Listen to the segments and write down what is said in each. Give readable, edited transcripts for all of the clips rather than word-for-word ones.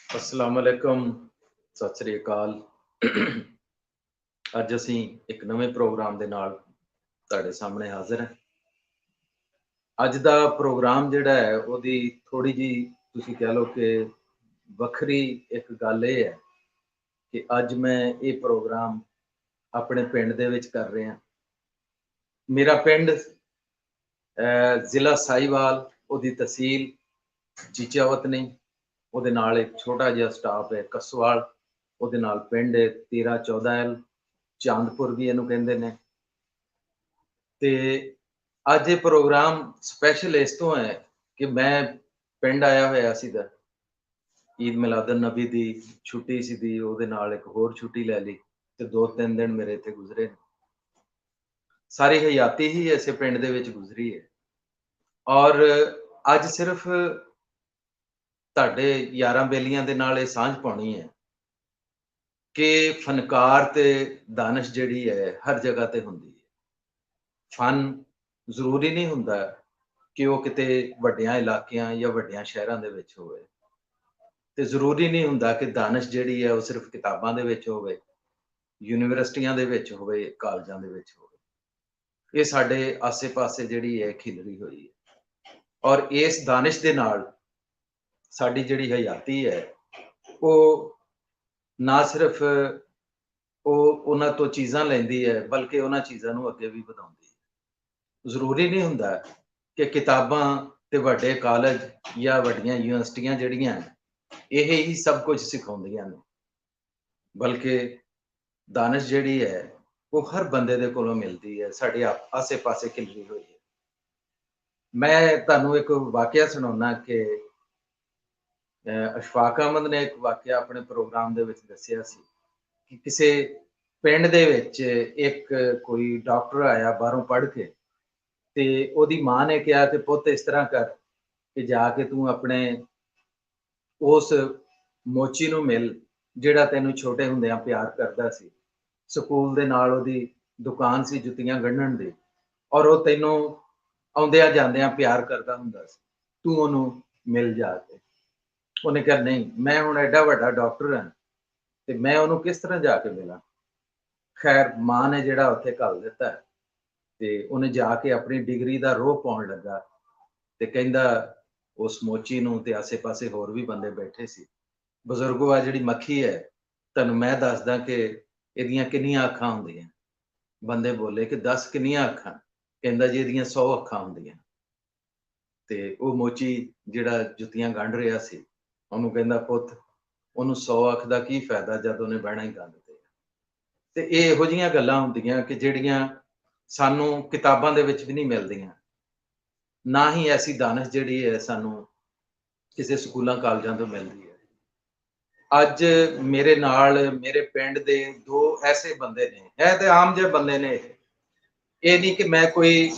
अस्सलाम वालेकुम, सत श्री अकाल। ਅੱਜ ਅਸੀਂ ਇੱਕ ਨਵੇਂ ਪ੍ਰੋਗਰਾਮ ਦੇ ਨਾਲ ਤੁਹਾਡੇ ਸਾਹਮਣੇ ਹਾਜ਼ਰ ਹਾਂ। ਅੱਜ ਦਾ ਪ੍ਰੋਗਰਾਮ ਜਿਹੜਾ ਹੈ ਉਹਦੀ ਥੋੜੀ ਜੀ ਤੁਸੀਂ ਕਹਿ ਲਓ ਕਿ ਵੱਖਰੀ ਇੱਕ ਗੱਲ ਇਹ ਹੈ ਕਿ ਅੱਜ ਮੈਂ ਇਹ ਪ੍ਰੋਗਰਾਮ ਆਪਣੇ ਪਿੰਡ ਦੇ ਵਿੱਚ ਕਰ ਰਿਹਾ। ਮੇਰਾ ਪਿੰਡ ਜ਼ਿਲ੍ਹਾ ਸਾਹੀਵਾਲ, ਉਹਦੀ ਤਹਿਸੀਲ ਜੀਚਾਵਤਨੀ, ਉਹਦੇ ਨਾਲ ਇੱਕ ਛੋਟਾ ਜਿਹਾ ਸਟਾਪ ਹੈ ਕਸਵਾਲ, ਉਹਦੇ ਨਾਲ ਪਿੰਡ ਹੈ 13-14 ਚਾਂਦਪੁਰ ਵੀ ਇਹਨੂੰ ਕਹਿੰਦੇ ਨੇ। ਤੇ ਅੱਜ ਇਹ ਪ੍ਰੋਗਰਾਮ ਸਪੈਸ਼ਲ ਇਸ ਤੋਂ ਹੈ ਕਿ ਮੈਂ ਪਿੰਡ ਆਇਆ ਹੋਇਆ ਸੀਗਾ, ਈਦ ਮਿਲਾਦੁਨ ਨਬੀ ਦੀ ਛੁੱਟੀ ਸੀ, ਉਹਦੇ ਨਾਲ ਇੱਕ ਹੋਰ ਛੁੱਟੀ ਲੈ ਲਈ ਤੇ 2-3 ਦਿਨ ਮੇਰੇ ਇੱਥੇ ਗੁਜ਼ਰੇ। ਸਾਰੀ ਹਯਾਤੀ ਹੀ ਐਸੇ ਪਿੰਡ ਦੇ ਵਿੱਚ ਗੁਜ਼ਰੀ ਹੈ। ਔਰ ਅੱਜ ਸਿਰਫ ਤੁਹਾਡੇ ਯਾਰਾਂ ਬੇਲੀਆਂ ਦੇ ਨਾਲ ਇਹ ਸਾਂਝ ਪਾਉਣੀ ਹੈ ਕਿ ਫਨਕਾਰ ਤੇ ਦਾਨਿਸ਼ ਜਿਹੜੀ ਹੈ ਹਰ ਜਗ੍ਹਾ ਤੇ ਹੁੰਦੀ ਹੈ। ਫਨ ਜ਼ਰੂਰੀ ਨਹੀਂ ਹੁੰਦਾ ਕਿ ਉਹ ਕਿਤੇ ਵੱਡਿਆਂ ਇਲਾਕਿਆਂ ਜਾਂ ਵੱਡਿਆਂ ਸ਼ਹਿਰਾਂ ਦੇ ਵਿੱਚ ਹੋਵੇ, ਤੇ ਜ਼ਰੂਰੀ ਨਹੀਂ ਹੁੰਦਾ ਕਿ ਦਾਨਿਸ਼ ਜਿਹੜੀ ਹੈ ਉਹ ਸਿਰਫ ਕਿਤਾਬਾਂ ਦੇ ਵਿੱਚ ਹੋਵੇ, ਯੂਨੀਵਰਸਿਟੀਆਂ ਦੇ ਵਿੱਚ ਹੋਵੇ, ਕਾਲਜਾਂ ਦੇ ਵਿੱਚ ਹੋਵੇ। ਇਹ ਸਾਡੇ ਆਸੇ-ਪਾਸੇ ਜਿਹੜੀ ਹੈ ਖਿਲਰੀ ਹੋਈ ਹੈ। ਔਰ ਇਸ ਦਾਨਿਸ਼ ਦੇ ਨਾਲ ਸਾਡੀ ਜਿਹੜੀ ਹਯਾਤੀ ਹੈ ਉਹ ਨਾ ਸਿਰਫ ਉਹ ਉਹਨਾਂ ਤੋਂ ਚੀਜ਼ਾਂ ਲੈਂਦੀ ਹੈ ਬਲਕਿ ਉਹਨਾਂ ਚੀਜ਼ਾਂ ਨੂੰ ਅੱਗੇ ਵੀ ਵਧਾਉਂਦੀ ਹੈ। ਜ਼ਰੂਰੀ ਨਹੀਂ ਹੁੰਦਾ ਕਿ ਕਿਤਾਬਾਂ ਤੇ ਵੱਡੇ ਕਾਲਜ ਜਾਂ ਵੱਡੀਆਂ ਯੂਨੀਵਰਸਿਟੀਆਂ ਜਿਹੜੀਆਂ ਇਹ ਹੀ ਸਭ ਕੁਝ ਸਿਖਾਉਂਦੀਆਂ ਨੇ, ਬਲਕਿ ਦਾਨਿਸ਼ ਜਿਹੜੀ ਹੈ ਉਹ ਹਰ ਬੰਦੇ ਦੇ ਕੋਲੋਂ ਮਿਲਦੀ ਹੈ, ਸਾਡੇ ਆਸੇ-ਪਾਸੇ ਖਿਲਰੀ ਹੋਈ ਹੈ। ਮੈਂ ਤੁਹਾਨੂੰ ਇੱਕ ਵਾਕਿਆ ਸੁਣਾਉਣਾ ਕਿ ਅਸ਼ਫਾਕ ਅਹਿਮਦ ਨੇ ਇੱਕ ਵਾਕਿਆ ਆਪਣੇ ਪ੍ਰੋਗਰਾਮ ਦੇ ਵਿੱਚ ਦੱਸਿਆ ਸੀ ਕਿ ਕਿਸੇ ਪਿੰਡ ਦੇ ਵਿੱਚ ਇੱਕ ਕੋਈ ਡਾਕਟਰ ਆਇਆ ਬਾਹਰੋਂ ਪੜ੍ਹ ਕੇ, ਤੇ ਉਹਦੀ ਮਾਂ ਨੇ ਕਿਹਾ ਕਿ ਪੁੱਤ ਇਸ ਤਰ੍ਹਾਂ ਕਰ ਕਿ ਜਾ ਕੇ ਤੂੰ ਆਪਣੇ ਉਸ ਮੋਚੀ ਨੂੰ ਮਿਲ ਜਿਹੜਾ ਤੈਨੂੰ ਛੋਟੇ ਹੁੰਦਿਆਂ ਪਿਆਰ ਕਰਦਾ ਸੀ। ਸਕੂਲ ਦੇ ਨਾਲ ਉਹਦੀ ਦੁਕਾਨ ਸੀ ਜੁੱਤੀਆਂ ਗੰਢਣ ਦੀ, ਔਰ ਉਹ ਤੈਨੂੰ ਆਉਂਦਿਆਂ ਜਾਂਦਿਆਂ ਪਿਆਰ ਕਰਦਾ ਹੁੰਦਾ ਸੀ, ਤੂੰ ਉਹਨੂੰ ਮਿਲ ਜਾ ਕੇ। ਉਹਨੇ ਕਿਹਾ ਨਹੀਂ, ਮੈਂ ਹੁਣ ਐਡਾ ਵੱਡਾ ਡਾਕਟਰ ਹਾਂ ਤੇ ਮੈਂ ਉਹਨੂੰ ਕਿਸ ਤਰ੍ਹਾਂ ਜਾ ਕੇ ਮਿਲਾਂ। ਖੈਰ ਮਾਂ ਨੇ ਜਿਹੜਾ ਉੱਥੇ ਘੱਲ ਦਿੱਤਾ ਤੇ ਉਹਨੇ ਜਾ ਕੇ ਆਪਣੀ ਡਿਗਰੀ ਦਾ ਰੋਹ ਪਾਉਣ ਲੱਗਾ ਤੇ ਕਹਿੰਦਾ ਉਸ ਮੋਚੀ ਨੂੰ, ਤੇ ਆਸੇ-ਪਾਸੇ ਹੋਰ ਵੀ ਬੰਦੇ ਬੈਠੇ ਸੀ, ਬਜ਼ੁਰਗੋ ਆ ਜਿਹੜੀ ਮੱਖੀ ਹੈ ਤੁਹਾਨੂੰ ਮੈਂ ਦੱਸਦਾ ਕਿ ਇਹਦੀਆਂ ਕਿੰਨੀਆਂ ਅੱਖਾਂ ਹੁੰਦੀਆਂ। ਬੰਦੇ ਬੋਲੇ ਕਿ 10 ਕਿੰਨੀਆਂ ਅੱਖਾਂ? ਕਹਿੰਦਾ ਜੀ ਇਹਦੀਆਂ 100 ਅੱਖਾਂ ਹੁੰਦੀਆਂ। ਤੇ ਉਹ ਮੋਚੀ ਜਿਹੜਾ ਜੁੱਤੀਆਂ ਗੰਢ ਰਿਹਾ ਸੀ ਉਹਨੂੰ ਕਹਿੰਦਾ ਪੁੱਤ ਉਹਨੂੰ 100 ਅੱਖ ਦਾ ਕੀ ਫਾਇਦਾ ਜਦ ਉਹਨੇ ਬਹਿਣਾ ਹੀ ਗੰਢ ਤੇ। ਤੇ ਇਹ ਇਹੋ ਜਿਹੀਆਂ ਗੱਲਾਂ ਹੁੰਦੀਆਂ ਕਿ ਜਿਹੜੀਆਂ ਸਾਨੂੰ ਕਿਤਾਬਾਂ ਦੇ ਵਿੱਚ ਵੀ ਨਹੀਂ ਮਿਲਦੀਆਂ, ਨਾ ਹੀ ਐਸੀ ਦਾਨਿਸ਼ ਜਿਹੜੀ ਹੈ ਸਾਨੂੰ ਕਿਸੇ ਸਕੂਲਾਂ ਕਾਲਜਾਂ ਤੋਂ ਮਿਲਦੀ ਹੈ। ਅੱਜ ਮੇਰੇ ਨਾਲ ਮੇਰੇ ਪਿੰਡ ਦੇ 2 ਐਸੇ ਬੰਦੇ ਨੇ, ਇਹ ਤੇ ਆਮ ਜਿਹੇ ਬੰਦੇ ਨੇ, ਇਹ ਨਹੀਂ ਕਿ ਮੈਂ ਕੋਈ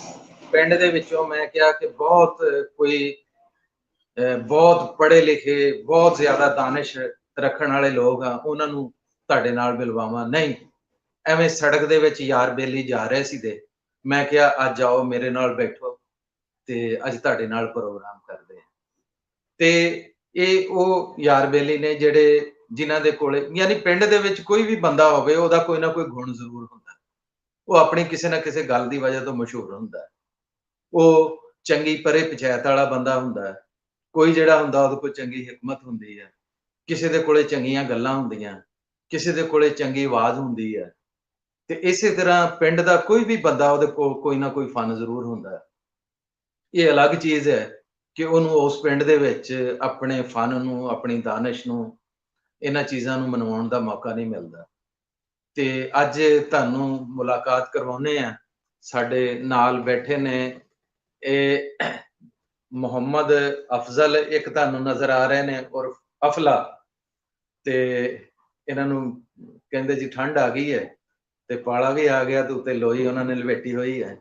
ਪਿੰਡ ਦੇ ਵਿੱਚੋਂ ਮੈਂ ਕਿਹਾ ਕਿ ਬਹੁਤ ਕੋਈ ਬਹੁਤ ਪੜ੍ਹੇ ਲਿਖੇ, ਬਹੁਤ ਜ਼ਿਆਦਾ ਦਾਨਿਸ਼ ਰੱਖਣ ਵਾਲੇ ਲੋਕ ਆ ਉਹਨਾਂ ਨੂੰ ਤੁਹਾਡੇ ਨਾਲ ਮਿਲਵਾਵਾਂ। ਨਹੀਂ, ਐਵੇਂ ਸੜਕ ਦੇ ਵਿੱਚ ਯਾਰ ਬੇਲੀ ਜਾ ਰਹੇ ਸੀ ਤੇ ਮੈਂ ਕਿਹਾ ਅੱਜ ਆਓ ਮੇਰੇ ਨਾਲ ਬੈਠੋ ਤੇ ਅੱਜ ਤੁਹਾਡੇ ਨਾਲ ਪ੍ਰੋਗਰਾਮ ਕਰਦੇ ਹਾਂ। ਤੇ ਇਹ ਉਹ ਯਾਰ ਬੇਲੀ ਨੇ ਜਿਹੜੇ ਜਿਨ੍ਹਾਂ ਦੇ ਕੋਲੇ ਯਾਨੀ ਪਿੰਡ ਦੇ ਵਿੱਚ ਕੋਈ ਵੀ ਬੰਦਾ ਹੋਵੇ ਉਹਦਾ ਕੋਈ ਨਾ ਕੋਈ ਗੁਣ ਜ਼ਰੂਰ ਹੁੰਦਾ। ਉਹ ਆਪਣੀ ਕਿਸੇ ਨਾ ਕਿਸੇ ਗੱਲ ਦੀ ਵਜ੍ਹਾ ਤੋਂ ਮਸ਼ਹੂਰ ਹੁੰਦਾ। ਉਹ ਚੰਗੀ ਪਰੇ ਪੰਚਾਇਤ ਵਾਲਾ ਬੰਦਾ ਹੁੰਦਾ। ਕੋਈ ਜਿਹੜਾ ਹੁੰਦਾ ਉਹਦੇ ਕੋਲ ਚੰਗੀ ਹਿਕਮਤ ਹੁੰਦੀ ਹੈ, ਕਿਸੇ ਦੇ ਕੋਲੇ ਚੰਗੀਆਂ ਗੱਲਾਂ ਹੁੰਦੀਆਂ, ਕਿਸੇ ਦੇ ਕੋਲੇ ਚੰਗੀ ਆਵਾਜ਼ ਹੁੰਦੀ ਹੈ। ਤੇ ਇਸੇ ਤਰ੍ਹਾਂ ਪਿੰਡ ਦਾ ਕੋਈ ਵੀ ਬੰਦਾ ਉਹਦੇ ਕੋਲ ਕੋਈ ਨਾ ਕੋਈ ਫਨ ਜ਼ਰੂਰ ਹੁੰਦਾ। ਇਹ ਅਲੱਗ ਚੀਜ਼ ਹੈ ਕਿ ਉਹਨੂੰ ਉਸ ਪਿੰਡ ਦੇ ਵਿੱਚ ਆਪਣੇ ਫਨ ਨੂੰ, ਆਪਣੀ ਦਾਨਿਸ਼ ਨੂੰ, ਇਹਨਾਂ ਚੀਜ਼ਾਂ ਨੂੰ ਮਨਵਾਉਣ ਦਾ ਮੌਕਾ ਨਹੀਂ ਮਿਲਦਾ। ਤੇ ਅੱਜ ਤੁਹਾਨੂੰ ਮੁਲਾਕਾਤ ਕਰਵਾਉਂਦੇ ਆ। ਸਾਡੇ ਨਾਲ ਬੈਠੇ ਨੇ ਇਹ ਮੁਹੰਮਦ ਅਫਜ਼ਲ ਇੱਕ ਤੁਹਾਨੂੰ ਨਜ਼ਰ ਆ ਰਹੇ ਨੇ ਔਰ ਅਫਲਾ। ਤੇ ਇਹਨਾਂ ਨੂੰ ਕਹਿੰਦੇ ਜੀ ਠੰਡ ਆ ਗਈ ਹੈ ਤੇ ਪਾਲਾ ਵੀ ਆ ਗਿਆ ਤੇ ਉੱਤੇ ਲੋਈ ਉਹਨਾਂ ਨੇ ਲਪੇਟੀ ਹੋਈ ਹੈ।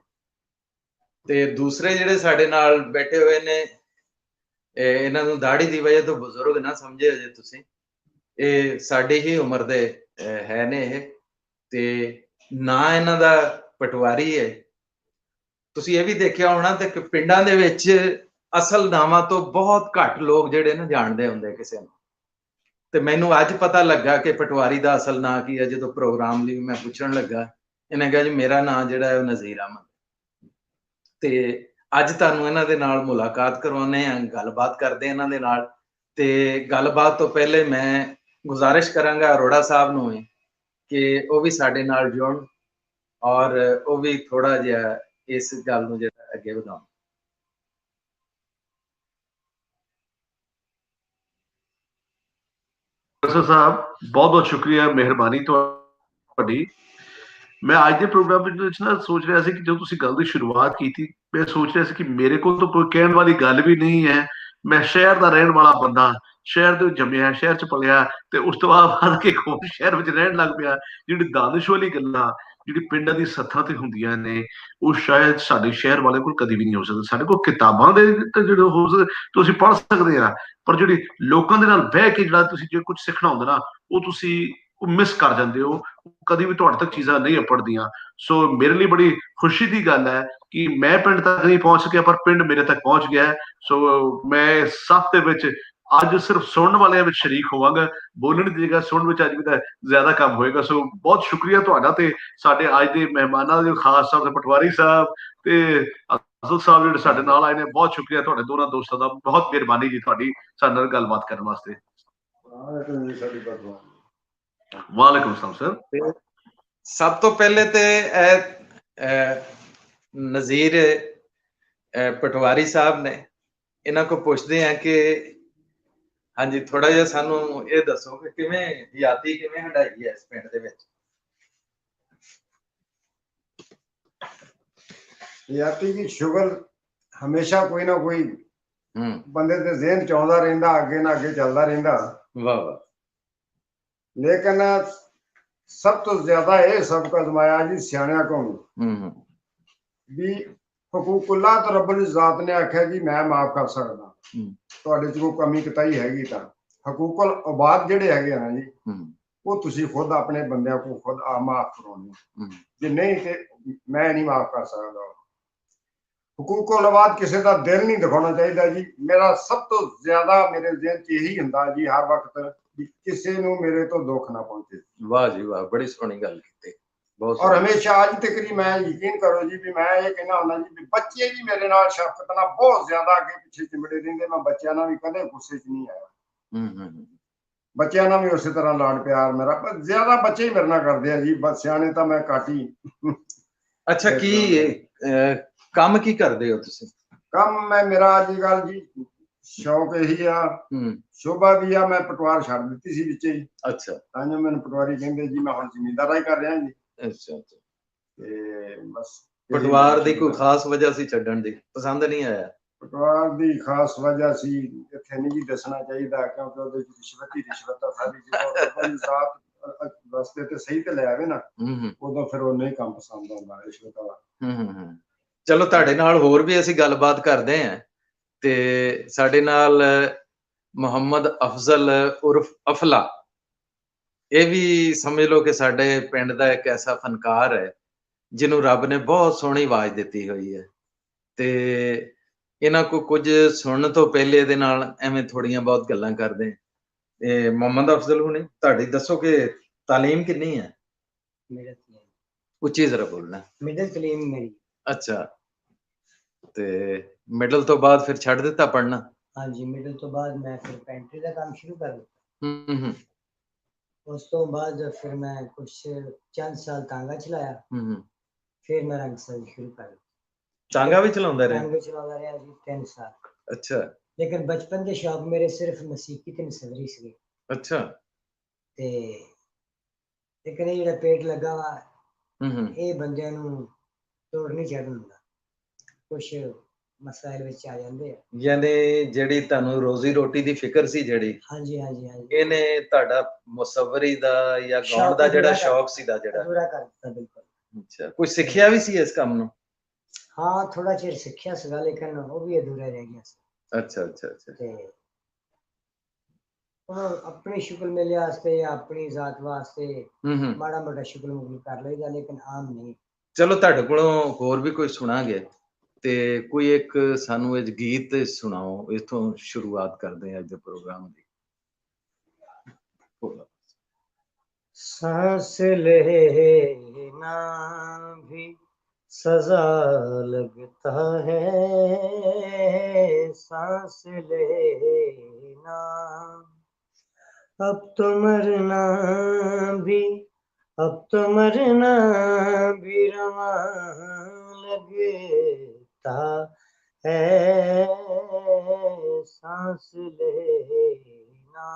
ਤੇ ਦੂਸਰੇ ਜਿਹੜੇ ਸਾਡੇ ਨਾਲ ਬੈਠੇ ਹੋਏ ਨੇ ਇਹਨਾਂ ਨੂੰ ਦਾੜੀ ਦੀ ਵਜ੍ਹਾ ਤੋਂ ਬਜ਼ੁਰਗ ਨਾ ਸਮਝੇ ਜੇ ਤੁਸੀਂ, ਇਹ ਸਾਡੀ ਹੀ ਉਮਰ ਦੇ ਹੈ ਨੇ ਇਹ। ਤੇ ਨਾਂ ਇਹਨਾਂ ਦਾ ਪਟਵਾਰੀ ਹੈ। ਤੁਸੀਂ ਇਹ ਵੀ ਦੇਖਿਆ ਹੋਣਾ ਤੇ ਪਿੰਡਾਂ ਦੇ ਵਿੱਚ ਅਸਲ ਨਾਵਾਂ ਤੋਂ ਬਹੁਤ ਘੱਟ ਲੋਕ ਜਿਹੜੇ ਨਾ ਜਾਣਦੇ ਹੁੰਦੇ ਕਿਸੇ ਨੂੰ। ਤੇ ਮੈਨੂੰ ਅੱਜ ਪਤਾ ਲੱਗਾ ਕਿ ਪਟਵਾਰੀ ਦਾ ਅਸਲ ਨਾਂ ਕੀ ਹੈ। ਜਦੋਂ ਪ੍ਰੋਗਰਾਮ ਲਈ ਮੈਂ ਪੁੱਛਣ ਲੱਗਾ, ਇਹਨੇ ਕਿਹਾ ਜੀ ਮੇਰਾ ਨਾਂ ਜਿਹੜਾ ਹੈ ਉਹ ਨਜ਼ੀਰ ਅਹਿਮਦ। ਤੇ ਅੱਜ ਤੁਹਾਨੂੰ ਇਹਨਾਂ ਦੇ ਨਾਲ ਮੁਲਾਕਾਤ ਕਰਵਾਉਂਦੇ ਹਾਂ, ਗੱਲਬਾਤ ਕਰਦੇ ਇਹਨਾਂ ਦੇ ਨਾਲ। ਤੇ ਗੱਲਬਾਤ ਤੋਂ ਪਹਿਲੇ ਮੈਂ ਗੁਜ਼ਾਰਿਸ਼ ਕਰਾਂਗਾ ਅਰੋੜਾ ਸਾਹਿਬ ਨੂੰ ਕਿ ਉਹ ਵੀ ਸਾਡੇ ਨਾਲ ਜੁੜਨ ਔਰ ਉਹ ਵੀ ਥੋੜਾ ਜਿਹਾ ਇਸ ਗੱਲ ਨੂੰ ਜਿਹੜਾ ਅੱਗੇ ਵਧਾਉਣ। ਪ੍ਰੋਫੈਸਰ ਸਾਹਿਬ ਬਹੁਤ ਬਹੁਤ ਸ਼ੁਕਰੀਆ, ਮਿਹਰਬਾਨੀ ਤੁਹਾਡੀ। ਮੈਂ ਅੱਜ ਦੇ ਪ੍ਰੋਗਰਾਮ ਵਿੱਚ ਨਾ ਸੋਚ ਰਿਹਾ ਸੀ ਕਿ ਜਦੋਂ ਤੁਸੀਂ ਗੱਲ ਦੀ ਸ਼ੁਰੂਆਤ ਕੀਤੀ, ਮੈਂ ਸੋਚ ਰਿਹਾ ਸੀ ਕਿ ਮੇਰੇ ਕੋਲ ਤਾਂ ਕੋਈ ਕਹਿਣ ਵਾਲੀ ਗੱਲ ਵੀ ਨਹੀਂ ਹੈ। ਮੈਂ ਸ਼ਹਿਰ ਦਾ ਰਹਿਣ ਵਾਲਾ ਬੰਦਾ, ਸ਼ਹਿਰ ਦੇ ਜੰਮਿਆ, ਸ਼ਹਿਰ ਚ ਪਲਿਆ, ਤੇ ਉਸ ਤੋਂ ਬਾਅਦ ਕੇ ਹੋਰ ਸ਼ਹਿਰ ਵਿੱਚ ਰਹਿਣ ਲੱਗ ਪਿਆ। ਜਿਹੜੀ ਦਾਨਿਸ਼ ਵਾਲੀ ਗੱਲਾਂ ਜਿਹੜੀ ਪਿੰਡਾਂ ਦੀ ਸੱਥਾਂ ਤੇ ਹੁੰਦੀਆਂ ਨੇ, ਉਹ ਸ਼ਾਇਦ ਸਾਡੇ ਸ਼ਹਿਰ ਵਾਲੇ ਕੋਲ ਕਦੀ ਵੀ ਨਹੀਂ ਹੋ ਸਕਦਾ। ਸਾਡੇ ਕੋਲ ਕਿਤਾਬਾਂ ਦੇ ਜਿਹੜੇ ਹੋ ਸਕਦੇ ਤੁਸੀਂ ਪੜ੍ਹ ਸਕਦੇ ਆ, ਪਰ ਜਿਹੜੀ ਲੋਕਾਂ ਦੇ ਨਾਲ ਬਹਿ ਕੇ ਜਿਹੜਾ ਤੁਸੀਂ ਜੇ ਕੁਝ ਸਿੱਖਣਾ ਹੁੰਦਾ ਨਾ, ਉਹ ਤੁਸੀਂ ਮਿਸ ਕਰ ਜਾਂਦੇ ਹੋ। ਕਦੀ ਵੀ ਤੁਹਾਡੇ ਤੱਕ ਚੀਜ਼ਾਂ ਨਹੀਂ ਅਪੜਦੀਆਂ। ਸੋ ਮੇਰੇ ਲਈ ਬੜੀ ਖੁਸ਼ੀ ਦੀ ਗੱਲ ਹੈ ਕਿ ਮੈਂ ਪਿੰਡ ਤੱਕ ਨਹੀਂ ਪਹੁੰਚ ਸਕਿਆ, ਪਰ ਪਿੰਡ ਮੇਰੇ ਤੱਕ ਪਹੁੰਚ ਗਿਆ। ਸੋ ਮੈਂ ਸੱਥ ਦੇ ਵਿੱਚ ਅੱਜ ਸਿਰਫ ਸੁਣਨ ਵਾਲਿਆਂ ਵਿੱਚ ਸ਼ਰੀਕ ਹੋਵਾਂਗਾ, ਬੋਲਣ ਦੀ ਜਗ੍ਹਾ ਸੁਣਨ ਵਿੱਚ ਅੱਜ ਵੀ ਤਾਂ ਜ਼ਿਆਦਾ ਕੰਮ ਹੋਏਗਾ। ਸੋ ਬਹੁਤ ਸ਼ੁਕਰੀਆ ਤੁਹਾਡਾ ਤੇ ਸਾਡੇ ਅੱਜ ਦੇ ਮਹਿਮਾਨਾਂ ਦੇ, ਖਾਸ ਤੌਰ ਤੇ ਪਟਵਾਰੀ ਸਾਹਿਬ ਤੇ ਅਫਜ਼ਲ ਸਾਹਿਬ ਜਿਹੜੇ ਸਾਡੇ ਨਾਲ ਆਏ ਨੇ। ਬਹੁਤ ਸ਼ੁਕਰੀਆ ਤੁਹਾਡੇ ਦੋਨਾਂ ਦੋਸਤਾਂ ਦਾ, ਬਹੁਤ ਮਿਹਰਬਾਨੀ ਜੀ ਤੁਹਾਡੀ ਸਾਡੇ ਨਾਲ ਗੱਲਬਾਤ ਕਰਨ ਵਾਸਤੇ। ਵਾਲੇਕੁਮ ਸਲਾਮ ਸਰ। ਸਭ ਤੋਂ ਪਹਿਲੇ ਤੇ ਨਜ਼ੀਰ ਪਟਵਾਰੀ ਸਾਹਿਬ ਨੇ, ਇਹਨਾਂ ਕੋ ਪੁੱਛਦੇ ਆ ਕਿ ਹਾਂਜੀ ਥੋੜਾ ਜਿਹਾ ਸਾਨੂੰ ਇਹ ਦੱਸੋ ਕਿ ਕਿਵੇਂ ਹਯਾਤੀ ਕਿਵੇਂ ਹੰਡਾਈ ਹੈ ਇਸ ਪਿੰਡ ਦੇ ਵਿੱਚ। ਹਯਾਤੀ ਦੀ ਸ਼ੁਗਲ ਹਮੇਸ਼ਾ ਕੋਈ ਨਾ ਕੋਈ ਬੰਦੇ ਦੇ ਜ਼ਿਹਨ ਚ ਆਉਂਦਾ ਰਹਿੰਦਾ, ਅੱਗੇ ਨਾ ਅੱਗੇ ਚੱਲਦਾ ਰਹਿੰਦਾ। ਵਾਹ ਵਾਹ। ਲੇਕਿਨ ਸਭ ਤੋਂ ਜ਼ਿਆਦਾ ਇਹ ਸਬਕ ਅਜ਼ਮਾਇਆ ਜੀ ਸਿਆਣਿਆਂ ਕੋਲ ਵੀ ਹਕੂਕੁੱਲਾ ਤਾਂ ਰੱਬੁਲ ਇਜ਼ਾਤ ਨੇ ਆਖਿਆ ਜੀ ਮੈਂ ਮਾਫ ਕਰ ਸਕਦਾ, ਤੁਹਾਡੇ ਚ ਕੋਈ ਕਮੀ ਕਤਾਈ ਹੈਗੀ ਤਾਂ। ਹਕੂਕੁਲ ਇਬਾਦ ਜਿਹੜੇ ਹੈਗੇ ਨਾ ਜੀ, ਉਹ ਤੁਸੀਂ ਖੁਦ ਆਪਣੇ ਬੰਦਿਆਂ ਕੋਲ ਖੁਦ ਮਾਫ ਕਰਾਉਣੇ। ਜੇ ਨਹੀਂ ਤੇ ਮੈਂ ਨਹੀਂ ਮਾਫ ਕਰ ਸਕਦਾ। ਹਕੂਕੁਲ ਇਬਾਦ ਕਿਸੇ ਦਾ ਦਿਲ ਨਹੀਂ ਦਿਖਾਉਣਾ ਚਾਹੀਦਾ ਜੀ। ਮੇਰਾ ਸਭ ਤੋਂ ਜ਼ਿਆਦਾ ਮੇਰੇ ਜ਼ਿਹਨ ਚ ਇਹੀ ਹੁੰਦਾ ਜੀ ਹਰ ਵਕਤ ਵੀ ਕਿਸੇ ਨੂੰ ਮੇਰੇ ਤੋਂ ਦੁੱਖ ਨਾ ਪਹੁੰਚੇ। ਵਾਹ ਜੀ ਵਾਹ, ਬੜੀ ਸੋਹਣੀ ਗੱਲ ਕੀਤੀ। ਔਰ ਹਮੇਸ਼ਾ ਅੱਜ ਤੱਕ ਜੀ ਮੈਂ ਯਕੀਨ ਕਰੋ ਜੀ ਵੀ ਮੈਂ ਇਹ ਕਹਿਣਾ ਹੁੰਦਾ ਜੀ ਵੀ ਬੱਚੇ ਵੀ ਮੇਰੇ ਨਾਲ ਸ਼ਫਕਤ ਨਾਲ ਬਹੁਤ ਜ਼ਿਆਦਾ ਅੱਗੇ ਪਿੱਛੇ ਚਿੰਬੜੇ ਰਹਿੰਦੇ। ਮੈਂ ਬੱਚਿਆਂ ਨਾਲ ਵੀ ਕਦੇ ਗੁੱਸੇ ਚ ਨਹੀਂ ਆਇਆ। ਬੱਚਿਆਂ ਨਾਲ ਵੀ ਉਸੇ ਤਰ੍ਹਾਂ ਲਾਡ ਪਿਆਰ ਮੇਰਾ, ਪਰ ਜ਼ਿਆਦਾ ਬੱਚੇ ਹੀ ਮੇਰੇ ਨਾਲ ਕਰਦੇ ਆ ਜੀ, ਸਿਆਣੇ ਤਾਂ ਮੈਂ ਘੱਟ ਹੀ। ਅੱਛਾ, ਕੀ ਕੰਮ ਕੀ ਕਰਦੇ ਹੋ ਤੁਸੀਂ? ਕੰਮ ਮੇਰਾ ਅੱਜ ਕੱਲ ਜੀ ਸ਼ੌਕ ਇਹੀ ਆ, ਸ਼ੋਭਾ ਵੀ ਆ। ਮੈਂ ਪਟਵਾਰ ਛੱਡ ਦਿੱਤੀ ਸੀ ਵਿੱਚ ਹੀ। ਅੱਛਾ। ਤਾਂ ਜੋ ਮੈਨੂੰ ਪਟਵਾਰੀ ਕਹਿੰਦੇ ਜੀ ਮੈਂ ਹੁਣ ਜ਼ਿਮੀਂਦਾਰਾ ਹੀ ਕਰ ਰਿਹਾ ਜੀ। ਅੱਛਾ ਅੱਛਾ। ਤੇ ਬਸ ਪਟਵਾਰ ਦੀ ਕੋਈ ਖਾਸ ਵਜ੍ਹਾ ਸੀ ਛੱਡਣ ਦੀ? ਪਸੰਦ ਨਹੀਂ ਆਇਆ? ਪਟਵਾਰ ਦੀ ਖਾਸ ਵਜ੍ਹਾ ਸੀ ਇੱਥੇ ਨਹੀਂ ਜੀ ਦੱਸਣਾ ਚਾਹੀਦਾ, ਕਿਉਂਕਿ ਉਹਦੇ ਚ ਰਿਸ਼ਵਤ ਆ ਸਾਰੀ। ਜਦੋਂ ਸਾਥ ਰਸਤੇ ਤੇ ਸਹੀ ਤੇ ਲੈ ਆਵੇ ਨਾ, ਉਦੋਂ ਫਿਰ ਉਹ ਨਹੀਂ ਕੰਮ ਪਸੰਦ ਆਉਂਦਾ ਰਿਸ਼ਵਤ ਵਾਲਾ। ਚਲੋ ਤੁਹਾਡੇ ਨਾਲ ਹੋਰ ਵੀ ਅਸੀਂ ਗੱਲਬਾਤ ਕਰਦੇ ਹਾਂ। ਤੇ ਸਾਡੇ ਨਾਲ ਮੁਹੰਮਦ ਅਫਜ਼ਲ ਉਰਫ ਅਫਲਾ, ਇਹ ਵੀ ਸਮਝ ਲਓ ਕਿ ਸਾਡੇ ਪਿੰਡ ਦਾ ਇੱਕ ਐਸਾ ਫਨਕਾਰ ਹੈ ਜਿਹਨੂੰ ਰੱਬ ਨੇ ਬਹੁਤ ਸੋਹਣੀ ਆਵਾਜ਼ ਦਿੱਤੀ ਹੋਈ ਹੈ। ਤੇ ਇਹਨਾਂ ਕੋ ਕੁਝ ਸੁਣਨ ਤੋਂ ਪਹਿਲੇ ਇਹਦੇ ਨਾਲ ਐਵੇਂ ਥੋੜੀਆਂ ਬਹੁਤ ਗੱਲਾਂ ਕਰਦੇ। ਇਹ ਮੁਹੰਮਦ ਅਫਜ਼ਲ ਹੁਣੇ ਤੁਹਾਡੀ ਦੱਸੋ ਕਿ ਤਾਲੀਮ ਕਿੰਨੀ ਹੈ? मिडिल ਉੱਚੀ ਜ਼ਰਾ ਬੋਲਣਾ। तलीम मेरी। ਅੱਛਾ, ਤੇ ਮਿਡਲ ਤੋਂ ਬਾਅਦ ਫਿਰ ਛੱਡ ਦਿੱਤਾ ਪੜ੍ਹਨਾ? हाँ जी, मिडिल तो बाद मैं फिर पेंट्री का काम शुरू कर दिया। ਹੂੰ। उस तो बाद फिर मैं कुछ चंद साल तांगा चलाया, ਹੂੰ। फिर मैं रंगसर शुरू कर दिया। ਟਾਂਗਾ ਵੀ ਚਲਾਉਂਦਾ ਰਹੇ? तांगे चलाता रहा जी 3 साल। ਅੱਛਾ लेकिन बचपन के शौक मेरे सिर्फ मसीकी ते नसबरी सी। ਅੱਛਾ। ते लेकिन ये पेट लगा वा ਹੂੰ। ये बंदे ਨੂੰ ਤੋੜ ਨਹੀਂ ਚੜ੍ਹਨ ਦਿੰਦਾ, ਕੁਛ ਮਸਾਇਲ ਵਿੱਚ ਆ ਜਾਂਦੇ ਆ। ਯਾਨੀ ਜਿਹੜੀ ਤੁਹਾਨੂੰ ਰੋਜ਼ੀ ਰੋਟੀ ਦੀ ਫਿਕਰ ਸੀ ਜਿਹੜੀ, ਹਾਂਜੀ ਹਾਂਜੀ ਹਾਂਜੀ, ਇਹਨੇ ਤੁਹਾਡਾ ਮੁਸੱਵਰੀ ਦਾ ਜਾਂ ਗਾਉਣ ਦਾ ਜਿਹੜਾ ਸ਼ੌਕ ਸੀਗਾ ਜਿਹੜਾ ਅਧੂਰਾ ਕਰ ਦਿੱਤਾ ਬਿਲਕੁਲ। ਅੱਛਾ, ਕੁਝ ਸਿੱਖਿਆ ਵੀ ਸੀ ਇਸ ਕੰਮ ਨੂੰ? ਹਾਂ ਥੋੜਾ ਚਿਰ ਸਿੱਖਿਆ ਸੀਗਾ ਲੇਕਿਨ ਉਹ ਵੀ ਅਧੂਰਾ ਰਹਿ ਗਿਆ ਸੀ। ਅੱਛਾ ਅੱਛਾ ਅੱਛਾ। ਤੇ ਉਹ ਆਪਣੀ ਸ਼ੁਕਰ ਮਿਲੇ ਵਾਸਤੇ ਜਾਂ ਆਪਣੀ ਜ਼ਾਤ ਵਾਸਤੇ ਮਾੜਾ ਮੋਟਾ ਸ਼ੁਕਰ ਮੁਗਲ ਕਰ ਲਈਦਾ ਲੇਕਿਨ ਆਮ ਨਹੀਂ। ਚਲੋ ਤੁਹਾਡੇ ਕੋਲੋਂ ਹੋਰ ਵੀ ਕੋਈ ਸੁਣਾਂਗੇ ਤੇ ਕੋਈ ਇੱਕ ਸਾਨੂੰ ਇਹ ਗੀਤ ਸੁਣਾਓ, ਇਥੋਂ ਸ਼ੁਰੂਆਤ ਕਰਦੇ ਹਾਂ ਅੱਜ ਦੇ ਪ੍ਰੋਗਰਾਮ ਦੀ। सांस लेना भी सजा लगता है, सांस लेना अब तो मरना भी रवा लगता है, सांस लेना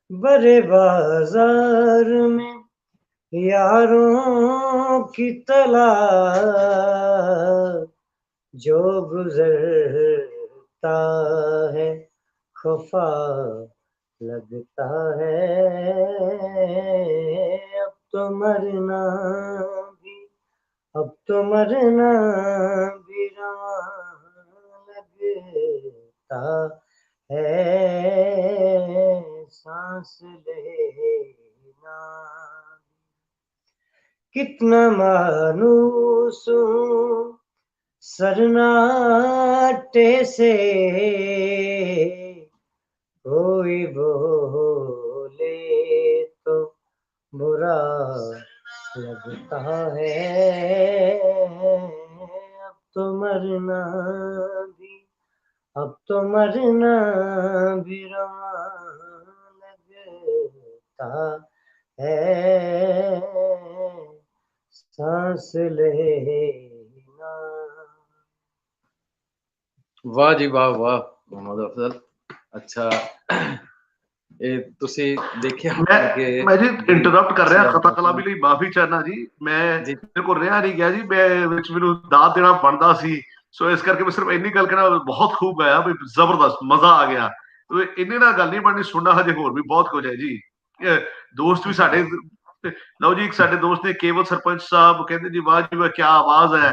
बड़े बाजार में यारों की तलाश जो गुजरता है खफा लगता है, अब तो मरना भी रवा लगता है, सांस लेना कितना मानूस सरनाटे से कोई बोले तो बुरा लगता है, अब तो मरना भी रवा लगता है, सांस लेना। ਵਾਹ ਜੀ ਵਾਹ ਵਾਹ ਮੁਹੰਮਦ ਅਫਜ਼ਲ। ਅੱਛਾ, ਇਹ ਤੁਸੀਂ ਦੇਖਿਆ ਕਿ ਮੈਂ ਜੀ ਇੰਟਰਰਪਟ ਕਰ ਰਿਹਾ, ਖਤਾ ਕਲਾਮੀ ਲਈ ਮਾਫੀ ਚਾਹਨਾ ਜੀ। ਮੈਂ ਮੇਰੇ ਕੋਲ ਰਿਹਾ ਨਹੀਂ ਗਿਆ ਜੀ, ਮੈਂ ਵਿੱਚ ਮੈਨੂੰ ਦਾਦ ਦੇਣਾ ਬਣਦਾ ਸੀ, ਸੋ ਇਸ ਕਰਕੇ ਮੈਂ ਸਿਰਫ ਇੰਨੀ ਗੱਲ ਕਹਿਣਾ, ਬਹੁਤ ਖੂਬ ਗਾਇਆ ਵੀ ਜ਼ਬਰਦਸਤ ਮਜ਼ਾ ਆ ਗਿਆ। ਇੰਨੇ ਨਾਲ ਗੱਲ ਨਹੀਂ ਬਣਨੀ, ਸੁਣਨਾ ਹਜੇ ਹੋਰ ਵੀ ਬਹੁਤ ਕੁਝ ਹੈ ਜੀ। ਦੋਸਤ ਵੀ ਸਾਡੇ ਲਓ ਜੀ, ਇੱਕ ਸਾਡੇ ਦੋਸਤ ਨੇ ਕੇਵਲ ਸਰਪੰਚ ਸਾਹਿਬ ਕਹਿੰਦੇ ਜੀ ਵਾਹ ਜੀ ਵਾਹ ਕੀ ਆਵਾਜ਼ ਹੈ।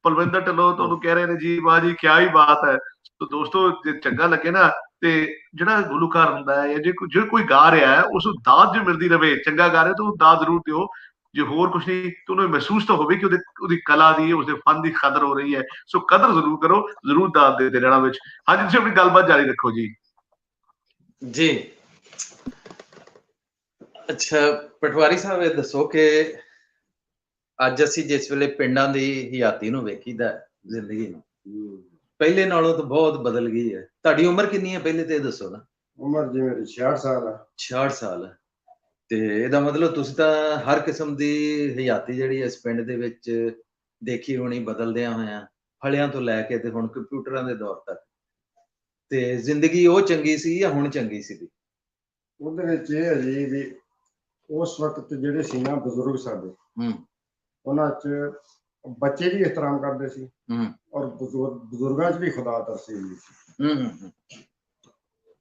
ਪਲਵਿੰਦਰ ਢਿੱਲੋਂ ਤੁਹਾਨੂੰ ਕਹਿ ਰਹੇ ਨੇ ਜੀ ਵਾਹ ਜੀ ਕੀ ਹੀ ਬਾਤ ਹੈ। ਸੋ ਦੋਸਤੋ ਜੇ ਚੰਗਾ ਲੱਗੇ ਨਾ ਤੇ ਜਿਹੜਾ ਗੁਲੂਕਾਰ ਹੁੰਦਾ ਹੈ ਜਾਂ ਜੇ ਕੋਈ ਗਾ ਰਿਹਾ ਹੈ ਉਸ ਨੂੰ ਦਾਦ ਜੋ ਮਿਲਦੀ ਰਹੇ, ਚੰਗਾ ਗਾ ਰਿਹਾ ਤਾਂ ਉਹ ਦਾਦ ਜ਼ਰੂਰ ਦਿਓ। ਜੇ ਹੋਰ ਕੁਛ ਨਹੀਂ ਤਾਂ ਉਹਨੂੰ ਮਹਿਸੂਸ ਤਾਂ ਹੋਵੇ ਕਿ ਉਹਦੀ ਕਲਾ ਦੀ, ਉਸਦੇ ਫਨ ਦੀ ਕਦਰ ਹੋ ਰਹੀ ਹੈ। ਸੋ ਕਦਰ ਜ਼ਰੂਰ ਕਰੋ, ਜ਼ਰੂਰ ਦਾਦ ਦੇ ਰਹਿਣਾ ਵਿੱਚ। ਹਾਂਜੀ ਤੁਸੀਂ ਆਪਣੀ ਗੱਲਬਾਤ ਜਾਰੀ ਰੱਖੋ ਜੀ। ਜੀ ਅੱਛਾ ਪਟਵਾਰੀ ਸਾਹਿਬ, ਇਹ ਦੱਸੋ ਕਿ ਅੱਜ ਅਸੀਂ ਜਿਸ ਵੇਲੇ ਪਿੰਡਾਂ ਦੀ ਹਯਾਤੀ ਨੂੰ ਵੇਖੀਦਾ ਜ਼ਿੰਦਗੀ ਨੂੰ, ਪਹਿਲੇ ਨਾਲੋਂ ਤਾਂ ਬਹੁਤ ਬਦਲ ਗਈ ਹੈ। ਤੁਹਾਡੀ ਉਮਰ ਕਿੰਨੀ ਹੈ ਪਹਿਲੇ ਤੇ ਇਹ ਦੱਸੋ ਨਾ। ਉਮਰ ਜੀ ਮੇਰੀ 66 ਸਾਲ ਹੈ। 66 ਸਾਲ ਹੈ ਤੇ ਇਹਦਾ ਮਤਲਬ ਤੁਸੀਂ ਤਾਂ ਹਰ ਕਿਸਮ ਦੀ ਹਯਾਤੀ ਜਿਹੜੀ ਇਸ ਪਿੰਡ ਦੇ ਵਿੱਚ ਦੇਖੀ ਹੋਣੀ, ਬਦਲਦਿਆਂ ਹੋਇਆਂ ਫਲਿਆਂ ਤੋਂ ਲੈ ਕੇ ਤੇ ਹੁਣ ਕੰਪਿਊਟਰਾਂ ਦੇ ਦੌਰ ਤੱਕ। ਤੇ ਜ਼ਿੰਦਗੀ ਉਹ ਚੰਗੀ ਸੀ ਜਾਂ ਹੁਣ ਚੰਗੀ ਸੀ? ਉਹਦੇ ਵਿੱਚ ਇਹ ਹੈ ਜੀ ਵੀ ਉਸ ਵਕਤ ਜਿਹੜੇ ਸੀ ਨਾ ਬਜ਼ੁਰਗ ਸਾਡੇ, ਉਹਨਾਂ 'ਚ ਬੱਚੇ ਵੀ ਇਹਤਰਾਮ ਕਰਦੇ ਸੀ ਔਰ ਬਜ਼ੁਰਗਾਂ 'ਚ ਵੀ ਖੁਦਾ ਤਰਸੀ ਸੀ।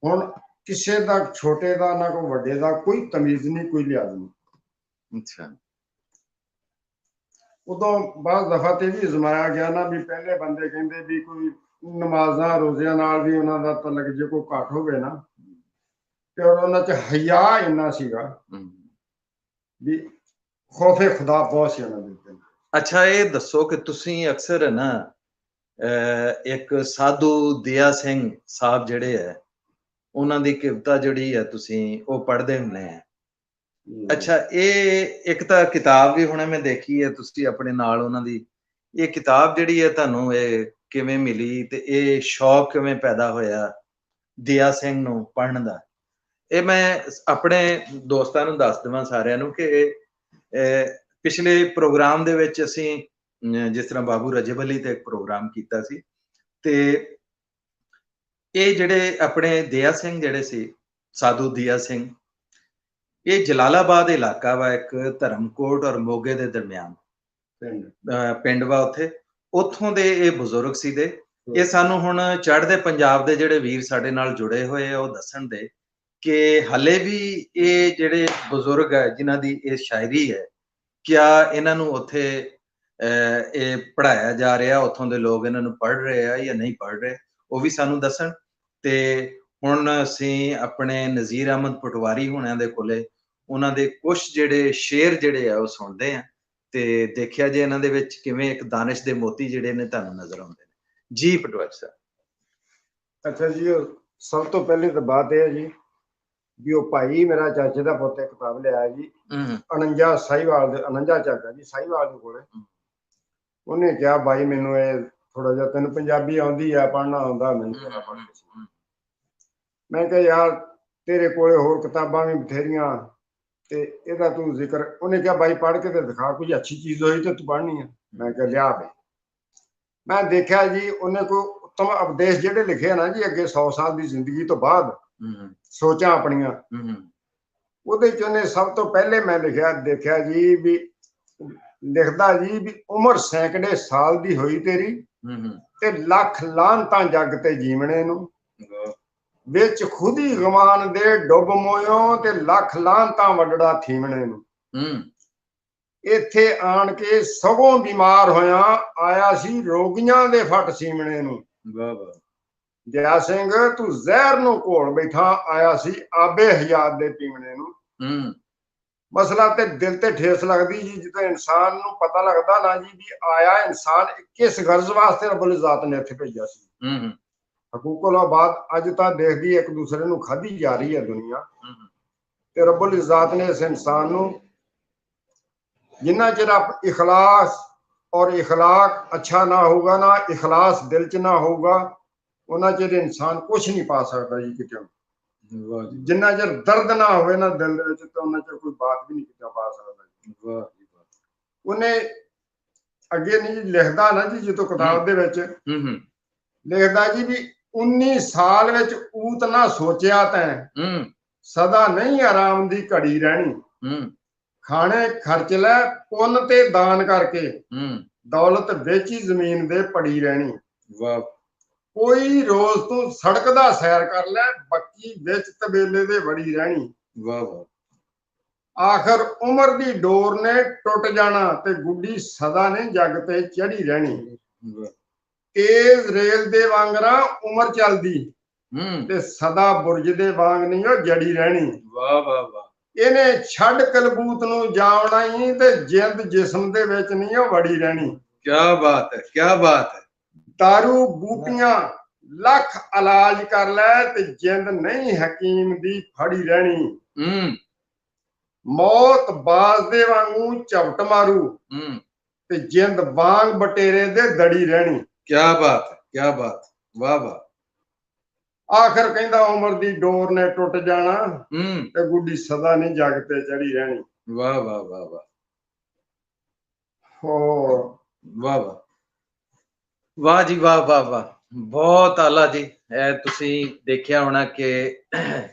ਹੁਣ ਕਿਸੇ ਦਾ ਛੋਟੇ ਦਾ ਨਾ ਕੋਈ ਵੱਡੇ ਦਾ ਕੋਈ ਤਮੀਜ਼ ਨਹੀਂ, ਕੋਈ ਲਿਹਾਜ਼ ਨਹੀਂ। ਅੱਛਾ, ਉਦੋਂ ਬਾਅਦ ਦਫਾ ਤੇ ਵੀ ਅਜ਼ਮਾਇਆ ਗਿਆ ਨਾ ਵੀ ਪਹਿਲੇ ਬੰਦੇ ਕਹਿੰਦੇ ਵੀ ਕੋਈ ਨਮਾਜ਼ਾਂ ਰੋਜ਼ਿਆਂ ਨਾਲ ਵੀ ਉਹਨਾਂ ਦਾ ਤਲਕ ਜੇ ਕੋਈ ਘੱਟ ਹੋਵੇ ਨਾ ਤੇ ਉਹਨਾਂ 'ਚ ਹਯਾ ਇੰਨਾ ਸੀਗਾ ਵੀ ਖੌਫੇ ਖੁਦਾ ਬਹੁਤ ਸੀ ਉਹਨਾਂ ਦੇ ਉੱਤੇ। ਅੱਛਾ, ਇਹ ਦੱਸੋ ਕਿ ਤੁਸੀਂ ਅਕਸਰ ਨਾ ਇੱਕ ਸਾਧੂ ਦਿਆ ਸਿੰਘ ਸਾਹਿਬ ਜਿਹੜੇ ਹੈ ਉਹਨਾਂ ਦੀ ਕਵਿਤਾ ਜਿਹੜੀ ਹੈ ਤੁਸੀਂ ਉਹ ਪੜ੍ਹਦੇ ਹੁੰਦੇ ਆ। ਅੱਛਾ, ਇਹ ਇੱਕ ਤਾਂ ਕਿਤਾਬ ਵੀ ਹੁਣੇ ਮੈਂ ਦੇਖੀ ਹੈ ਤੁਸੀਂ ਆਪਣੇ ਨਾਲ ਉਹਨਾਂ ਦੀ, ਇਹ ਕਿਤਾਬ ਜਿਹੜੀ ਹੈ ਤੁਹਾਨੂੰ ਇਹ ਕਿਵੇਂ ਮਿਲੀ ਤੇ ਇਹ ਸ਼ੌਕ ਕਿਵੇਂ ਪੈਦਾ ਹੋਇਆ ਦਿਆ ਸਿੰਘ ਨੂੰ ਪੜ੍ਹਨ ਦਾ? ਇਹ ਮੈਂ ਆਪਣੇ ਦੋਸਤਾਂ ਨੂੰ ਦੱਸ ਦੇਵਾਂ ਸਾਰਿਆਂ ਨੂੰ ਕਿ ਪਿਛਲੇ ਪ੍ਰੋਗਰਾਮ ਦੇ ਵਿੱਚ ਅਸੀਂ ਜਿਸ ਤਰ੍ਹਾਂ ਬਾਬੂ ਰਜਬ ਅਲੀ ਤੇ ਇੱਕ ਪ੍ਰੋਗਰਾਮ ਕੀਤਾ ਸੀ ਤੇ ਇਹ ਜਿਹੜੇ ਆਪਣੇ ਦਿਆ ਸਿੰਘ ਜਿਹੜੇ ਸੀ, ਸਾਧੂ ਦਿਆ ਸਿੰਘ, ਇਹ ਜਲਾਲਾਬਾਦ ਇਲਾਕਾ ਵਾ ਇੱਕ ਧਰਮਕੋਟ ਔਰ ਮੋਗੇ ਦੇ ਦਰਮਿਆਨ ਪਿੰਡ ਵਾ ਉੱਥੇ, ਉੱਥੋਂ ਦੇ ਇਹ ਬਜ਼ੁਰਗ ਸੀ ਦੇ। ਇਹ ਸਾਨੂੰ ਹੁਣ ਚੜ੍ਹਦੇ ਪੰਜਾਬ ਦੇ ਜਿਹੜੇ ਵੀਰ ਸਾਡੇ ਨਾਲ ਜੁੜੇ ਹੋਏ ਆ ਉਹ ਦੱਸਣ ਦੇ ਕਿ ਹਲੇ ਵੀ ਇਹ ਜਿਹੜੇ ਬਜ਼ੁਰਗ ਹੈ ਜਿਨ੍ਹਾਂ ਦੀ ਇਹ ਸ਼ਾਇਰੀ ਹੈ, ਕਿਆ ਇਹਨਾਂ ਨੂੰ ਉੱਥੇ ਇਹ ਪੜ੍ਹਾਇਆ ਜਾ ਰਿਹਾ, ਉੱਥੋਂ ਦੇ ਲੋਕ ਇਹਨਾਂ ਨੂੰ ਪੜ੍ਹ ਰਹੇ ਆ ਜਾਂ ਨਹੀਂ ਪੜ੍ਹ ਰਹੇ, ਉਹ ਵੀ ਸਾਨੂੰ ਦੱਸਣ। ਤੇ ਹੁਣ ਅਸੀਂ ਆਪਣੇ ਨਜ਼ੀਰ ਅਹਿਮਦ ਪਟਵਾਰੀ ਹੋਣਿਆਂ ਦੇ ਕੋਲੇ ਉਹਨਾਂ ਦੇ ਕੁਝ ਜਿਹੜੇ ਸ਼ੇਰ ਜਿਹੜੇ ਆ ਉਹ ਸੁਣਦੇ ਆ ਤੇ ਦੇਖਿਆ ਜੇ ਇਹਨਾਂ ਦੇ ਵਿੱਚ ਕਿਵੇਂ ਇੱਕ ਦਾਨਿਸ਼ ਦੇ ਮੋਤੀ ਜਿਹੜੇ ਨੇ ਤੁਹਾਨੂੰ ਨਜ਼ਰ ਆਉਂਦੇ ਨੇ। ਜੀ ਪਟਵਾਰੀ ਸਾਹਿਬ। ਅੱਛਾ ਜੀ, ਸਭ ਤੋਂ ਪਹਿਲੀ ਤਾਂ ਬਾਤ ਇਹ ਹੈ ਜੀ ਵੀ ਉਹ ਭਾਈ ਮੇਰਾ ਚਾਚੇ ਦਾ ਪੁੱਤ ਇੱਕ ਕਿਤਾਬ ਲਿਆਇਆ ਜੀ 49 ਸਾਹੀਵਾਲ ਦੇ, 49 ਝਾਗਾ ਜੀ ਸਾਹੀਵਾਲ ਦੇ ਕੋਲੇ। ਉਹਨੇ ਕਿਹਾ ਬਾਈ ਮੈਨੂੰ ਇਹ ਥੋੜਾ ਜਿਹਾ ਤੈਨੂੰ ਪੰਜਾਬੀ ਆਉਂਦੀ ਆ, ਪੜ੍ਹਨਾ ਆਉਂਦਾ ਮੈਨੂੰ। ਮੈਂ ਕਿਹਾ ਯਾਰ ਤੇਰੇ ਕੋਲੇ ਹੋਰ ਕਿਤਾਬਾਂ ਵੀ ਬਥੇਰੀਆਂ ਤੇ ਇਹਦਾ ਤੂੰ ਜ਼ਿਕਰ। ਉਹਨੇ ਕਿਹਾ ਬਾਈ ਪੜ੍ਹ ਕੇ ਤੇ ਦਿਖਾ, ਕੋਈ ਅੱਛੀ ਚੀਜ਼ ਹੋਈ ਤੇ ਤੂੰ ਪੜ੍ਹਨੀ ਆ। ਮੈਂ ਕਿਹਾ ਲਿਆ ਬਈ। ਮੈਂ ਦੇਖਿਆ ਜੀ ਉਹਨੇ ਕੋਈ ਉੱਤਮ ਉਪਦੇਸ਼ ਜਿਹੜੇ ਲਿਖੇ ਨਾ ਜੀ ਅੱਗੇ 100 ਸਾਲ ਦੀ ਜ਼ਿੰਦਗੀ ਤੋਂ ਬਾਅਦ ਸੋਚਾਂ ਆਪਣੀਆਂ, ਉਹਦੇ ਚ ਉਹਨੇ ਸਭ ਤੋਂ ਪਹਿਲੇ ਮੈਂ ਦੇਖਿਆ ਜੀ ਵੀ ਲਿਖਦਾ ਜੀ ਵੀ ਉਮਰ ਸੈਂਕੜੇ ਸਾਲ ਦੀ ਹੋਈ ਤੇਰੀ ਤੇ ਲੱਖ ਲਾਹਨਤਾਂ ਜੱਗ ਤੇ ਜੀਵਣੇ ਨੂੰ, ਵਿੱਚ ਖੁਦੀ ਗਮਾਨ ਦੇ ਡੁੱਬ ਮੋਇਓ ਤੇ ਲੱਖ ਲਾਹਨਤਾਂ ਵੱਡੜਾ ਥੀਮਣੇ ਨੂੰ। ਇੱਥੇ ਆਣ ਕੇ ਸਗੋਂ ਬਿਮਾਰ ਹੋਇਆ ਆਇਆ ਸੀ ਰੋਗੀਆਂ ਦੇ ਫੱਟ ਸੀਮਣੇ ਨੂੰ। ਦਿਆ ਸਿੰਘ ਤੂੰ ਜ਼ਹਿਰ ਨੂੰ ਘੋਲ ਬੈਠਾ ਆਇਆ ਸੀ ਆਬੇ ਹਯਾਤ ਦੇ ਪੀਵਣੇ ਨੂੰ। ਮਸਲਾ ਤੇ ਦਿਲ ਤੇ ਠੇਸ ਲੱਗਦੀ ਜੀ ਜਦੋਂ ਇਨਸਾਨ ਨੂੰ ਪਤਾ ਲੱਗਦਾ ਨਾ ਜੀ ਵੀ ਆਇਆ ਇਨਸਾਨ ਕਿਸ ਗਰਜ਼ ਵਾਸਤੇ ਰੱਬੁਲ ਇਜ਼ਾਤ ਨੇ ਇੱਥੇ ਭੇਜਿਆ ਸੀ। ਹਕੂਕੁਲ-ਆਬਾਦ ਅੱਜ ਤਾਂ ਦੇਖਦੀ ਇੱਕ ਦੂਸਰੇ ਨੂੰ ਖਾਧੀ ਜਾ ਰਹੀ ਹੈ ਦੁਨੀਆ, ਤੇ ਰੱਬੁਲ ਇਜ਼ਾਤ ਨੇ ਇਸ ਇਨਸਾਨ ਨੂੰ ਜਿੰਨਾ ਚਿਰ ਇਖਲਾਸ ਔਰ ਇਖਲਾਕ ਅੱਛਾ ਨਾ ਹੋਊਗਾ, ਨਾ ਇਖਲਾਸ ਦਿਲ ਚ ਨਾ ਹੋਊਗਾ, ਉਹਨਾਂ ਚਿਰ ਇਨਸਾਨ ਕੁਛ ਨਹੀਂ ਪਾ ਸਕਦਾ ਜੀ ਕਿਤੇ। ਜਿੰਨਾ ਚਿਰ ਦਰਦ ਨਾ ਹੋਵੇ ਨਾ ਦਿਲ ਦੇ ਵਿੱਚ ਤਾਂ ਉਹਨਾਂ ਚਿਰ ਕੋਈ ਬਾਤ ਵੀ ਨਹੀਂ ਕਿਤੇ ਪਾ ਸਕਦਾ। ਉਹਨੇ ਅੱਗੇ ਨਹੀਂ ਲਿਖਦਾ ਨਾ ਜੀ ਜਦੋਂ ਕਿਤਾਬ ਦੇ ਵਿੱਚ ਲਿਖਦਾ ਜੀ ਵੀ 19 ਸਾਲ ਵਿੱਚ ਊਤ ਨਾ ਸੋਚਿਆ ਤੈਂ ਸਦਾ ਨਹੀਂ ਆਰਾਮ ਦੀ ਘੜੀ ਰਹਿਣੀ। ਖਾਣੇ ਖਰਚ ਲੈ ਪੁੰਨ ਤੇ ਦਾਨ ਕਰਕੇ ਦੌਲਤ ਵੇਚੀ ਜ਼ਮੀਨ ਦੇ ਪੜੀ ਰਹਿਣੀ। ਕੋਈ ਰੋਜ਼ ਤੂੰ ਸੜਕ ਦਾ ਸੈਰ ਕਰ ਲੈ ਬੱਕੀ ਵਿੱਚ ਤਬੇਲੇ ਦੇ ਵੜੀ ਰਹਿਣੀ। ਆਖਰ ਉਮਰ ਦੀ ਡੋਰ ਨੇ ਟੁੱਟ ਜਾਣਾ ਤੇ ਗੁੱਡੀ ਸਦਾ ਨੇ ਜੱਗ ਤੇ ਚੜੀ ਰਹਿਣੀ। ਤੇਜ਼ ਰੇਲ ਦੇ ਵਾਂਗਰਾ ਉਮਰ ਚੱਲਦੀ ਤੇ ਸਦਾ ਬੁਰਜ ਦੇ ਵਾਂਗ ਨਹੀਂ ਉਹ ਜੜੀ ਰਹਿਣੀ। ਇਹਨੇ ਛੱਡ ਕਲਬੂਤ ਨੂੰ ਜਾਵਣਾ ਹੀ ਤੇ ਜਿੰਦ ਜਿਸਮ ਦੇ ਵਿੱਚ ਨਹੀਂ ਉਹ ਵੜੀ ਰਹਿਣੀ। ਕਿਆ ਬਾਤ ਹੈ, ਕਿਆ ਬਾਤ ਹੈ। ਦਾਰੂ ਬੂਟੀਆਂ ਲੱਖ ਇਲਾਜ ਕਰ ਲੈ ਤੇ ਜਿੰਦ ਨਹੀਂ ਹਕੀਮ ਦੀ ਫੜੀ ਰਹਿਣੀ। ਮੌਤ ਬਾਜ਼ ਦੇ ਵਾਂਗੂ ਝਪਟ ਮਾਰੂ ਤੇ ਜਿੰਦ ਵਾਂਗ ਬਟੇਰੇ ਦੇ ਦੜੀ ਰਹਿਣੀ। ਕਿਆ ਬਾਤ ਹੈ, ਕਿਆ ਬਾਤ, ਵਾਹ ਵਾਹ। ਆਖਰ ਕਹਿੰਦਾ ਉਮਰ ਦੀ ਡੋਰ ਨੇ ਟੁੱਟ ਜਾਣਾ ਤੇ ਗੁੱਡੀ ਸਦਾ ਨਹੀਂ ਜੱਗ ਤੇ ਚੜੀ ਰਹਿਣੀ। ਵਾਹ ਵਾਹ ਵਾਹ ਵਾਹ ਹੋ ਵਾਹ ਵਾਹ ਵਾਹ ਜੀ, ਵਾਹ ਵਾਹ ਵਾਹ, ਬਹੁਤ ਆਲਾ ਜੀ। ਇਹ ਤੁਸੀਂ ਦੇਖਿਆ ਹੋਣਾ ਕਿ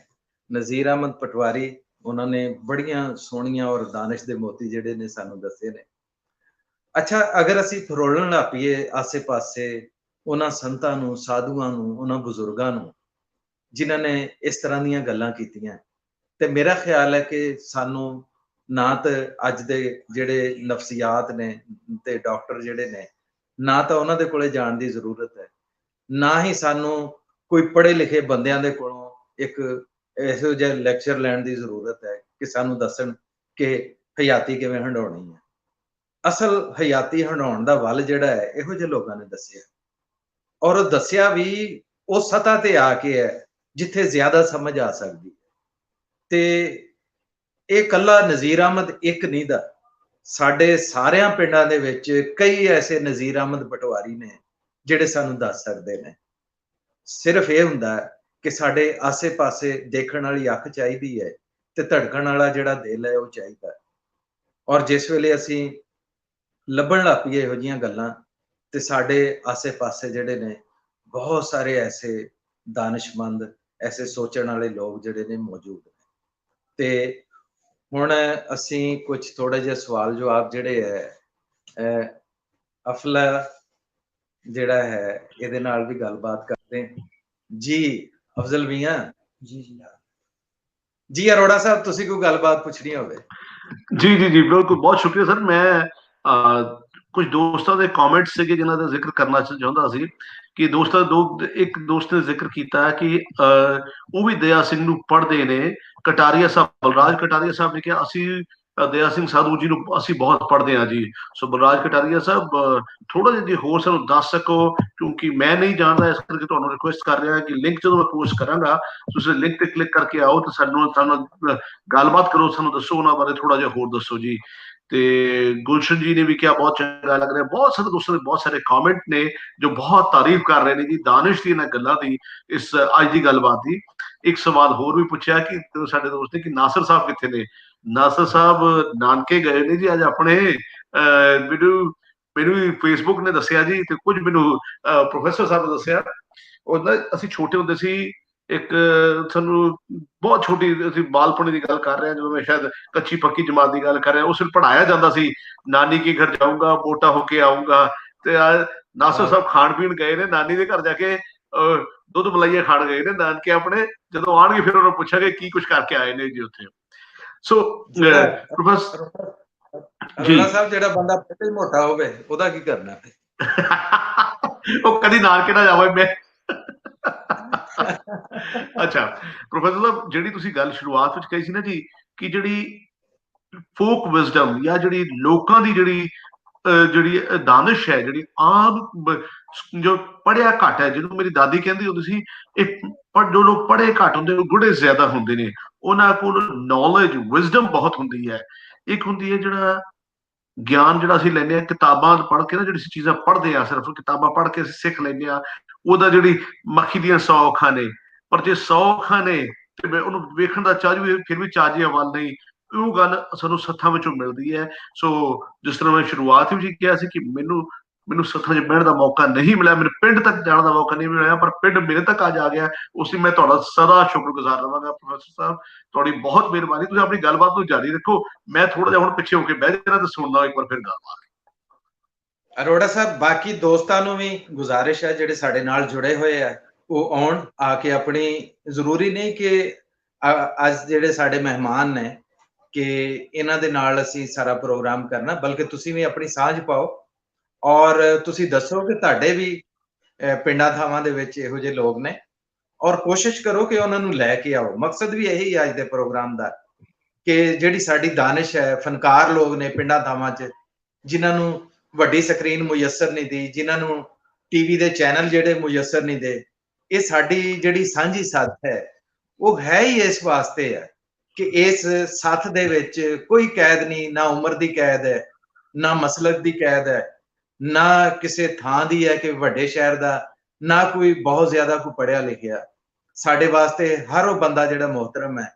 ਨਜ਼ੀਰ ਅਹਿਮਦ ਪਟਵਾਰੀ ਉਹਨਾਂ ਨੇ ਬੜੀਆਂ ਸੋਹਣੀਆਂ ਔਰ ਦਾਨਿਸ਼ ਦੇ ਮੋਤੀ ਜਿਹੜੇ ਨੇ ਸਾਨੂੰ ਦੱਸੇ ਨੇ। ਅੱਛਾ, ਅਗਰ ਅਸੀਂ ਫਰੋਲਣ ਲੱਗ ਪਈਏ ਆਸੇ ਪਾਸੇ ਉਹਨਾਂ ਸੰਤਾਂ ਨੂੰ, ਸਾਧੂਆਂ ਨੂੰ, ਉਹਨਾਂ ਬਜ਼ੁਰਗਾਂ ਨੂੰ ਜਿਨ੍ਹਾਂ ਨੇ ਇਸ ਤਰ੍ਹਾਂ ਦੀਆਂ ਗੱਲਾਂ ਕੀਤੀਆਂ, ਤੇ ਮੇਰਾ ਖਿਆਲ ਹੈ ਕਿ ਸਾਨੂੰ ਨਾ ਤਾਂ ਅੱਜ ਦੇ ਜਿਹੜੇ ਨਫਸੀਆਤ ਨੇ ਤੇ ਡਾਕਟਰ ਜਿਹੜੇ ਨੇ, ਨਾ ਤਾਂ ਉਹਨਾਂ ਦੇ ਕੋਲੇ ਜਾਣ ਦੀ ਜ਼ਰੂਰਤ ਹੈ, ਨਾ ਹੀ ਸਾਨੂੰ ਕੋਈ ਪੜ੍ਹੇ ਲਿਖੇ ਬੰਦਿਆਂ ਦੇ ਕੋਲੋਂ ਇੱਕ ਇਹੋ ਜਿਹਾ ਲੈਕਚਰ ਲੈਣ ਦੀ ਜ਼ਰੂਰਤ ਹੈ ਕਿ ਸਾਨੂੰ ਦੱਸਣ ਕਿ ਹਯਾਤੀ ਕਿਵੇਂ ਹੰਡਾਉਣੀ ਹੈ। ਅਸਲ ਹਯਾਤੀ ਹੰਡਾਉਣ ਦਾ ਵੱਲ ਜਿਹੜਾ ਹੈ ਇਹੋ ਜਿਹੇ ਲੋਕਾਂ ਨੇ ਦੱਸਿਆ, ਔਰ ਉਹ ਦੱਸਿਆ ਵੀ ਉਹ ਸਤ੍ਹਾ ਤੇ ਆ ਕੇ ਹੈ ਜਿੱਥੇ ਜ਼ਿਆਦਾ ਸਮਝ ਆ ਸਕਦੀ ਹੈ। ਤੇ ਇਹ ਕੱਲਾ ਨਜ਼ੀਰ ਅਹਿਮਦ ਇੱਕ ਨਹੀਂ ਦਾ, ਸਾਡੇ ਸਾਰਿਆਂ ਪਿੰਡਾਂ ਦੇ ਵਿੱਚ ਕਈ ਐਸੇ ਨਜ਼ੀਰ ਅਹਿਮਦ ਪਟਵਾਰੀ ਨੇ ਜਿਹੜੇ ਸਾਨੂੰ ਦੱਸ ਸਕਦੇ ਨੇ। ਸਿਰਫ ਇਹ ਹੁੰਦਾ ਕਿ ਸਾਡੇ ਆਸੇ ਪਾਸੇ ਦੇਖਣ ਵਾਲੀ ਅੱਖ ਚਾਹੀਦੀ ਹੈ ਤੇ ਧੜਕਣ ਵਾਲਾ ਜਿਹੜਾ ਦਿਲ ਹੈ ਉਹ ਚਾਹੀਦਾ। ਔਰ ਜਿਸ ਵੇਲੇ ਅਸੀਂ ਲੱਭਣ ਲੱਗ ਪਈਏ ਇਹੋ ਜਿਹੀਆਂ ਗੱਲਾਂ, ਤੇ ਸਾਡੇ ਆਸੇ ਪਾਸੇ ਜਿਹੜੇ ਨੇ ਬਹੁਤ ਸਾਰੇ ਐਸੇ ਦਾਨਿਸ਼ਮੰਦ, ਐਸੇ ਸੋਚਣ ਵਾਲੇ ਲੋਕ ਜਿਹੜੇ ਨੇ ਮੌਜੂਦ ਨੇ। ਤੇ ਹੁਣ ਅਸੀਂ ਕੁਝ ਥੋੜੇ ਜਿਹੇ ਸਵਾਲ ਜਵਾਬ ਜਿਹੜੇ ਹੈ ਅਫਲਾ ਜਿਹੜਾ ਹੈ ਇਹਦੇ ਨਾਲ ਵੀ ਗੱਲਬਾਤ ਕਰਦੇ ਹਾਂ ਜੀ। ਅਫਜ਼ਲ ਮੀਆਂ ਜੀ ਜੀ ਜੀ, ਅਰੋੜਾ ਸਾਹਿਬ ਤੁਸੀਂ ਕੋਈ ਗੱਲਬਾਤ ਪੁੱਛਣੀ ਹੋਵੇ? ਜੀ ਜੀ ਜੀ ਬਿਲਕੁਲ, ਬਹੁਤ ਸ਼ੁਕਰੀਆ ਸਰ। ਮੈਂ ਕੁਝ ਦੋਸਤਾਂ ਦੇ ਕਮੈਂਟ ਸੀਗੇ ਜਿਨ੍ਹਾਂ ਦਾ ਜ਼ਿਕਰ ਕਰਨਾ ਚਾਹੁੰਦਾ ਸੀ ਕਿ ਇੱਕ ਦੋਸਤ ਨੇ ਜ਼ਿਕਰ ਕੀਤਾ ਕਿ ਉਹ ਵੀ ਦਇਆ ਸਿੰਘ ਨੂੰ ਪੜ੍ਹਦੇ ਨੇ। ਕਟਾਰੀਆ ਸਾਹਿਬ, ਬਲਰਾਜ ਕਟਾਰੀਆ ਸਾਹਿਬ ਨੇ ਕਿਹਾ ਅਸੀਂ ਦਇਆ ਸਿੰਘ ਸਾਧੂ ਜੀ ਨੂੰ ਅਸੀਂ ਬਹੁਤ ਪੜ੍ਹਦੇ ਹਾਂ ਜੀ। ਸੋ ਬਲਰਾਜ ਕਟਾਰੀਆ ਸਾਹਿਬ ਥੋੜਾ ਜਿਹਾ ਜੀ ਹੋਰ ਸਾਨੂੰ ਦੱਸ ਸਕੋ, ਕਿਉਂਕਿ ਮੈਂ ਨਹੀਂ ਜਾਣਦਾ, ਇਸ ਕਰਕੇ ਤੁਹਾਨੂੰ ਰਿਕੁਐਸਟ ਕਰ ਰਿਹਾ ਕਿ ਲਿੰਕ ਜਦੋਂ ਮੈਂ ਪੋਸਟ ਕਰਾਂਗਾ ਤੁਸੀਂ ਲਿੰਕ ਤੇ ਕਲਿੱਕ ਕਰਕੇ ਆਓ ਤੇ ਸਾਨੂੰ ਗੱਲਬਾਤ ਕਰੋ, ਸਾਨੂੰ ਦੱਸੋ ਉਹਨਾਂ ਬਾਰੇ ਥੋੜਾ ਜਿਹਾ ਹੋਰ ਦੱਸੋ ਜੀ। ਤੇ ਗੁਲਸ਼ਨ ਜੀ ਨੇ ਵੀ ਕਿਹਾ ਬਹੁਤ ਚੰਗਾ ਲੱਗ ਰਿਹਾ। ਬਹੁਤ ਸਾਰੇ ਦੋਸਤਾਂ ਦੇ ਬਹੁਤ ਸਾਰੇ ਕਮੈਂਟ ਨੇ ਜੋ ਬਹੁਤ ਤਾਰੀਫ ਕਰ ਰਹੇ ਨੇ ਜੀ ਦਾਨਿਸ਼ ਦੀ ਇਹਨਾਂ ਗੱਲਾਂ ਦੀ, ਇਸ ਅੱਜ ਦੀ ਗੱਲਬਾਤ ਦੀ। ਇੱਕ ਸਵਾਲ ਹੋਰ ਵੀ ਪੁੱਛਿਆ ਕਿ ਸਾਡੇ ਦੋਸਤ ਨੇ ਕਿ ਨਾਸਰ ਸਾਹਿਬ ਕਿੱਥੇ ਨੇ। ਨਾਸਰ ਸਾਹਿਬ ਨਾਨਕੇ ਗਏ ਨੇ ਜੀ ਅੱਜ ਆਪਣੇ। ਮੈਨੂੰ ਫੇਸਬੁੱਕ ਨੇ ਦੱਸਿਆ ਜੀ, ਤੇ ਕੁਝ ਮੈਨੂੰ ਪ੍ਰੋਫੈਸਰ ਸਾਹਿਬ ਨੇ ਦੱਸਿਆ। ਉਹਦਾ ਅਸੀਂ ਛੋਟੇ ਹੁੰਦੇ ਸੀ, ਇੱਕ ਸਾਨੂੰ ਬਹੁਤ ਛੋਟੀ, ਅਸੀਂ ਬਾਲਪੁਣੇ ਦੀ ਗੱਲ ਕਰ ਰਹੇ ਹਾਂ, ਜਦੋਂ ਮੈਂ ਸ਼ਾਇਦ ਕੱਚੀ ਪੱਕੀ ਜਮਾਤ ਦੀ ਗੱਲ ਕਰ ਰਿਹਾ, ਉਸ ਵਿੱਚ ਪੜ੍ਹਾਇਆ ਜਾਂਦਾ ਸੀ ਨਾਨੀ ਕੇ ਘਰ ਜਾਊਂਗਾ ਮੋਟਾ ਹੋ ਕੇ ਆਊਂਗਾ। ਤੇ ਨਾਸਰ ਸਾਹਿਬ ਖਾਣ ਪੀਣ ਗਏ ਨੇ, ਨਾਨੀ ਦੇ ਘਰ ਜਾ ਕੇ ਦੁੱਧ ਮਲਾਈਆਂ ਖਾਣ ਗਏ ਨੇ ਨਾਨਕੇ ਆਪਣੇ। ਜਦੋਂ ਆਉਣਗੇ ਫਿਰ ਉਹਨਾਂ ਪੁੱਛਾਂਗੇ ਕੀ ਕੁਝ ਕਰਕੇ ਆਏ ਨੇ ਜੀ ਉੱਥੇ। ਸੋ ਪ੍ਰੋਫੈਸਰ ਅਰੋੜਾ ਸਾਹਿਬ, ਜਿਹੜਾ ਬੰਦਾ ਪਹਿਲਾਂ ਹੀ ਮੋਟਾ ਹੋਵੇ ਉਹਦਾ ਕੀ ਕਰਨਾ? ਉਹ ਕਦੀ ਨਾਨਕੇ ਨਾ ਜਾਵੇ ਮੈਂ। ਅੱਛਾ ਪ੍ਰੋਫੈਸਰ ਸਾਹਿਬ, ਜਿਹੜੀ ਤੁਸੀਂ ਗੱਲ ਸ਼ੁਰੂਆਤ ਵਿੱਚ ਕਹੀ ਸੀ ਨਾ ਜੀ ਕਿ ਜਿਹੜੀ ਫੋਕ ਵਿਜ਼ਡਮ ਜਾਂ ਜਿਹੜੀ ਲੋਕਾਂ ਦੀ ਜਿਹੜੀ ਦਾਨਿਸ਼ ਹੈ, ਜਿਹੜੀ ਆਮ ਜੋ ਪੜ੍ਹਿਆ ਘੱਟ ਹੈ, ਜਿਹਨੂੰ ਮੇਰੀ ਦਾਦੀ ਕਹਿੰਦੀ ਹੁੰਦੀ ਸੀ ਜੋ ਲੋਕ ਪੜ੍ਹੇ ਘੱਟ ਹੁੰਦੇ ਉਹ ਗੁੜੇ ਜ਼ਿਆਦਾ ਹੁੰਦੇ ਨੇ, ਉਹਨਾਂ ਕੋਲ ਨੌਲੇਜ ਵਿਜ਼ਡਮ ਬਹੁਤ ਹੁੰਦੀ ਹੈ। ਇੱਕ ਹੁੰਦੀ ਹੈ ਜਿਹੜਾ ਗਿਆਨ ਜਿਹੜਾ ਅਸੀਂ ਲੈਂਦੇ ਹਾਂ ਕਿਤਾਬਾਂ ਪੜ੍ਹ ਕੇ ਨਾ, ਜਿਹੜੀ ਚੀਜ਼ਾਂ ਪੜ੍ਹਦੇ ਹਾਂ ਸਿਰਫ ਕਿਤਾਬਾਂ ਪੜ੍ਹ ਕੇ ਅਸੀਂ ਸਿੱਖ ਲੈਂਦੇ ਹਾਂ, ਉਹਦਾ ਜਿਹੜੀ ਮੱਖੀ ਦੀਆਂ 100 ਅੱਖਾਂ ਨੇ, ਪਰ ਜੇ 100 ਅੱਖਾਂ ਨੇ ਤੇ ਮੈਂ ਉਹਨੂੰ ਵੇਖਣ ਦਾ ਚਾਹ ਵੀ ਫਿਰ ਵੀ ਚਾਜਿਆ ਵੱਲ ਨਹੀਂ, ਉਹ ਗੱਲ ਸਾਨੂੰ ਸੱਥਾਂ ਵਿੱਚੋਂ ਮਿਲਦੀ ਹੈ। ਸੋ ਜਿਸ ਤਰ੍ਹਾਂ ਮੈਂ ਸ਼ੁਰੂਆਤ ਵਿੱਚ ਕਿਹਾ ਸੀ ਕਿ ਮੈਨੂੰ ਸੱਥਾਂ 'ਚ ਬਹਿਣ ਦਾ ਮੌਕਾ ਨਹੀਂ ਮਿਲਿਆ, ਮੈਨੂੰ ਪਿੰਡ ਤੱਕ ਜਾਣ ਦਾ ਮੌਕਾ ਨਹੀਂ ਮਿਲਿਆ, ਪਰ ਪਿੰਡ ਮੇਰੇ ਤੱਕ ਅੱਜ ਆ ਗਿਆ, ਉਸ ਲਈ ਮੈਂ ਤੁਹਾਡਾ ਸਦਾ ਸ਼ੁਕਰਗੁਜ਼ਾਰ ਰਹਾਂਗਾ। ਪ੍ਰੋਫੈਸਰ ਸਾਹਿਬ ਤੁਹਾਡੀ ਬਹੁਤ ਮਿਹਰਬਾਨੀ, ਤੁਸੀਂ ਆਪਣੀ ਗੱਲਬਾਤ ਨੂੰ ਜਾਰੀ ਰੱਖੋ। ਮੈਂ ਥੋੜਾ ਜਿਹਾ ਹੁਣ ਪਿੱਛੇ ਹੋ ਕੇ ਬਹਿ ਜਾਣਾ ਤੇ ਸੁਣਦਾ ਇੱਕ ਵਾਰ ਫਿਰ ਗੱਲਬਾਤ। ਅਰੋੜਾ ਸਾਹਿਬ, ਬਾਕੀ ਦੋਸਤਾਂ ਨੂੰ ਵੀ ਗੁਜ਼ਾਰਿਸ਼ ਹੈ ਜਿਹੜੇ ਸਾਡੇ ਨਾਲ ਜੁੜੇ ਹੋਏ ਆ, ਉਹ ਆਉਣ ਆ ਕੇ ਆਪਣੀ, ਜ਼ਰੂਰੀ ਨਹੀਂ ਕਿ ਅੱਜ ਜਿਹੜੇ ਸਾਡੇ ਮਹਿਮਾਨ ਨੇ ਕਿ ਇਹਨਾਂ ਦੇ ਨਾਲ ਅਸੀਂ ਸਾਰਾ ਪ੍ਰੋਗਰਾਮ ਕਰਨਾ, ਬਲਕਿ ਤੁਸੀਂ ਵੀ ਆਪਣੀ ਸਾਂਝ ਪਾਓ ਔਰ ਤੁਸੀਂ ਦੱਸੋ ਕਿ ਤੁਹਾਡੇ ਵੀ ਪਿੰਡਾਂ ਥਾਵਾਂ ਦੇ ਵਿੱਚ ਇਹੋ ਜਿਹੇ ਲੋਕ ਨੇ, ਔਰ ਕੋਸ਼ਿਸ਼ ਕਰੋ ਕਿ ਉਹਨਾਂ ਨੂੰ ਲੈ ਕੇ ਆਓ। ਮਕਸਦ ਵੀ ਇਹੀ ਹੈ ਅੱਜ ਦੇ ਪ੍ਰੋਗਰਾਮ ਦਾ ਕਿ ਜਿਹੜੀ ਸਾਡੀ ਦਾਨਿਸ਼ ਹੈ, ਫਨਕਾਰ ਲੋਕ ਨੇ ਪਿੰਡਾਂ ਥਾਵਾਂ 'ਚ, ਜਿਨ੍ਹਾਂ ਨੂੰ ਵੱਡੀ ਸਕਰੀਨ ਮੁਯੱਸਰ ਨਹੀਂ ਦੀ, ਜਿਨ੍ਹਾਂ ਨੂੰ ਟੀਵੀ ਦੇ ਚੈਨਲ ਜਿਹੜੇ ਮੁਯੱਸਰ ਨਹੀਂ ਦੇ, ਇਹ ਸਾਡੀ ਜਿਹੜੀ ਸਾਂਝੀ ਸਾਥ ਹੈ ਉਹ ਹੈ ਹੀ ਇਸ ਵਾਸਤੇ ਹੈ ਕਿ ਇਸ ਸਾਥ ਦੇ ਵਿੱਚ ਕੋਈ ਕੈਦ ਨਹੀਂ, ਨਾ ਉਮਰ ਦੀ ਕੈਦ ਹੈ, ਨਾ ਮਸਲਕ ਦੀ ਕੈਦ ਹੈ, ਨਾ ਕਿਸੇ ਥਾਂ ਦੀ ਹੈ ਕਿ ਵੱਡੇ ਸ਼ਹਿਰ ਦਾ, ਨਾ ਕੋਈ ਬਹੁਤ ਜ਼ਿਆਦਾ ਕੋਈ ਪੜ੍ਹਿਆ ਲਿਖਿਆ। ਸਾਡੇ ਵਾਸਤੇ ਹਰ ਉਹ ਬੰਦਾ ਜਿਹੜਾ ਮੁਹਤਰਮ ਹੈ,